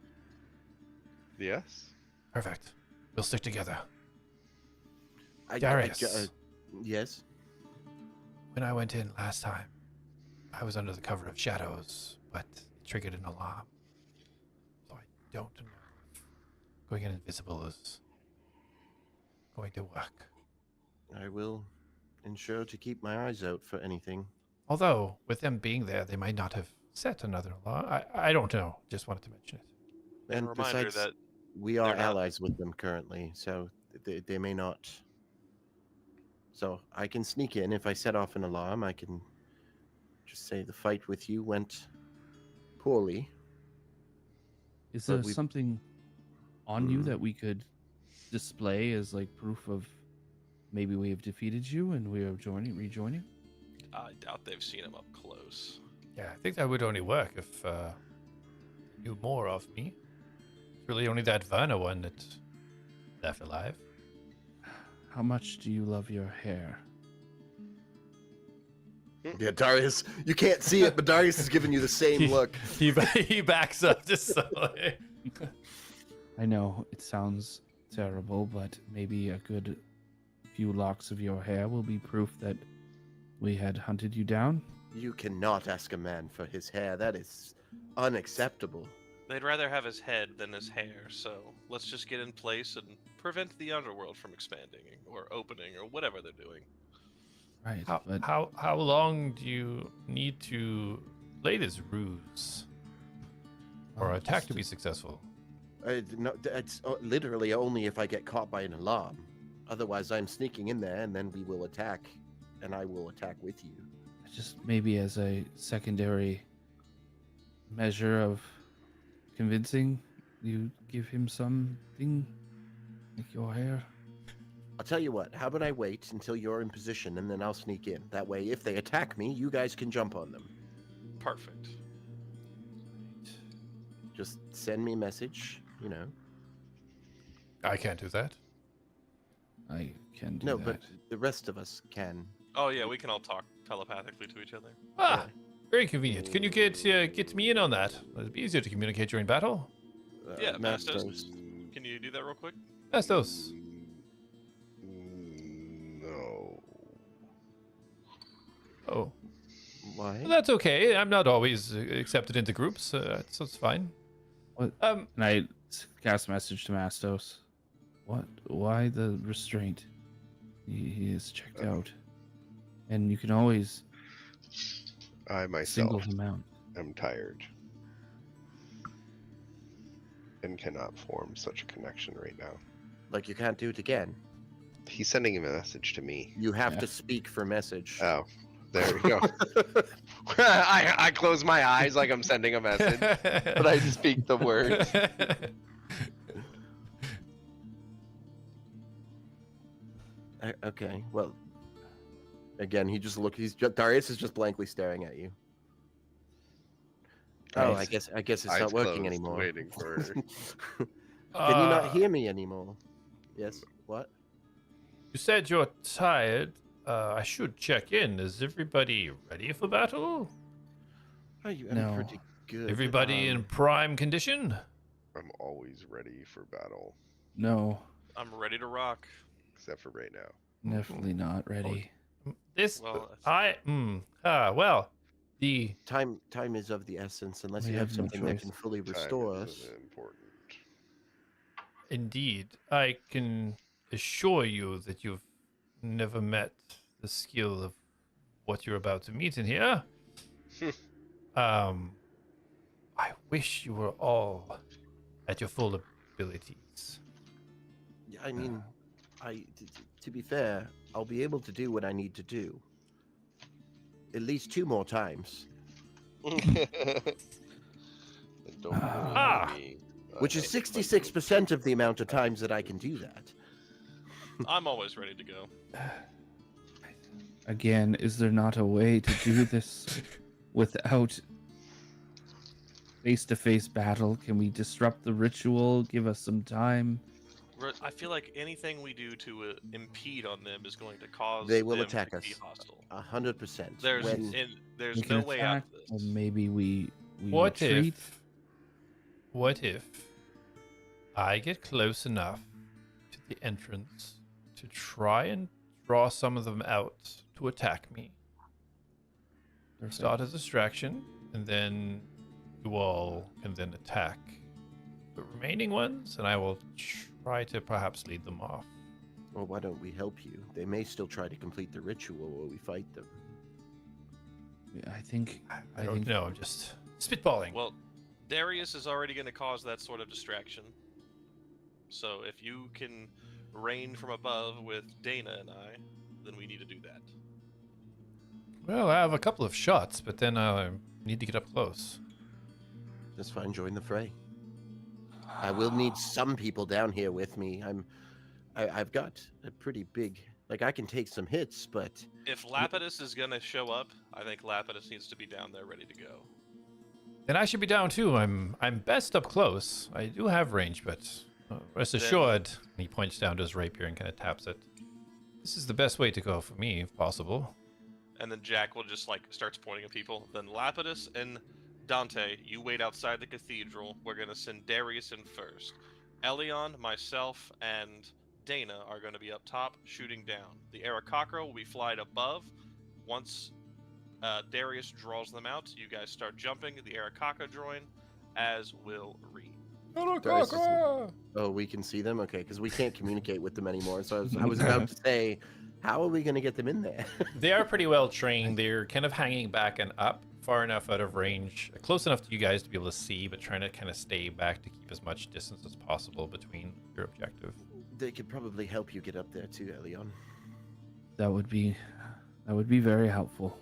Yes. Perfect. We'll stick together. Darius. Darius. Yes. When I went in last time, I was under the cover of shadows, but it triggered an alarm. So I don't know if going in invisible is going to work. I will ensure to keep my eyes out for anything. Although, with them being there, they might not have set another alarm. I don't know. Just wanted to mention it. And a reminder besides, that we are they're not- allies with them currently, so they may not. So I can sneak in. If I set off an alarm, I can just say the fight with you went poorly. Is But there we- something on you Hmm. that we could display as like proof of maybe we have defeated you and we are rejoining? I doubt they've seen him up close. Yeah, I think that would only work if they knew more of me. It's really only that Werner one that's left alive. How much do you love your hair? Yeah, Darius, you can't see it, but Darius is giving you the same look. He backs up just slowly. I know it sounds terrible, but maybe a good few locks of your hair will be proof that we had hunted you down. You cannot ask a man for his hair. That is unacceptable. They'd rather have his head than his hair, so let's just get in place and prevent the underworld from expanding or opening or whatever they're doing. Right, How, but how long do you need to play this ruse for an attack to be successful? No, it's literally only if I get caught by an alarm. Otherwise, I'm sneaking in there, and then we will attack, and I will attack with you. just maybe as a secondary measure of convincing, you give him something like your hair. I'll tell you what, how about I wait until you're in position, and then I'll sneak in. That way, if they attack me, you guys can jump on them. Perfect. Just send me a message, you know. I can't do that. I can do No, that. but the rest of us can. Oh yeah, we can all talk telepathically to each other. Ah, very convenient. Can you get me in on that? It'd be easier to communicate during battle. Yeah, Mastos. Mastos. Can you do that real quick? Mastos. No. Oh, Why? well, that's okay. I'm not always accepted into groups, so it's fine. What? Um, And I cast a message to Mastos. What? Why the restraint? He is checked out. And you can always I single myself him out. am tired and cannot form such a connection right now. Like, you can't do it again. He's sending a message to me. You have Yeah. to speak for message. Oh, there we go. I close my eyes like I'm sending a message, but I speak the words. Okay, well, again, Darius is just blankly staring at you. Oh, I Nice. guess it's Eyes not working closed, anymore. waiting for. Can you not hear me anymore? Yes. What? You said you're tired. I should check in. Is everybody ready for battle? Oh, I'm No. pretty good. Everybody in prime condition? I'm always ready for battle, No, I'm ready to rock. except for right now. definitely not ready. This Well, well, the time is of the essence unless We you have have no something that choice. can fully Time restore is us. important. indeed, I can assure you that you've never met the skill of what you're about to meet in here. I wish you were all at your full abilities. Yeah, I mean, to be fair, I'll be able to do what I need to do. At least 2 more times, Don't Ah. bully me. which is I hate my 66% of the amount of times that I can do that. I'm always ready to go. Again, is there not a way to do this without face-to-face battle? Can we disrupt the ritual? Give us some time. I feel like anything we do to impede on them is going to cause They will them attack to us. be hostile. 100%. There's When, there's We can no way out attack, of or this. maybe we we What retreat? what if I get close enough to the entrance to try and draw some of them out to attack me? Start as a distraction, and then you all can then attack the remaining ones, and I will try to perhaps lead them off. Well, why don't we help you? They may still try to complete the ritual while we fight them. I think. I don't know, I'm just spitballing. Well, Darius is already going to cause that sort of distraction. So if you can rain from above with Dana and I, then we need to do that. Well, I have a couple of shots, but then I need to get up close. Just fine, join the fray. I will need some people down here with me. I've got a pretty big, like I can take some hits, but If Lapidus is going to show up, I think Lapidus needs to be down there ready to go. Then I should be down too. I'm best up close. I do have range, but rest assured, and he points down to his rapier and kind of taps it. This is the best way to go for me, if possible. And then Jak will just like starts pointing at people. Then Lapidus and Dante, you wait outside the cathedral. We're going to send Darius in first. Elion, myself, and Dana are going to be up top shooting down. The Aarakocra will be flied above. Once Darius draws them out, you guys start jumping. The Aarakocra join, as will Reed. Darius is- oh, we can see them? Okay, because we can't communicate with them anymore. So I was about to say, how are we going to get them in there? They are pretty well trained. They're kind of hanging back and up, far enough out of range, close enough to you guys to be able to see, but trying to kind of stay back to keep as much distance as possible between your objective. They could probably help you get up there too, Elion. That would be very helpful.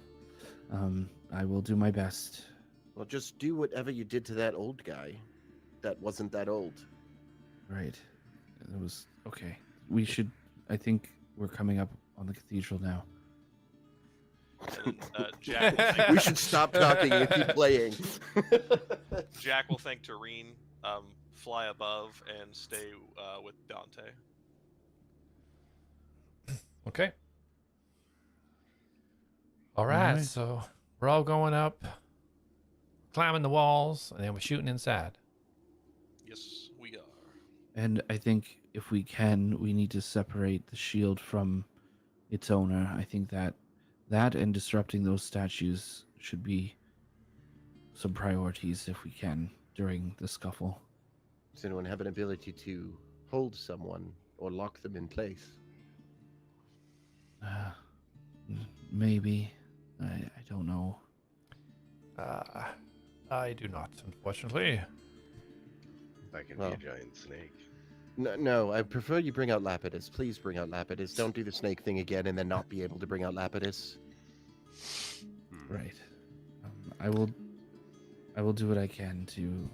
I will do my best. Well, just do whatever you did to that old guy. That wasn't that old. Right. It was okay. We should. I think we're coming up on the cathedral now. And then, Jak, will thank, We should stop talking and keep playing. Jak will thank Tareen, fly above, and stay with Dante. Okay. All right, Alright. so we're all going up, climbing the walls, and then we're shooting inside. Yes, we are. And I think if we can, we need to separate the shield from its owner. I think that and disrupting those statues should be some priorities if we can during the scuffle. Does anyone have an ability to hold someone or lock them in place? Maybe. I don't know. I do not, unfortunately. I can Well. be a giant snake. No, I prefer you bring out Lapidus. Please bring out Lapidus. Don't do the snake thing again and then not be able to bring out Lapidus. Right. I will do what I can to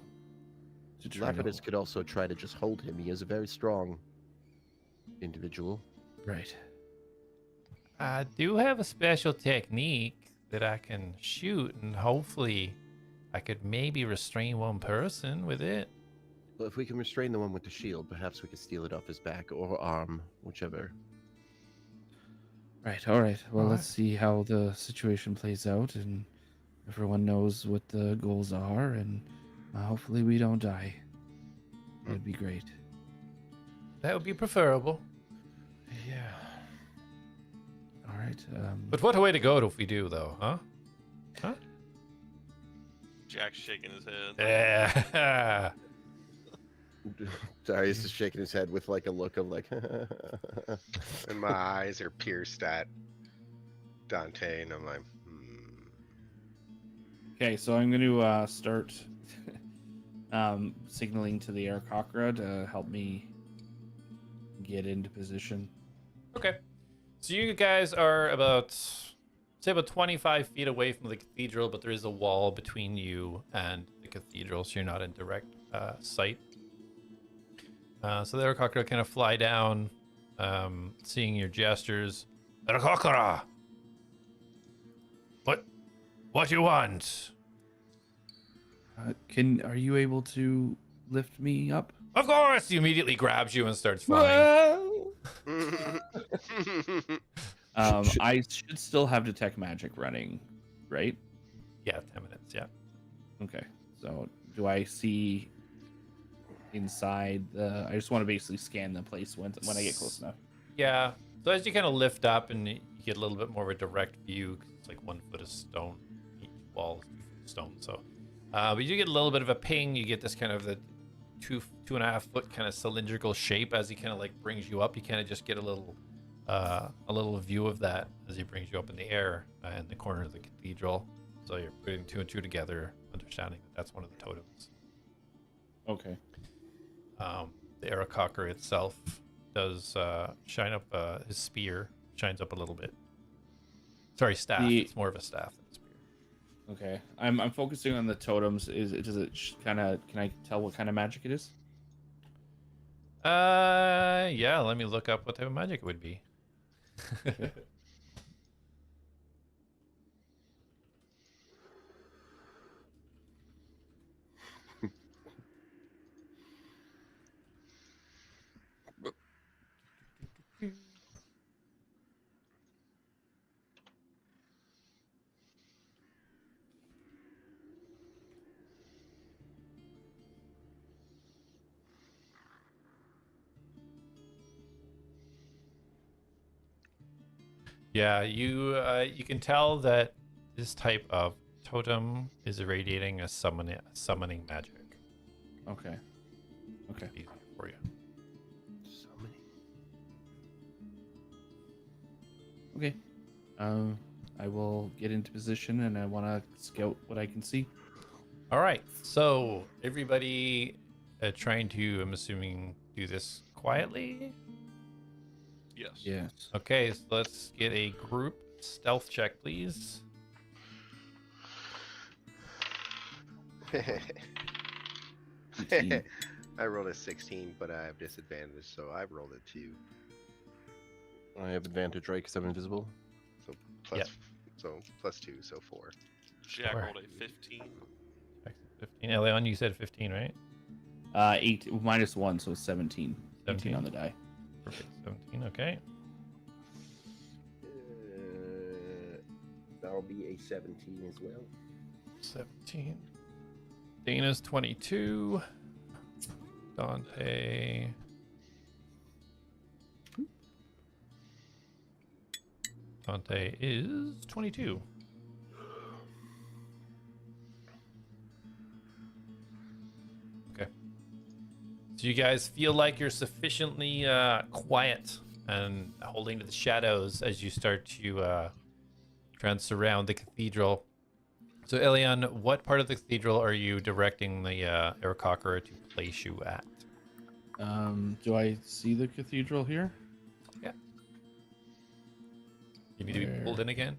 try Lapidus to... could also try to just hold him. He is a very strong individual. Right. I do have a special technique that I can shoot, and hopefully I could maybe restrain one person with it. Well, if we can restrain the one with the shield, perhaps we could steal it off his back or arm, whichever. Right. All right. Well, All let's see how the situation plays out, and everyone knows what the goals are, and hopefully we don't die. That'd be great. That would be preferable. Yeah. All right. But what a way to go if we do, though, huh? Jak's shaking his head. Yeah. Darius is shaking his head with like a look of like. And my eyes are pierced at Dante, and I'm like, Okay, so I'm going to start signaling to the Aarakocra to help me get into position. Okay. So you guys are about 25 feet away from the cathedral, but there is a wall between you and the cathedral, so you're not in direct sight. So the Aarakocra kind of fly down, seeing your gestures. Aarakocra! What you want? Are you able to lift me up? Of course! He immediately grabs you and starts flying. I should still have detect magic running, right? Yeah, 10 minutes, yeah. Okay. So do I see inside the? I just want to basically scan the place when I get close enough. Yeah. So as you kind of lift up and you get a little bit more of a direct view, 'cause it's like 1 foot of stone. Each wall is 2 feet of stone. So, but you get a little bit of a ping. You get this kind of the 2.5 foot kind of cylindrical shape as he kind of like brings you up. You kind of just get a little view of that as he brings you up in the air in the corner of the cathedral. So you're putting 2 and 2 together, understanding that that's one of the totems. Okay. The Aarakocra itself does shine up his spear, shines up a little bit. Sorry, staff. It's more of a staff than a spear. Okay. I'm focusing on the totems. Does it kind of? Can I tell what kind of magic it is? Yeah. Let me look up what type of magic it would be. Yeah, you can tell that this type of totem is irradiating a summoning magic. Okay. Okay. Easier for you. Summoning. Okay. I will get into position and I want to scout what I can see. All right. So everybody trying to, I'm assuming, do this quietly. Yes. Yes. Okay, so let's get a group stealth check, please. I rolled a 16, but I have disadvantage, so I rolled a 2. I have advantage, right? Because I'm invisible. So plus, Yep. so plus 2, so 4. Jack Sure. rolled a 15. 15. Elion, you said 15, right? 8 minus 1, so 17. 17 17 on the die. Perfect. 17. Okay. That'll be a 17 as well. 17. Dana's 22. Dante. Dante is 22. Okay. So you guys feel like you're sufficiently quiet and holding to the shadows as you start to try and surround the cathedral. So Elion, what part of the cathedral are you directing the Aarakocra to place you at? Do I see the cathedral here? You need to be pulled in again?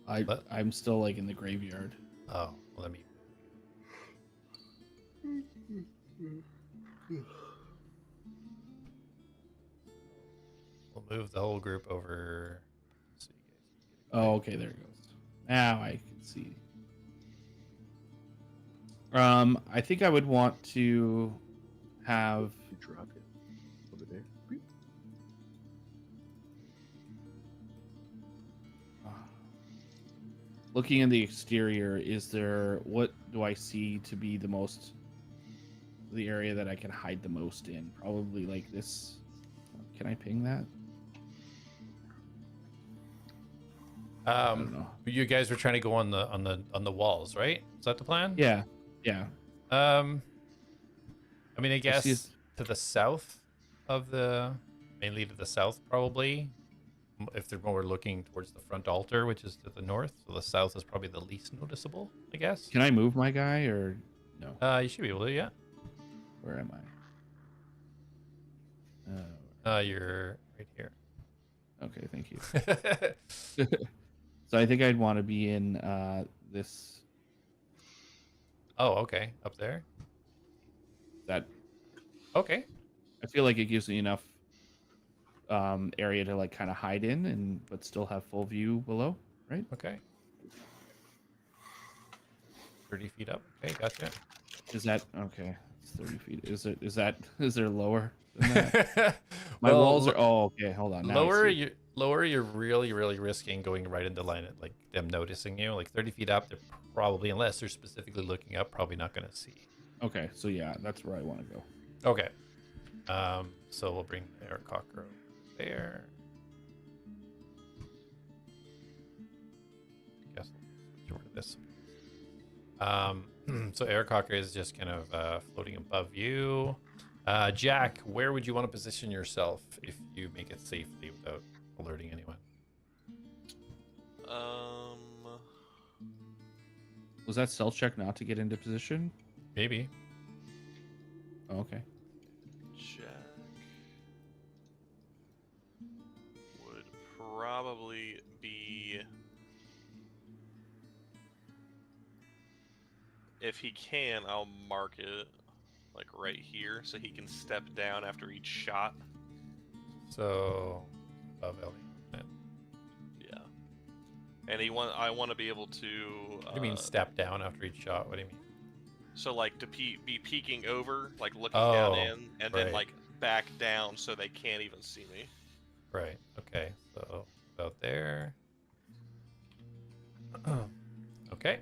What? I'm still like in the graveyard. Oh, well, let me. We'll move the whole group over. So you guys can get a Oh, okay, there it goes. Now I can see. I think I would want to have. You drop it over there. Looking in the exterior, what do I see to be the area that I can hide the most in? Probably like this. Can I ping that? I don't know. You guys were trying to go on the walls, right? Is that the plan? Yeah. I mean, I see guess it. to the south of mainly to the south, probably. If they're more looking towards the front altar, which is to the north, so the south is probably the least noticeable, I guess. Can I move my guy or no? You should be able to, yeah. Where am I? You're right here. Okay, thank you. So I think I'd want to be in this. Oh, okay, up there. That Okay. I feel like it gives me enough area to like kind of hide in but still have full view below, right? Okay. 30 feet up. Okay, gotcha. Is that okay? It's 30 feet. Is there lower than that? My Well, walls are. Oh, okay. Hold on. Now I lower. see. You're really risking going right into line of like them noticing you. Like 30 feet up, they're probably, unless they're specifically looking up, probably not going to see. Okay, so yeah, that's where I want to go. Okay. So we'll bring the air cocker there. Guess we'll switch over to this. So air cocker is just kind of floating above you. Jak, where would you want to position yourself if you make it safely without alerting anyone? Was that stealth check not to get into position? Maybe. Oh, okay. Jak would probably be, if he can, I'll mark it like right here so he can step down after each shot. So above Elion. Yeah. And I want to be able to. What do you mean step down after each shot? What do you mean? So like to be peeking over, like looking down in, and then right. like back down so they can't even see me. Right. Okay. So about there. Okay.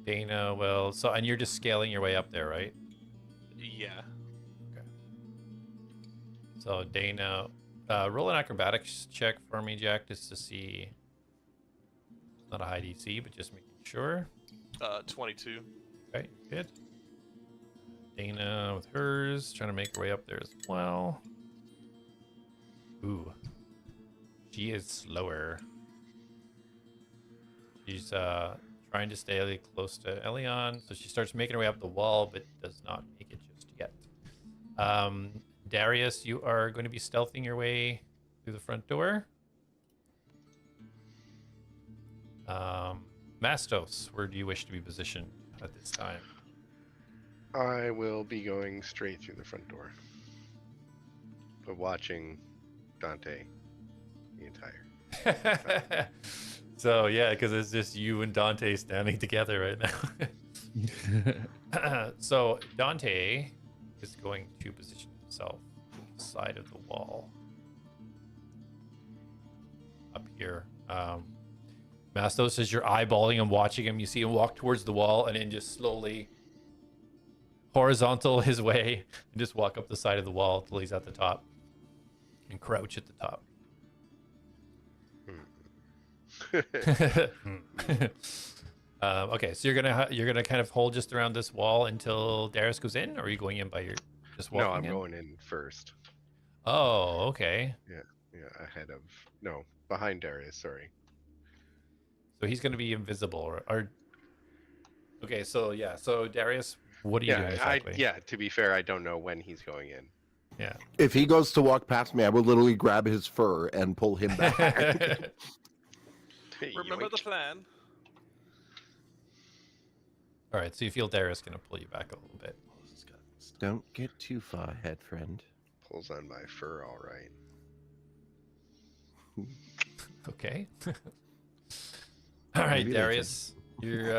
Dana will. So, and you're just scaling your way up there, right? Yeah. So Dana, roll an acrobatics check for me, Jak, just to see. Not a high DC, but just making sure. 22. Okay, good. Dana with hers, trying to make her way up there as well. Ooh. She is slower. She's trying to stay close to Elion, so she starts making her way up the wall, but does not make it just yet. Darius, you are going to be stealthing your way through the front door. Mastos, where do you wish to be positioned at this time? I will be going straight through the front door, but watching Dante the entire. So yeah, because it's just you and Dante standing together right now. So Dante is going to position himself to the side of the wall up here. Mastos, as you're eyeballing and watching him, you see him walk towards the wall and then just slowly horizontal his way and just walk up the side of the wall till he's at the top and crouch at the top. Okay, so you're gonna kind of hold just around this wall until Darius goes in, or are you going in by your just walking No, I'm in? going in first. Oh, okay. Yeah, behind Darius. Sorry. So he's gonna be invisible, or okay. So yeah, so Darius, what are you doing exactly? To be fair, I don't know when he's going in. Yeah. If he goes to walk past me, I will literally grab his fur and pull him back. Remember the plan. All right, so you feel Darius gonna pull you back a little bit. Don't get too far ahead, friend. Pulls on my fur, all right. Okay. All right, Maybe Darius, you're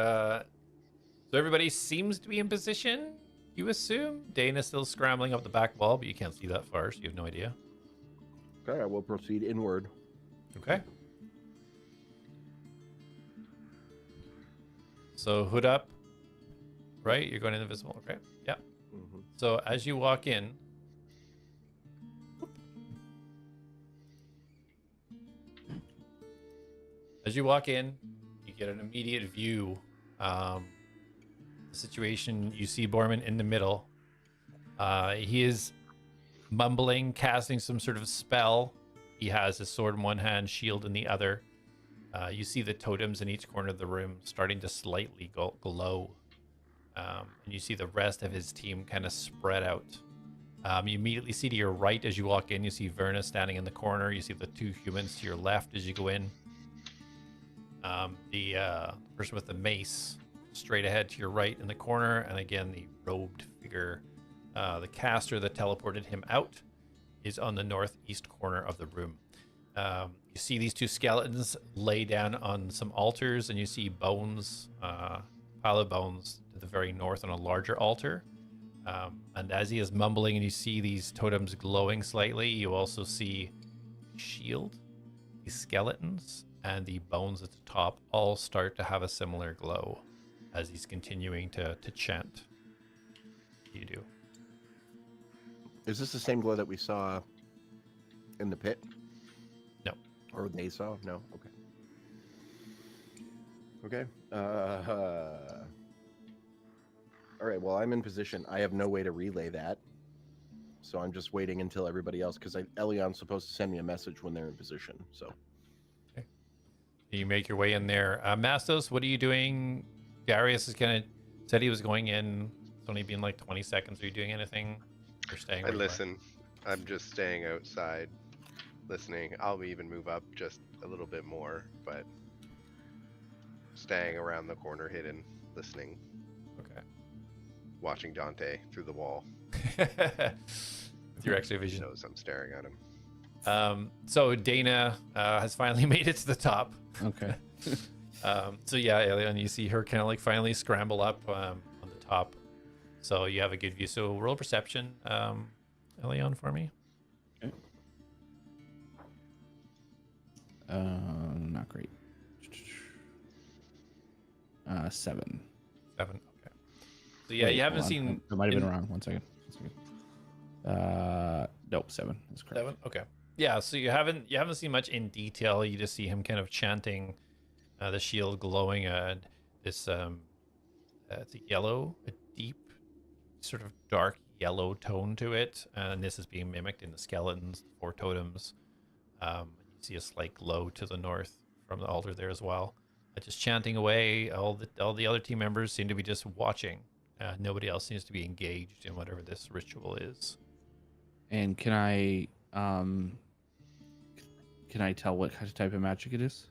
so everybody seems to be in position, you assume. Dana's still scrambling up the back wall, but you can't see that far, so you have no idea. Okay, I will proceed inward. Okay. So hood up, right? You're going invisible, okay? Yeah. Mm-hmm. So as you walk in, you get an immediate view. The situation, you see Borman in the middle. He is mumbling, casting some sort of spell. He has his sword in one hand, shield in the other. You see the totems in each corner of the room starting to slightly glow. And you see the rest of his team kind of spread out. You immediately see to your right as you walk in, you see Verna standing in the corner. You see the two humans to your left as you go in. The person with the mace straight ahead to your right in the corner. And again, the robed figure, the caster that teleported him out, is on the northeast corner of the room. You see these two skeletons lay down on some altars, and you see bones pile of bones to the very north on a larger altar. And as he is mumbling and you see these totems glowing slightly, you also see shield, the skeletons, and the bones at the top all start to have a similar glow as he's continuing to chant. You do. Is this the same glow that we saw in the pit? No. Or they saw? No. Okay. Okay. All right. Well, I'm in position. I have no way to relay that, so I'm just waiting until everybody else, because Elion's supposed to send me a message when they're in position. So. Okay. You make your way in there. Mastos, what are you doing? Darius is said he was going in. It's only been like 20 seconds. Are you doing anything? Or staying? I where you are? listen. I'm just staying outside, listening. I'll even move up just a little bit more, but staying around the corner, hidden, listening, Okay. watching Dante through the wall. With your X-ray He vision. knows I'm staring at him. So Dana has finally made it to the top. Okay. So yeah, Elion, you see her kind of like finally scramble up on the top. So you have a good view. So roll perception, Elion, for me. Okay. Not great. 7. 7. Okay. So yeah, Wait, you haven't hold on. seen. I might have been in- wrong. 1 second. Nope, 7. That's correct. 7. Okay. Yeah. So you haven't seen much in detail. You just see him kind of chanting, the shield glowing. This it's a yellow, a deep, sort of dark yellow tone to it, and this is being mimicked in the skeletons, the 4 totems. You see a slight glow to the north from the altar there as well. Just chanting away. All the other team members seem to be just watching. Nobody else seems to be engaged in whatever this ritual is. And can I tell what kind of type of magic it is?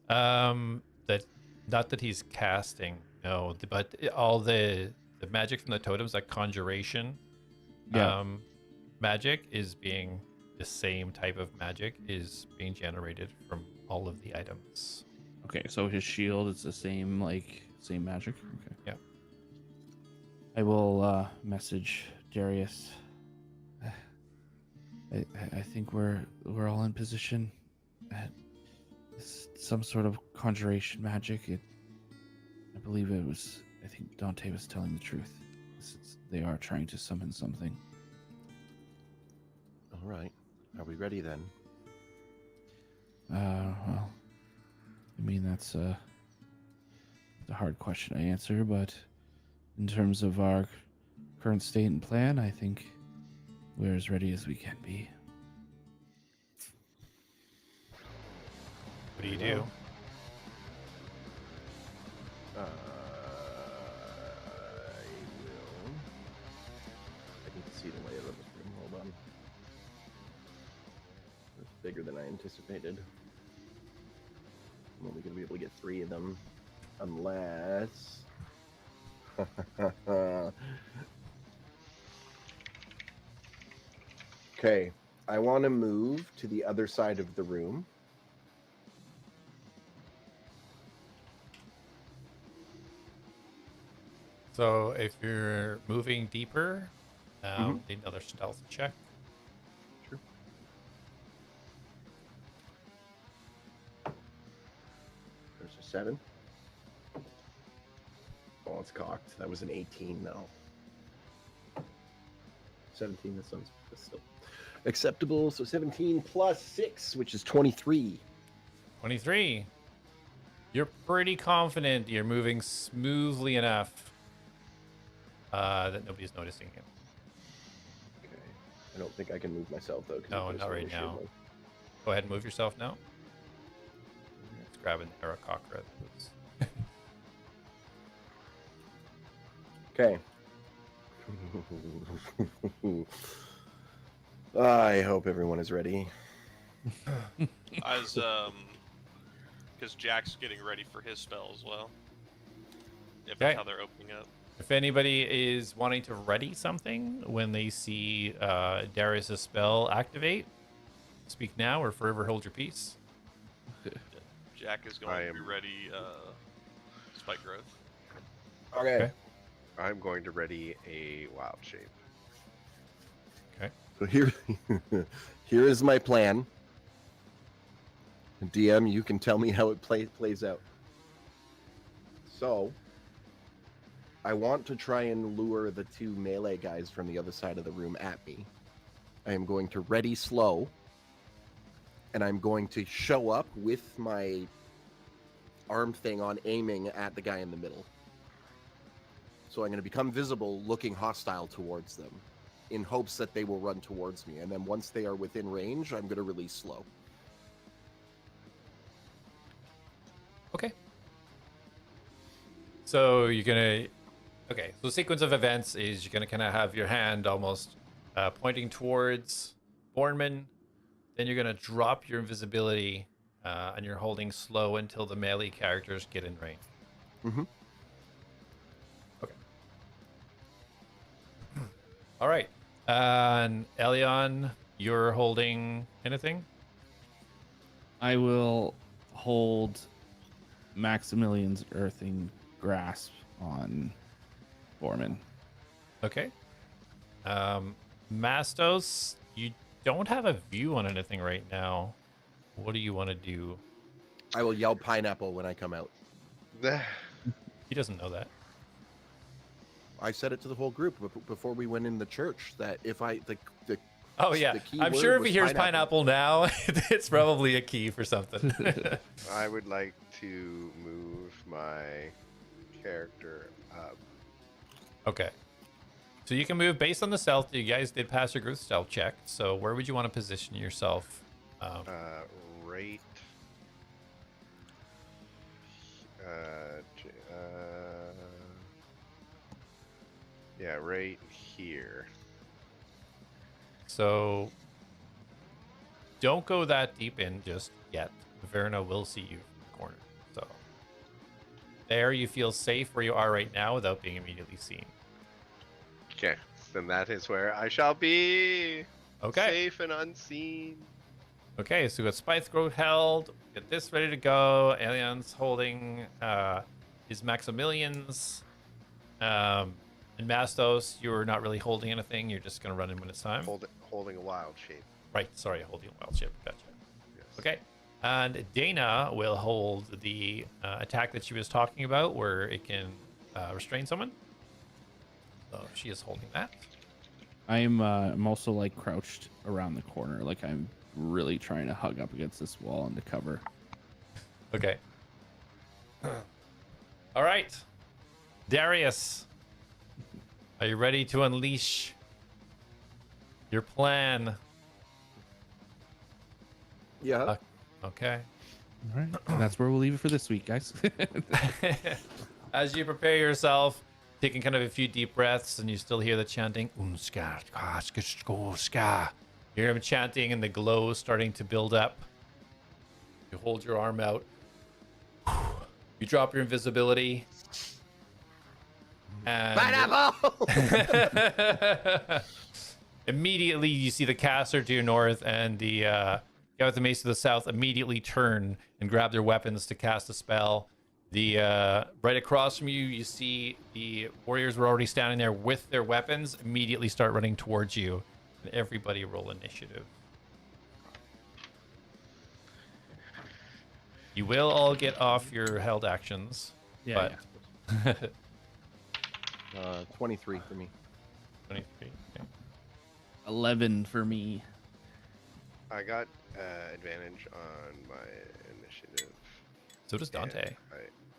That not that he's casting, no, but all the magic from the totems, like conjuration, Yeah. magic is being the same type of magic is being generated from all of the items. Okay, so his shield is the same magic. Okay. Yeah. I will message Darius. I think we're all in position. It's some sort of conjuration magic. I believe it was. I think Dante was telling the truth. They are trying to summon something. All right. Are we ready then? Well, I mean that's a hard question to answer, but in terms of our current state and plan, I think we're as ready as we can be. What do you do? I need to see the layout of this room. Hold on. It's bigger than I anticipated. I'm only going to be able to get 3 of them. Unless... Okay. I want to move to the other side of the room. So if you're moving deeper, need another stealth check. Sure. There's a 7. Oh, it's cocked. That was an 18, though. 17, that's still acceptable. So 17 plus 6, which is 23. 23. You're pretty confident you're moving smoothly enough that nobody's noticing you. Okay. I don't think I can move myself, though. 'cause No, it goes not from right the shield now. line. Go ahead and move yourself now. Let's grab an Aarakocra. Okay. I hope everyone is ready. As because Jack's getting ready for his spell as well. If Okay. that's how they're opening up. If anybody is wanting to ready something when they see Darius' spell activate, speak now or forever hold your peace. Jack is I going to be am- ready spike growth. Okay. I'm going to ready a wild shape. So here, here is my plan. DM, you can tell me how it plays out. So, I want to try and lure the two melee guys from the other side of the room at me. I am going to ready slow, and I'm going to show up with my arm thing on, aiming at the guy in the middle. So I'm going to become visible, looking hostile towards them, in hopes that they will run towards me. And then once they are within range, I'm going to release slow. Okay. So you're gonna. Okay. So the sequence of events is you're gonna kind of have your hand almost pointing towards Bornman. Then you're gonna drop your invisibility, and you're holding slow until the melee characters get in range. Mm-hmm. Okay. All right. And Elion, you're holding anything? I will hold Maximilian's earthing grasp on Borman. Okay. Mastos, you don't have a view on anything right now. What do you want to do? I will yell pineapple when I come out. He doesn't know that. I said it to the whole group before we went in the church that if the Oh yeah, the key I'm word sure if was he hears pineapple now, it's probably a key for something. I would like to move my character up. Okay. So you can move based on the stealth. You guys did pass your growth stealth check. So where would you want to position yourself? Right. Yeah, right here. So don't go that deep in just yet. Verna will see you from the corner. So there you feel safe where you are right now without being immediately seen. Okay, then that is where I shall be. Okay. Safe and unseen. Okay, so we got Spithe Growth held. Get this ready to go. Alion's holding his Maximilians. And Mastos, you're not really holding anything. You're just going to run in when it's time. Holding a wild shape. Right, sorry, holding a wild shape. Gotcha. Yes. Okay. And Dana will hold the attack that she was talking about where it can restrain someone. So she is holding that. I'm also like crouched around the corner, like I'm really trying to hug up against this wall and to cover. Okay. All right. Darius, are you ready to unleash your plan? Yeah. Okay. All right, and that's where we'll leave it for this week, guys. As you prepare yourself, taking kind of a few deep breaths, and you still hear the chanting. You hear him chanting, and the glow starting to build up. You hold your arm out. You drop your invisibility. And Pineapple! immediately, you see the caster to your north and the guy with the mace to the south immediately turn and grab their weapons to cast a spell. The right across from you, you see the warriors were already standing there with their weapons, immediately start running towards you. And everybody roll initiative. You will all get off your held actions. Yeah, but 23 for me. 23. Okay. 11 for me. I got advantage on my initiative. So does Dante.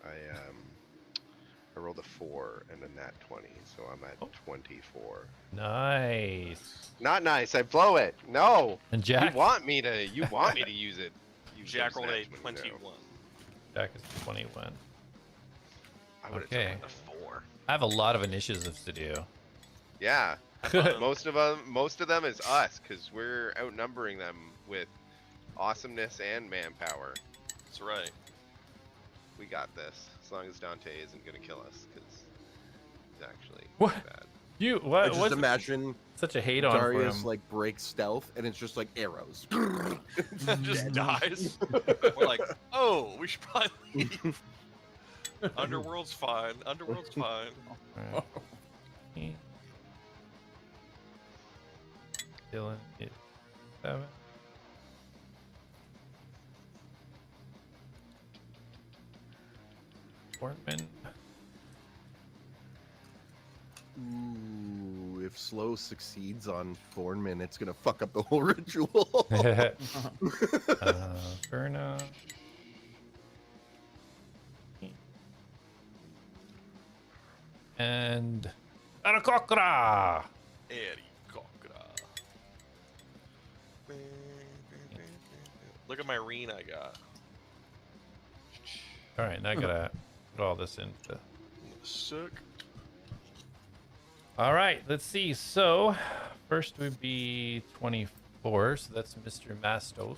I rolled a 4 and a nat 20, so I'm at 24. Nice. Not nice. I blow it. No. And Jack? You want me to use it. You Jack rolled a nats when you 21. know. Jack is 21. I would have Okay. taken the 4. I have a lot of initiatives to do. Yeah. Most of them is us, because we're outnumbering them with awesomeness and manpower. That's right. We got this, as long as Dante isn't gonna kill us, because he's actually What? bad. You I what? just What's imagine such a hate on for Darius him? like breaks stealth, and it's just like arrows. Just dies. We're like, oh, we should probably leave. Underworld's fine. Underworld's fine. All right. Dylan is 7. Portman. Ooh, if slow succeeds on Thornman, it's gonna fuck up the whole ritual. Verna. And Arakokra. Look at my reen I got. All right, now I gotta put all this into. Sick. All right, let's see. So, first would be 24. So that's Mr. Mastos.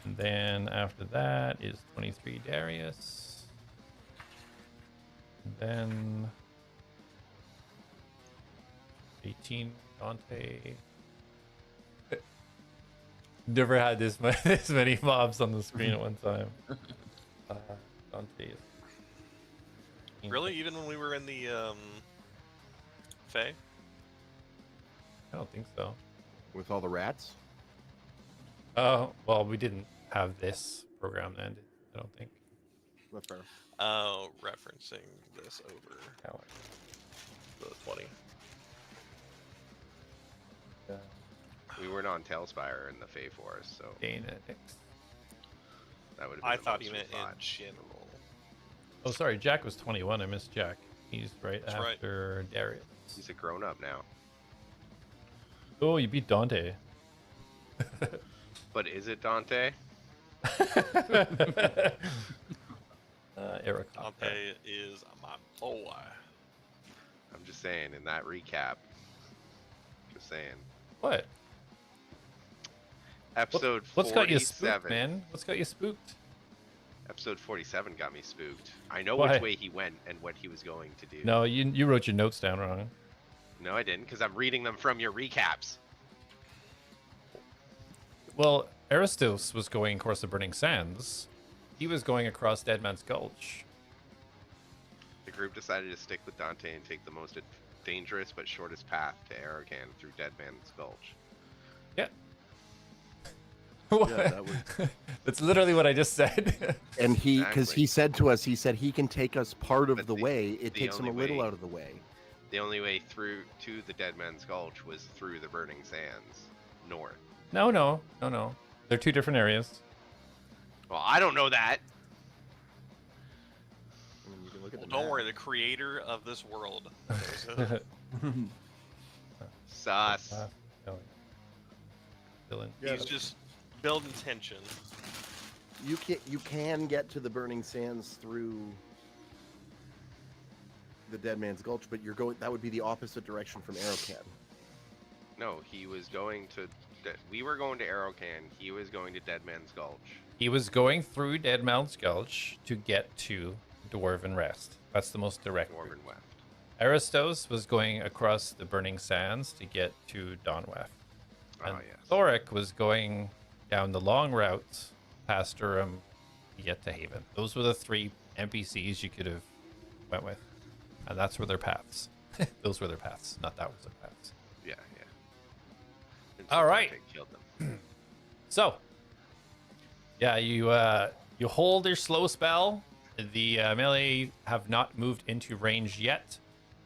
And then after that is 23 Darius. And then 18 Dante. Never had this many mobs on the screen at one time. Dante is. Really? Even when we were in the Fae? I don't think so. With all the rats? Oh, well, we didn't have this program then, I don't think. That's fair. Oh, referencing this over the 20. We weren't on Talespire in the Fae Forest, so Dana. that would have been I the thought he most we meant in thought. general. Oh, sorry, Jack was 21. I missed Jack. He's right That's right. after Darius. He's a grown up now. Oh, you beat Dante. But is it Dante? Eric. Dante is my boy. I'm just saying, in that recap. Just saying. What? Episode What's got you spooked, 47. man? What's got you spooked? Episode 47 got me spooked. I know Why? which way he went and what he was going to do. No, you wrote your notes down wrong. No, I didn't, because I'm reading them from your recaps. Well, Aristos was going across the Burning Sands. He was going across Dead Man's Gulch. The group decided to stick with Dante and take the most dangerous but shortest path to Arakan through Dead Man's Gulch. Yeah. Yeah, that was... That's literally what I just said. And he, because Exactly. he said to us, he said he can take us part of But the the- way. It the takes him a only little way- out of the way. The only way through to the Dead Man's Gulch was through the Burning Sands, north. No. They're two different areas. Well, I don't know that. I mean, you can look at Well, the don't map. worry, the creator of this world knows it. Sus. Dylan. Yeah, He's just building tension. You can get to the Burning Sands through the Dead Man's Gulch, but you're going. That would be the opposite direction from Arakan. No, he was going to. We were going to Arakan. He was going to Dead Man's Gulch. He was going through Dead Man's Gulch to get to Dwarven Rest. That's the most direct route. Dwarven Weft. Aristos was going across the Burning Sands to get to Donweth. Oh, And yes. Thoric was going down the long route past Durham to get to Haven. Those were the three NPCs you could have went with. And that's where their paths. Those were their paths, not that was their paths. Yeah. And All right. Dante killed them. So, yeah, you hold your slow spell. The melee have not moved into range yet,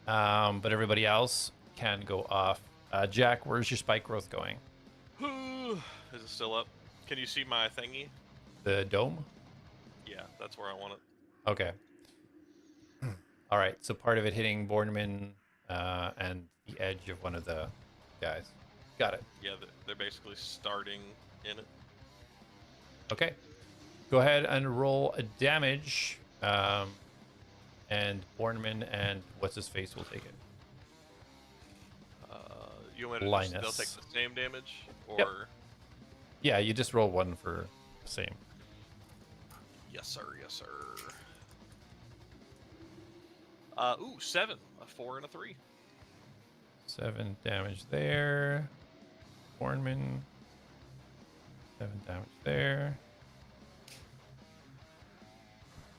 but everybody else can go off. Jack, where's your spike growth going? Is it still up? Can you see my thingy? The dome? Yeah, that's where I want it. Okay. All right, so part of it hitting Borneman and the edge of one of the guys. Got it. Yeah, they're basically starting in it. Okay. Go ahead and roll a damage. And Borneman and what's his face will take it. You want me to just, they'll Linus. take the same damage? Or Yep. Yeah, you just roll one for the same. yes sir, yes sir. 7. A 4 and a 3. 7 damage there. Borneman. 7 damage there.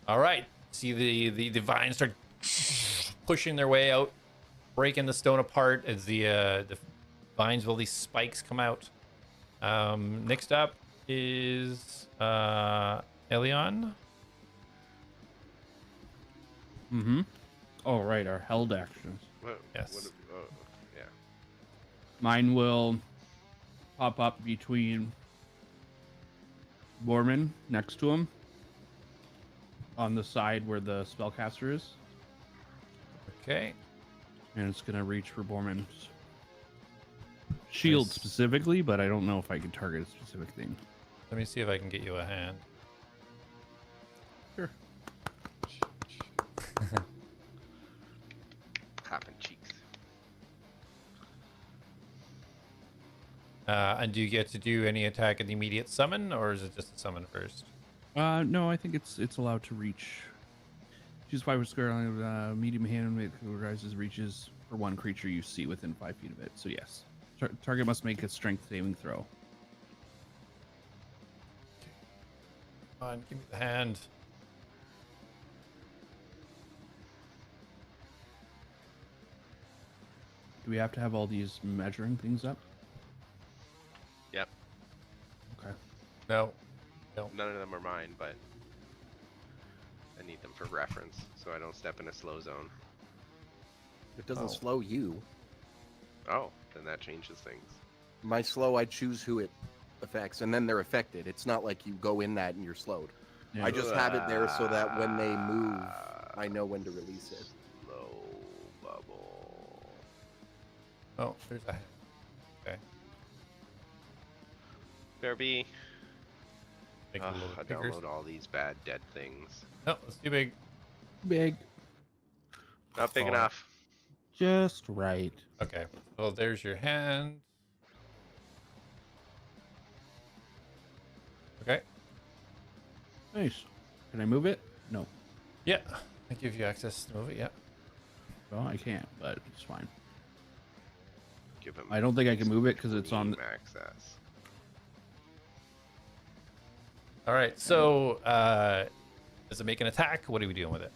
All right. See the vines start pushing their way out, breaking the stone apart as the vines with all these spikes come out. Next up is Elion. Mm-hmm. Oh, right, our held actions. Yes. Yeah. Mine will pop up between Borman next to him on the side where the spellcaster is, Okay. and it's gonna reach for Borman's shield Nice. specifically, but I don't know if I can target a specific thing. Let me see if I can get you a hand. Sure. Popping cheeks. And do you get to do any attack in the immediate summon, or is it just a summon first? No, I think it's allowed to reach. Choose 5 square line, medium hand, it rises, reaches for one creature you see within 5 feet of it. So yes, target must make a strength saving throw. Come on, give me the hand. Do we have to have all these measuring things up? Yep. Okay. No. None of them are mine, but I need them for reference so I don't step in a slow zone. It doesn't Oh. slow you. Oh, then that changes things. My slow, I choose who it affects, and then they're affected. It's not like you go in that and you're slowed. Yeah. I just have it there so that when they move, I know when to release it. Slow bubble. Oh, there's a hand. Okay. There be. Make it a little I bigger. download all these bad dead things. No, it's too big. Big. Not big Oh. enough. Just right. Okay. Well, there's your hand. Okay. Nice. Can I move it? No. Yeah. I give you access to move it. Yeah. Well, I can't, but it's fine. Give him I don't think I can move it because it's on. Steam access. All right. So, does it make an attack? What are we doing with it?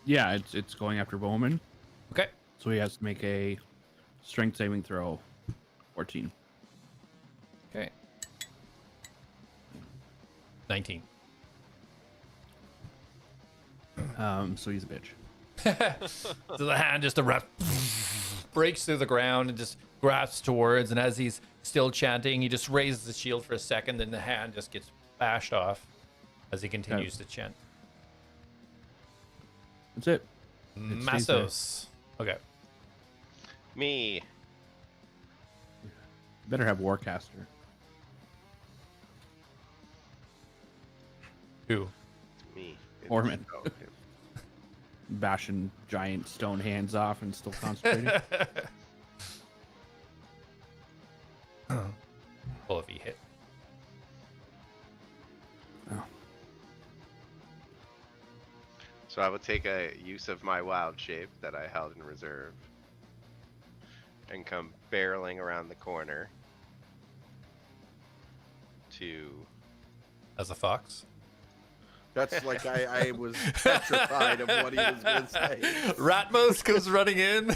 Yeah, it's going after Bowman, Okay. so he has to make a strength saving throw. 14. Okay. 19. So he's a bitch. So the hand just breaks through the ground and just grasps towards, and as he's still chanting, he just raises the shield for a second, then the hand just gets bashed off as he continues to chant. That's it. It stays there. Mastos. Okay. Me. Better have Warcaster. Who? Me. Orman. Oh, okay. Bashing giant stone hands off and still concentrating. Well, if he hit. Oh. So I will take a use of my wild shape that I held in reserve and come barreling around the corner to. As a fox. That's like I was petrified of what he was going to say. Ratmos comes running in.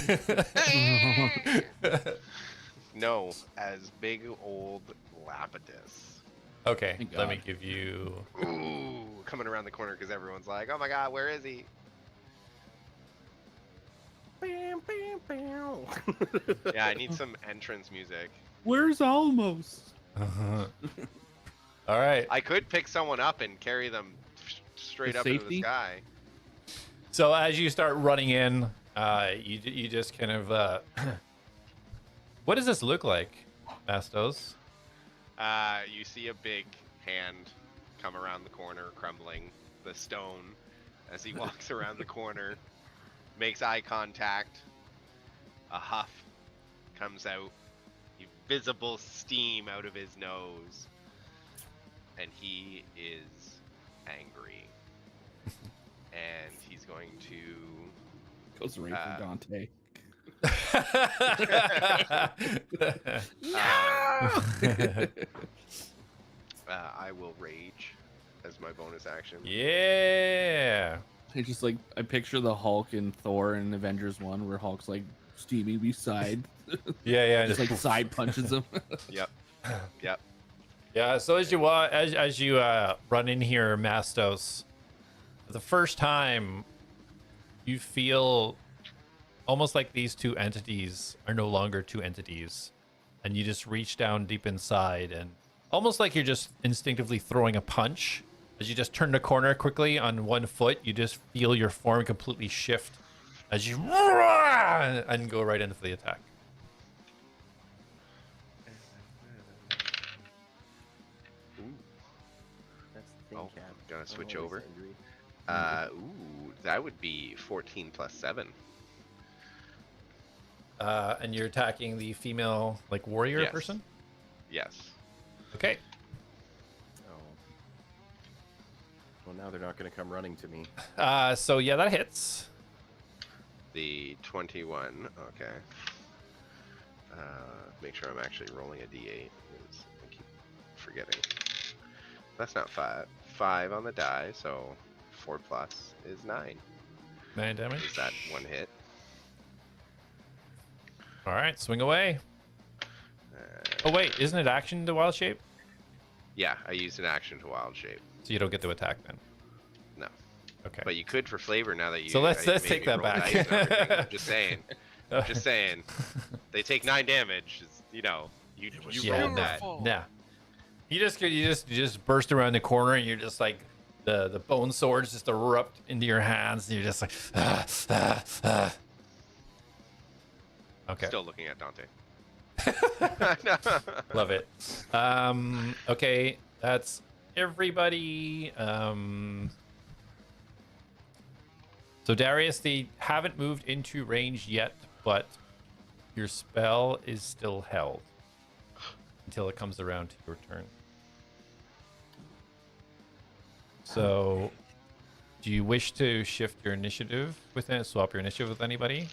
No, as big old Lapidus. Okay, Thank let me God. give you. Ooh, coming around the corner because everyone's like, "Oh my God, where is he?" Bam, bam, bam. Yeah, I need some entrance music. Where's Almost? All right. I could pick someone up and carry them straight For up into safety? the sky. So as you start running in, you just kind of. What does this look like, Mastos? You see a big hand come around the corner, crumbling the stone as he walks around the corner, makes eye contact. A huff comes out, visible steam out of his nose, and he is angry. And he's going to Goes right for Dante. I will rage as my bonus action. Yeah. I just like I picture the Hulk and Thor in Avengers 1 where Hulk's like Stevie beside Yeah. just like side punches him. Yep. Yep. Yeah. So as you run in here, Mastos, for the first time, you feel almost like these two entities are no longer two entities, and you just reach down deep inside, and almost like you're just instinctively throwing a punch. As you just turn the corner quickly on one foot, you just feel your form completely shift as you and go right into the attack. That's the thing, Oh, Cap. gonna switch I'm always over. angry. Ooh, that would be 14 plus 7. And you're attacking the female, like, warrior Yes. person? Yes. Okay. Oh. Well, now they're not going to come running to me. So yeah, that hits. The 21. Okay. Make sure I'm actually rolling a d8. Because I keep forgetting. That's not 5. 5 on the die, so 4 plus is 9. 9 damage. Is that one hit? All right, swing away. Oh wait, isn't it action to wild shape? Yeah, I used an action to wild shape. So you don't get to attack then. No. Okay. But you could for flavor now that you. So let's made take me that roll back. dice and everything. I'm just saying. Just saying. They take 9 damage. It's, you know, you Yeah, rolled that. Nah. You just burst around the corner and you're just like the bone swords just erupt into your hands and you're just like Okay. Still looking at Dante. Love it. Okay, that's everybody. So Darius, they haven't moved into range yet, but your spell is still held until it comes around to your turn. So, do you wish to shift your initiative with it? Swap your initiative with anybody?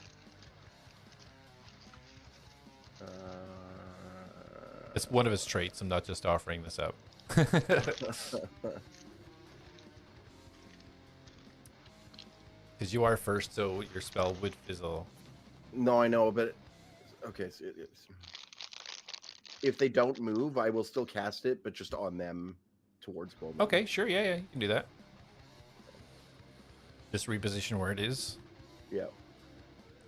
It's one of his traits. I'm not just offering this up. Because you are first, so your spell would fizzle. No, I know, but okay. So if they don't move, I will still cast it, but just on them towards Bowman. Okay, sure. Yeah, you can do that. Just reposition where it is. Yeah.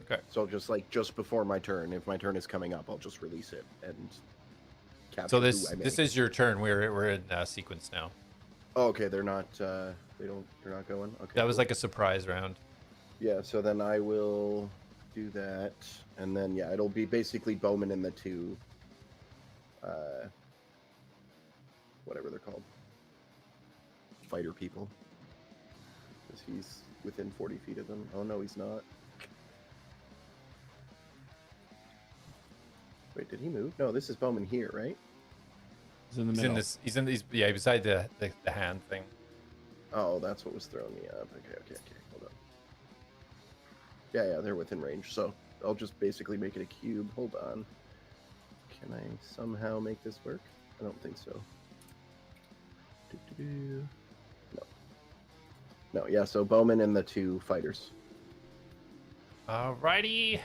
Okay. So just before my turn, if my turn is coming up, I'll just release it and capture. So who I this may. is your turn. We're in sequence now. Oh, okay, they're not. They're not going. Okay. That was cool. like a surprise round. Yeah. So then I will do that, and then yeah, it'll be basically Bowman and the two. Whatever they're called. Fighter people. Because he's within 40 feet of them. Oh no, he's not. Wait, did he move? No, this is Bowman here, right? He's in the He's middle. in this. He's in these. Yeah, beside the hand thing. Oh, that's what was throwing me up. Okay. Hold on. Yeah, they're within range. So I'll just basically make it a cube. Hold on. Can I somehow make this work? I don't think so. No, yeah, so Bowman and the two fighters. Alrighty.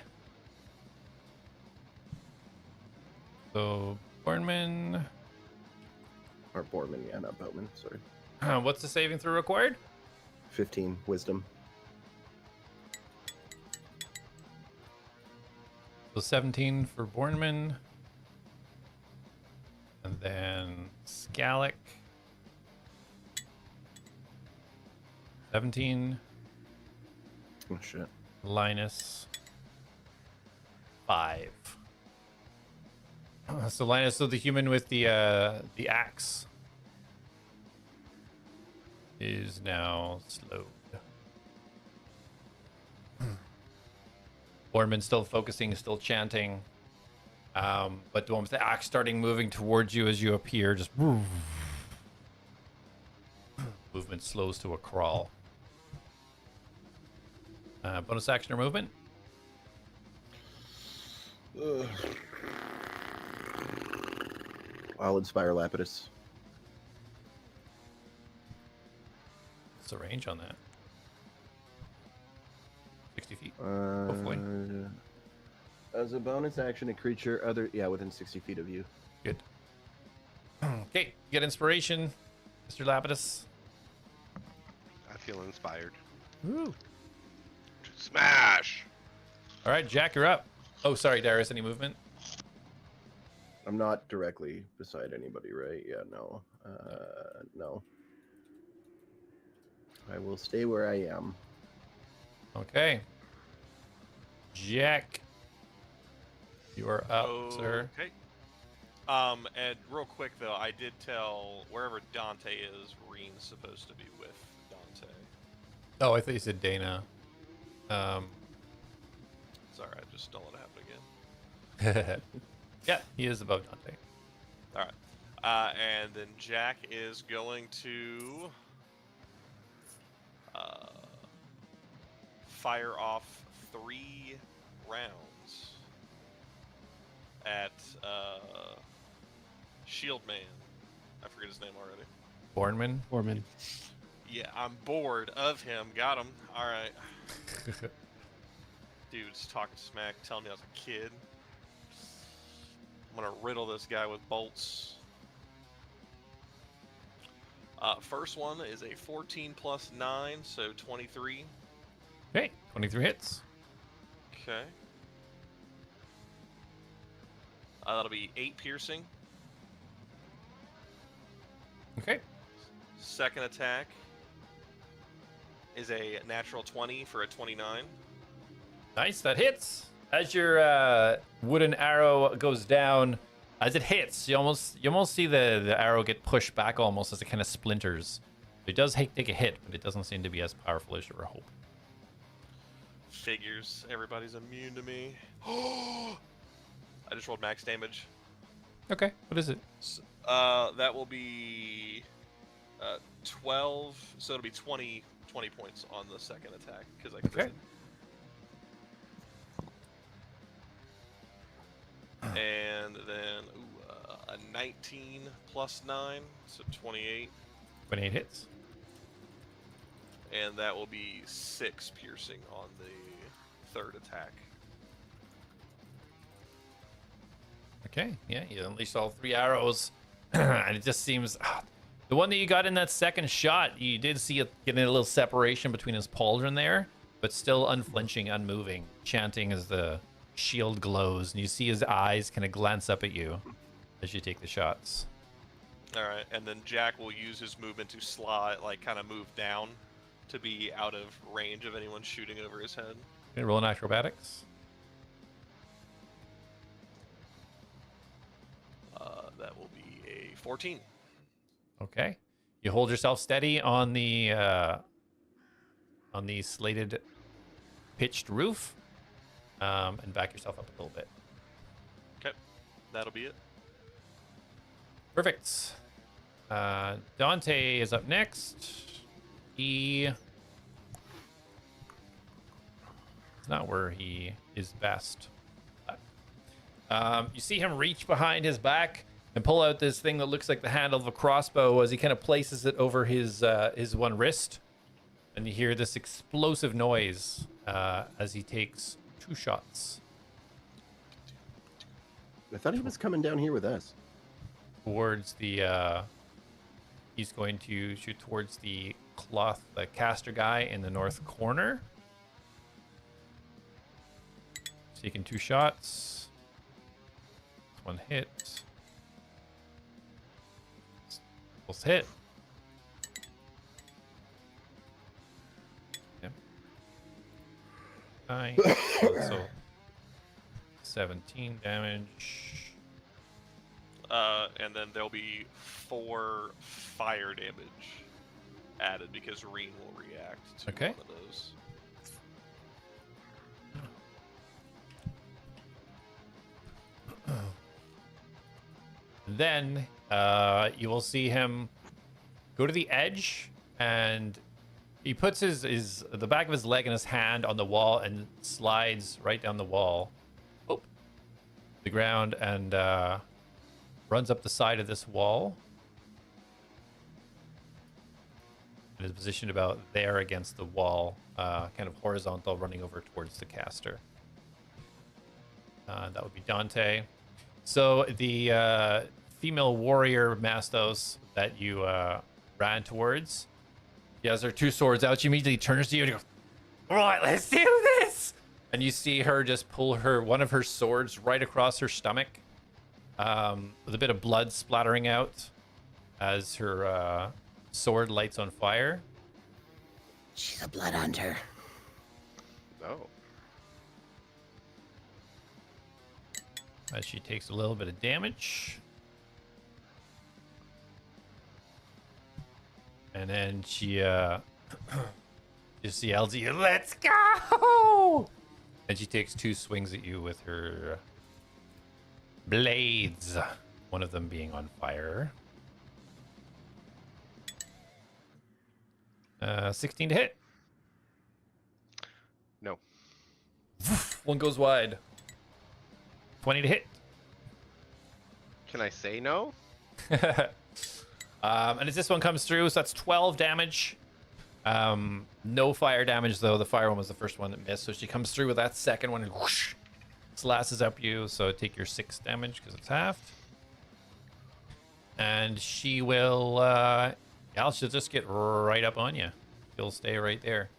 So Bornman. Or Borman, yeah, not Bowman, sorry. What's the saving throw required? 15 wisdom. So 17 for Bornman. And then Scalic. 17. Oh shit. Linus. 5. So Linus, so the human with the axe is now slowed. Borman still focusing, still chanting. But the one with the axe starting moving towards you as you appear, just movement slows to a crawl. Bonus action or movement? I'll inspire Lapidus. What's the range on that? 60 feet. Hopefully. As a bonus action, a creature within 60 feet of you. Good. Okay, you get inspiration, Mr. Lapidus. I feel inspired. Woo. Smash! All right, Jack, you're up. Oh, sorry, Darius, any movement? I'm not directly beside anybody, right? Yeah, no. No. I will stay where I am. Okay. Jack, you are up, sir. Okay. And real quick though, I did tell wherever Dante is, Reen's supposed to be with Dante. Oh, I thought you said Dana. Sorry, I just don't let it happen again. Yeah, he is above Dante. All right. And then Jack is going to fire off 3 rounds at Shield Man. I forget his name already. Bornman. Orman. Yeah, I'm bored of him. Got him. All right. Dude's talking smack, telling me I was a kid. I'm gonna riddle this guy with bolts. First one is a 14 plus 9, so 23. Okay, 23 hits. Okay. That'll be 8 piercing. Okay. Second attack is a natural 20 for a 29. Nice, that hits. As your wooden arrow goes down, as it hits, you almost see the arrow get pushed back almost as it kind of splinters. It does take a hit, but it doesn't seem to be as powerful as you were hoping. Figures. Everybody's immune to me. I just rolled max damage. Okay, what is it? That will be 12, so it'll be 20 points on the second attack because I critted. Okay. And then a 19 plus 9, so 28. 28 hits. And that will be 6 piercing on the third attack. Okay, yeah, you unleashed all 3 arrows, and it just seems the one that you got in that second shot, you did see it getting a little separation between his pauldron there, but still unflinching, unmoving, chanting as the shield glows, and you see his eyes kind of glance up at you as you take the shots. All right, and then Jack will use his movement to slide, like kind of move down to be out of range of anyone shooting over his head. Okay, roll an acrobatics. That will be a 14. Okay, you hold yourself steady on the slated pitched roof, and back yourself up a little bit. Okay, that'll be it. Perfect. Dante is up next. He is not where he is best. You see him reach behind his back and pull out this thing that looks like the handle of a crossbow as he kind of places it over his one wrist. And you hear this explosive noise as he takes 2 shots I thought he was coming down here with us. towards the... he's going to shoot towards the caster guy in the north corner. Taking 2 shots. 1 hit. Almost hit. Yep. Nice. So 17 damage. And then there'll be 4 fire damage added because Reen will react to Okay. one of those. Then you will see him go to the edge, and he puts the back of his leg and his hand on the wall and slides right down the wall, the ground, and runs up the side of this wall. and is positioned about there against the wall, kind of horizontal, running over towards the caster. That would be Dante. So the female warrior Mastos that you ran towards, she has her two swords out. She immediately turns to you and goes, "All right, let's do this." And you see her just pull one of her swords right across her stomach, with a bit of blood splattering out as her sword lights on fire. She's a blood hunter. Oh. As she takes a little bit of damage. And then she just yells at you, "Let's go!" And she takes two swings at you with her blades, one of them being on fire. 16 to hit. No. One goes wide. 20 to hit. Can I say no? And as this one comes through, so that's 12 damage. No fire damage, though. The fire one was the first one that missed. So she comes through with that second one and whoosh, slashes up you. So take your 6 damage because it's halved. And she will, yeah, she'll just get right up on you. She'll stay right there.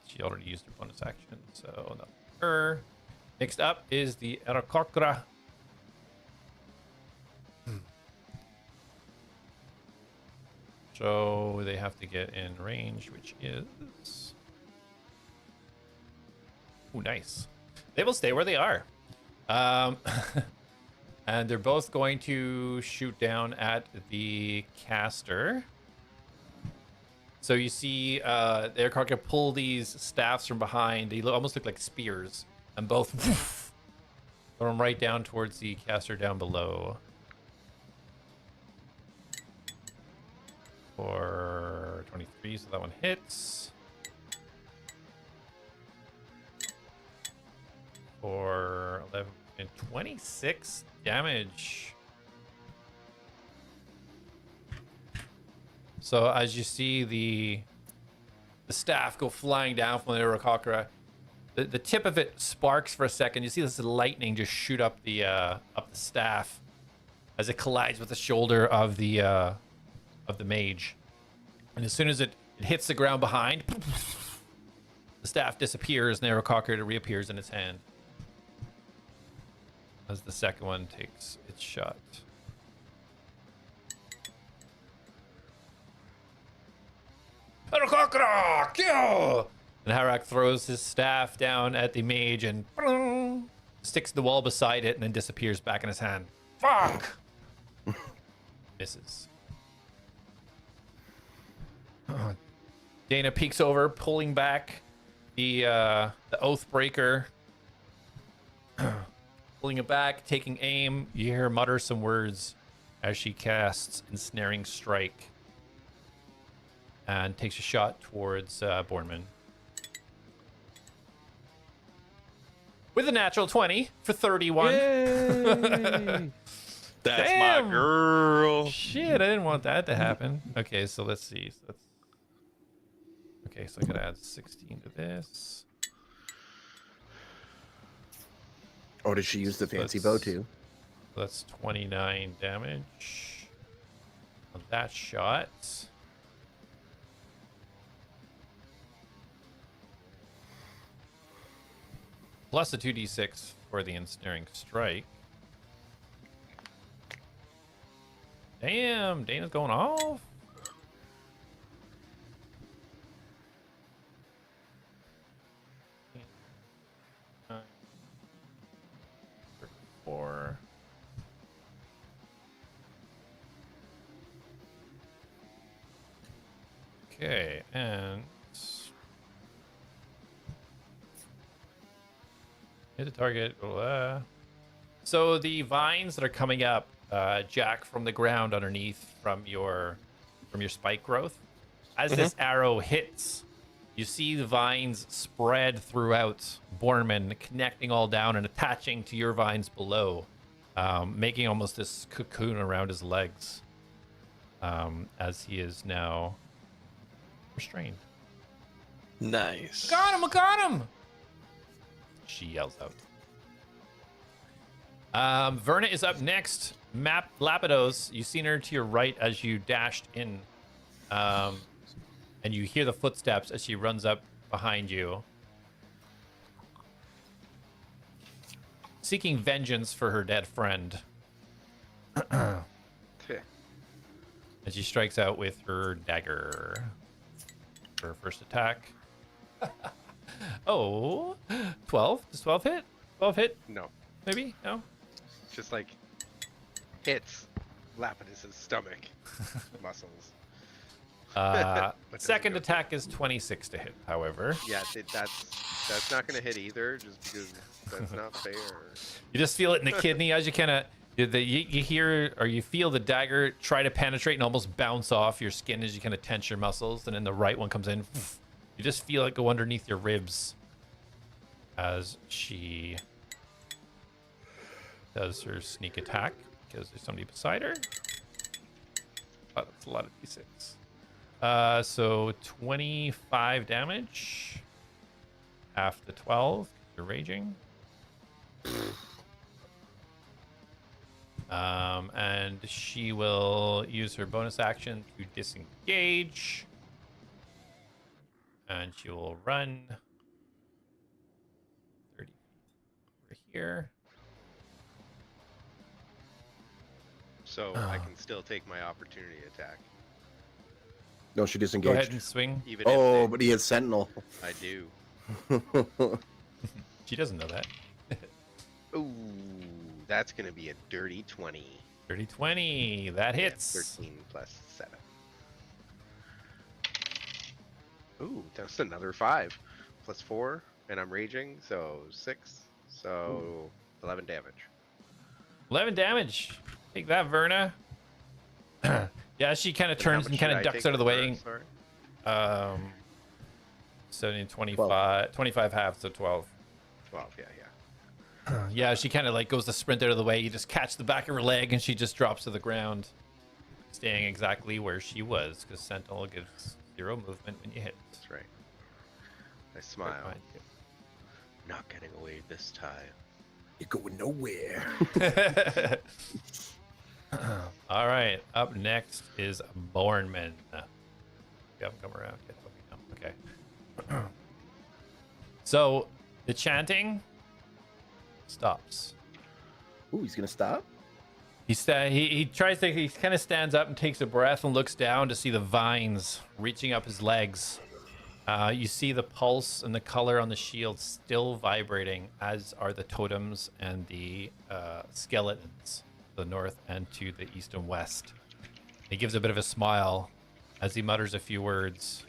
She already used her bonus action, so not her. Next up is the Arakokra. So they have to get in range, which is... Ooh, nice. They will stay where they are. And they're both going to shoot down at the caster. So you see the Arakokra pull these staffs from behind. They almost look like spears. And both throw them right down towards the caster down below. For 23, so that one hits. For 11 and 26 damage. So as you see the staff go flying down from the Arakokra, the tip of it sparks for a second. You see this lightning just shoot up the staff as it collides with the shoulder of the mage. And as soon as it hits the ground behind, the staff disappears and the Arakokra reappears in its hand. As the second one takes its shot. Arakokra! Kill! And Harak throws his staff down at the mage and sticks to the wall beside it and then disappears back in his hand. Fuck! Misses. Dana peeks over, pulling back the Oathbreaker. Pulling it back, taking aim. You hear her mutter some words as she casts Ensnaring Strike. And takes a shot towards Bornman. With a natural 20 for 31. Yay! That's Damn. my girl. Shit, I didn't want that to happen. Okay, so let's see. Okay, so I gotta add 16 to this. Oh, did she use the So fancy that's- bow too? That's 29 damage on that shot. Plus a 2d6 for the Ensnaring Strike. Damn, Dana's going off. Four. Okay, and hit the target. So the vines that are coming up, Jak, from the ground underneath from your spike growth, as this arrow hits, you see the vines spread throughout Bornman, connecting all down and attaching to your vines below, making almost this cocoon around his legs. as he is now restrained. Nice. Got him! I got him! She yells out. Verna is up next. Lapidos, you've seen her to your right as you dashed in. And you hear the footsteps as she runs up behind you. Seeking vengeance for her dead friend. And she strikes out with her dagger. For her first attack. Oh, 12? Does 12 hit? 12 hit? No, Maybe? No? just like hits Lapidus's stomach muscles. Second go attack is 26 to hit, however. Yeah, that's not gonna hit either, just because that's not fair. You just feel it in the kidney as you kind of you hear or you feel the dagger try to penetrate and almost bounce off your skin as you kind of tense your muscles, and then the right one comes in. You just feel it go underneath your ribs as she does her sneak attack because there's somebody beside her. Oh, that's a lot of d6. So 25 damage. Half the 12. You're raging. And she will use her bonus action to disengage. And she will run 30 feet over here. So I can still take my opportunity attack, No, she Go disengaged. ahead and swing. even Oh, if but he has Sentinel. I do. She doesn't know that. Ooh, that's gonna be a dirty 20. Dirty 20. That Yeah, hits. 13 plus 7. Ooh, that's another 5 plus 4, and I'm raging, so 6. So 11 damage. 11 damage. Take that, Verna. Yeah, she kind of And how turns much and kind did of I ducks take out of the for way. her? Sorry. 70, 25, 25 half, so 12. 12, yeah. Yeah, she kind of like goes to sprint out of the way. You just catch the back of her leg and she just drops to the ground, staying exactly where she was because Sentinel gives 0 movement when you hit. That's right. I smile. Not getting away this time. You're going nowhere. All right, up next is Bornman. You haven't come around yet. Okay. So the chanting stops. Ooh, he's gonna stop. He tries to, he kind of stands up and takes a breath and looks down to see the vines reaching up his legs. You see the pulse and the color on the shield still vibrating, as are the totems and the skeletons to the north and to the east and west. He gives a bit of a smile as he mutters a few words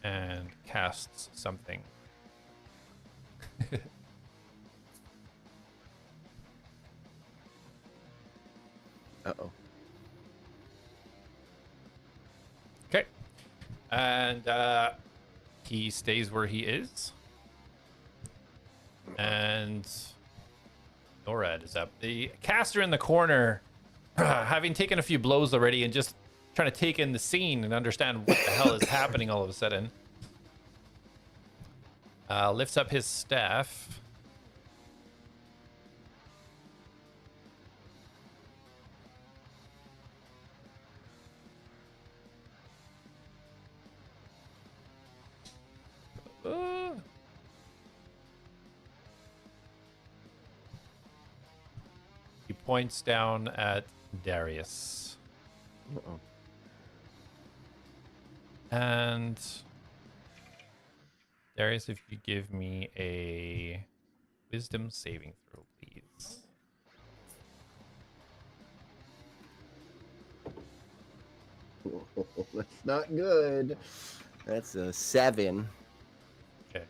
and casts something. Uh-oh. Okay. And he stays where he is. And NORAD is up. The caster in the corner, having taken a few blows already and just trying to take in the scene and understand what the hell is happening all of a sudden, lifts up his staff. He points down at Darius. Uh-oh. And Darius, if you give me a wisdom saving throw, please. That's not good. That's a 7. Okay.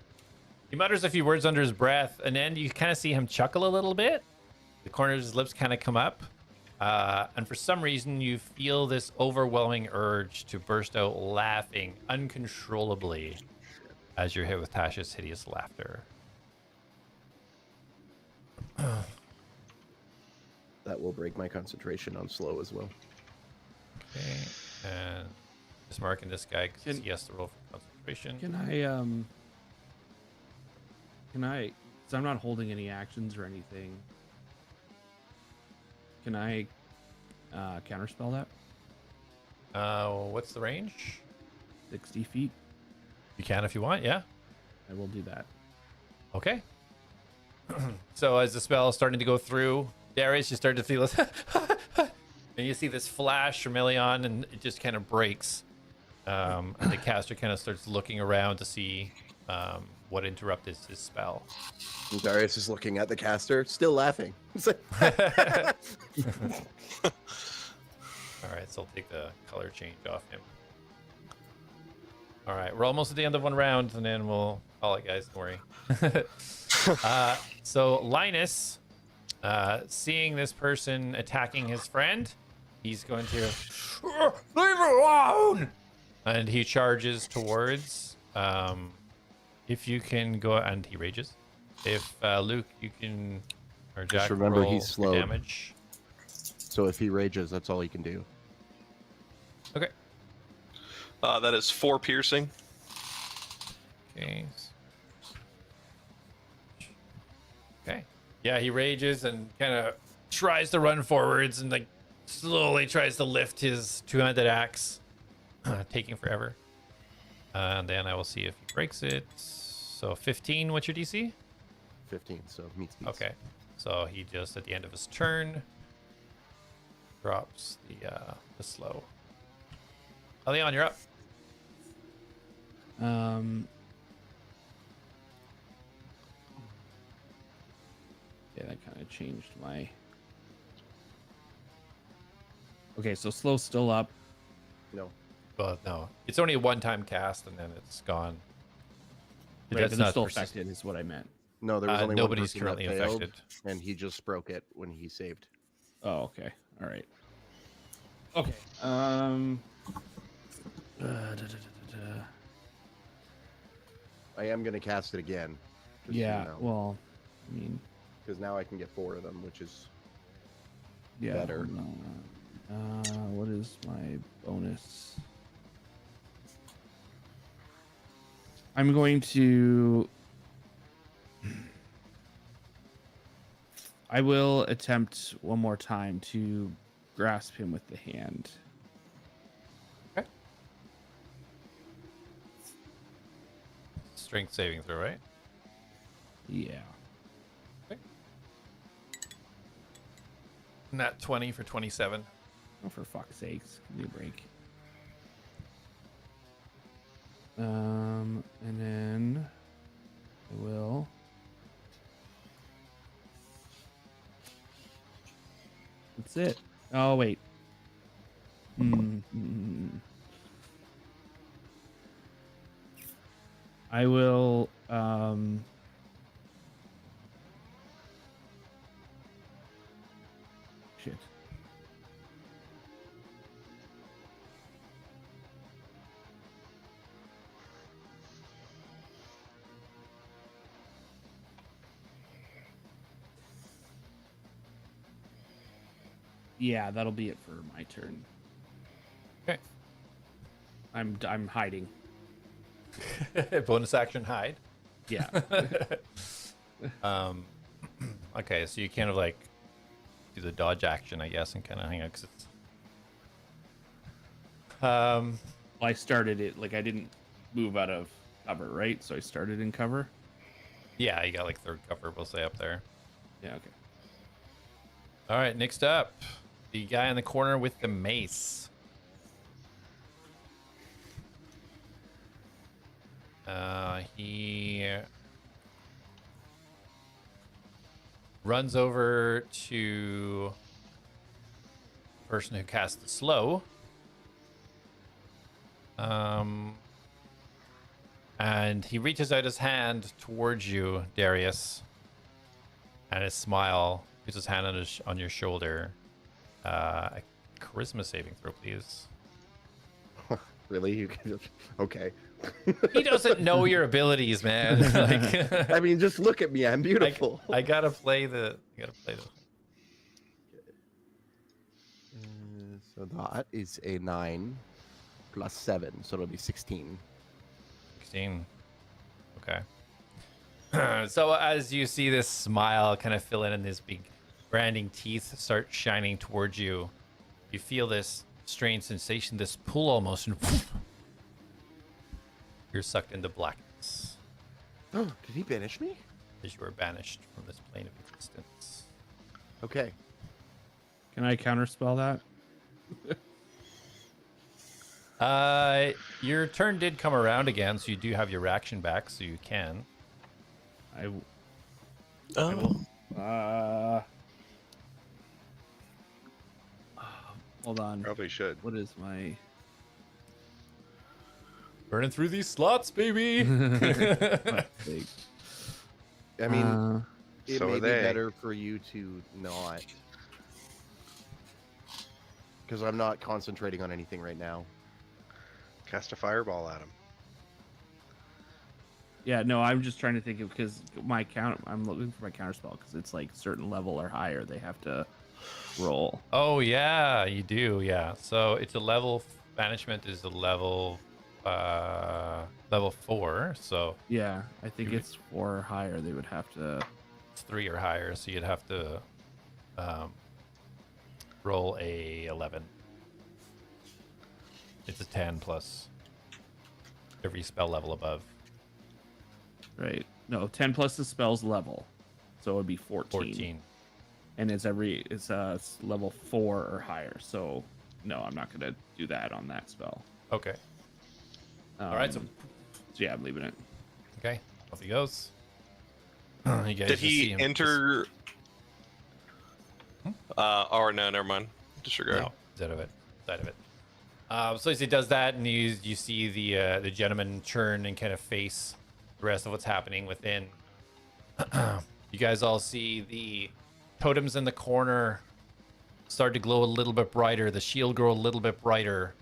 He mutters a few words under his breath, and then you kind of see him chuckle a little bit. The corners of his lips kind of come up. And for some reason, you feel this overwhelming urge to burst out laughing uncontrollably as you're hit with Tasha's hideous laughter. That will break my concentration on slow as well. Okay, and just marking this guy because Can- he has to roll for concentration. Can I, because I'm not holding any actions or anything. Can I counterspell that? What's the range? 60 feet. You can if you want, yeah. I will do that. Okay. So as the spell is starting to go through, Darius, you start to feel this, and you see this flash from Elion, and it just kind of breaks. And the caster kind of starts looking around to see what interrupted his spell. And Darius is looking at the caster, still laughing. It's like, All right, so I'll take the color change off him. All right, we're almost at the end of one round, and then we'll call it, guys. Don't worry. So Linus, seeing this person attacking his friend, he's going to leave her alone, and he charges towards. If you can go, and he rages. If Luke, you can, or Jack, remember, roll he's for slowed. damage. so if he rages, that's all he can do. Okay. That is 4 piercing. Okay. Okay. Yeah, he rages and kind of tries to run forwards and like slowly tries to lift his two-handed axe, taking forever. And then I will see if he breaks it. So 15, what's your DC? 15, so meets beats. Okay. So he just at the end of his turn drops the slow. Elion, you're up. Yeah, that kind of changed my. Okay, so slow's still up. No. Well, no, it's only a one-time cast and then it's gone. Right, That's but they're not still persist- affected, is what I meant. No, there was only nobody's one person currently that failed, affected. and he just broke it when he saved. Oh, okay. All right. Okay. I am going to cast it again. just so you Yeah. know, Well, I mean, because now I can get 4 of them, which is yeah. better. hold on. What is my bonus? I'm going to. I will attempt one more time to grasp him with the hand. Okay. Strength saving throw, right? Yeah. Nat 20 for 27. Oh, for fuck's sakes. Give me a break. And then I will. That's it. Oh, wait. I will, shit. Yeah, that'll be it for my turn. Okay. I'm hiding. Bonus action hide. Yeah. Okay, so you kind of like do the dodge action, I guess, and kind of hang out because it's. I started it like I didn't move out of cover, right? So I started in cover. Yeah, you got like third cover, we'll say up there. Yeah. Okay. All right, next up, the guy in the corner with the mace. He runs over to the person who cast the slow. And he reaches out his hand towards you, Darius. And his smile puts his hand on your shoulder. A charisma saving throw, please. Really? You can just... Okay. He doesn't know your abilities, man. Like, I mean, just look at me. I'm beautiful. I gotta play the. So That is a 9 plus 7, so it'll be 16. 16. Okay. So as you see this smile kind of fill in and these big branding teeth start shining towards you, you feel this strange sensation, this pull almost, and you're sucked into blackness Oh, did he banish me? as you are banished from this plane of existence. Okay. Can I counterspell that? Your turn did come around again, so you do have your action back, so you can. Oh. Hold on. Probably should. What is my? Burning through these slots, baby. Like, I mean, it So may are be they. better for you to not. Because I'm not concentrating on anything right now. Cast a fireball at him. yeah, no, I'm just trying to think of because my count. I'm looking for my counterspell because it's like certain level or higher. They have to roll. Oh yeah, you do. Yeah. So it's a level. Banishment is a level 4. So Yeah, I think it's 4 or higher. They would have to. it's 3 or higher. So you'd have to roll a 11. It's a 10 plus every spell level above. Right. No, 10 plus the spell's level, so it would be 14. 14. And it's level 4 or higher. So no, I'm not gonna do that on that spell. Okay. All right. So So yeah, I'm leaving it. okay, off he goes. You guys Did just see he him enter? Or no, never mind. Disregard. No, side of it. So as he does that, and you see the gentleman turn and kind of face the rest of what's happening within. You guys all see the totems in the corner start to glow a little bit brighter. The shield grow a little bit brighter,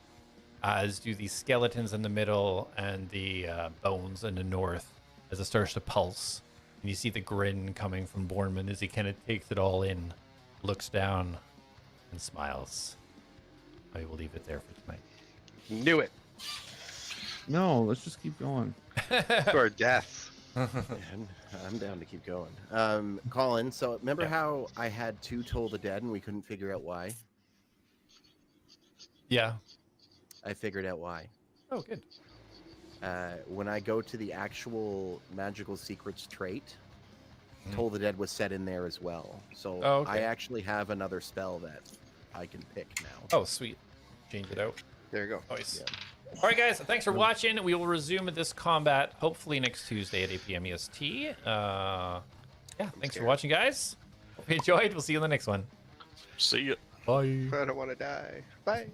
as do the skeletons in the middle and the bones in the north, as it starts to pulse. And you see the grin coming from Bornman as he kind of takes it all in, looks down, and smiles. I will leave it there for tonight. Knew it. No, let's just keep going. To our deaths. I'm down to keep going. Colin, so remember how I had 2 Toll the Dead and we couldn't figure out why? Yeah. I figured out why. Oh, good. When I go to the actual Magical Secrets trait, Toll the Dead was set in there as well. So Oh, okay. I actually have another spell that I can pick now. Oh, sweet. Change it out. There you go. Nice. Yeah. All right, guys. Thanks for watching. We will resume this combat hopefully next Tuesday at 8 p.m. EST. Yeah, thanks for watching, guys. Hope you enjoyed. We'll see you in the next one. See ya. Bye. I don't want to die. Bye.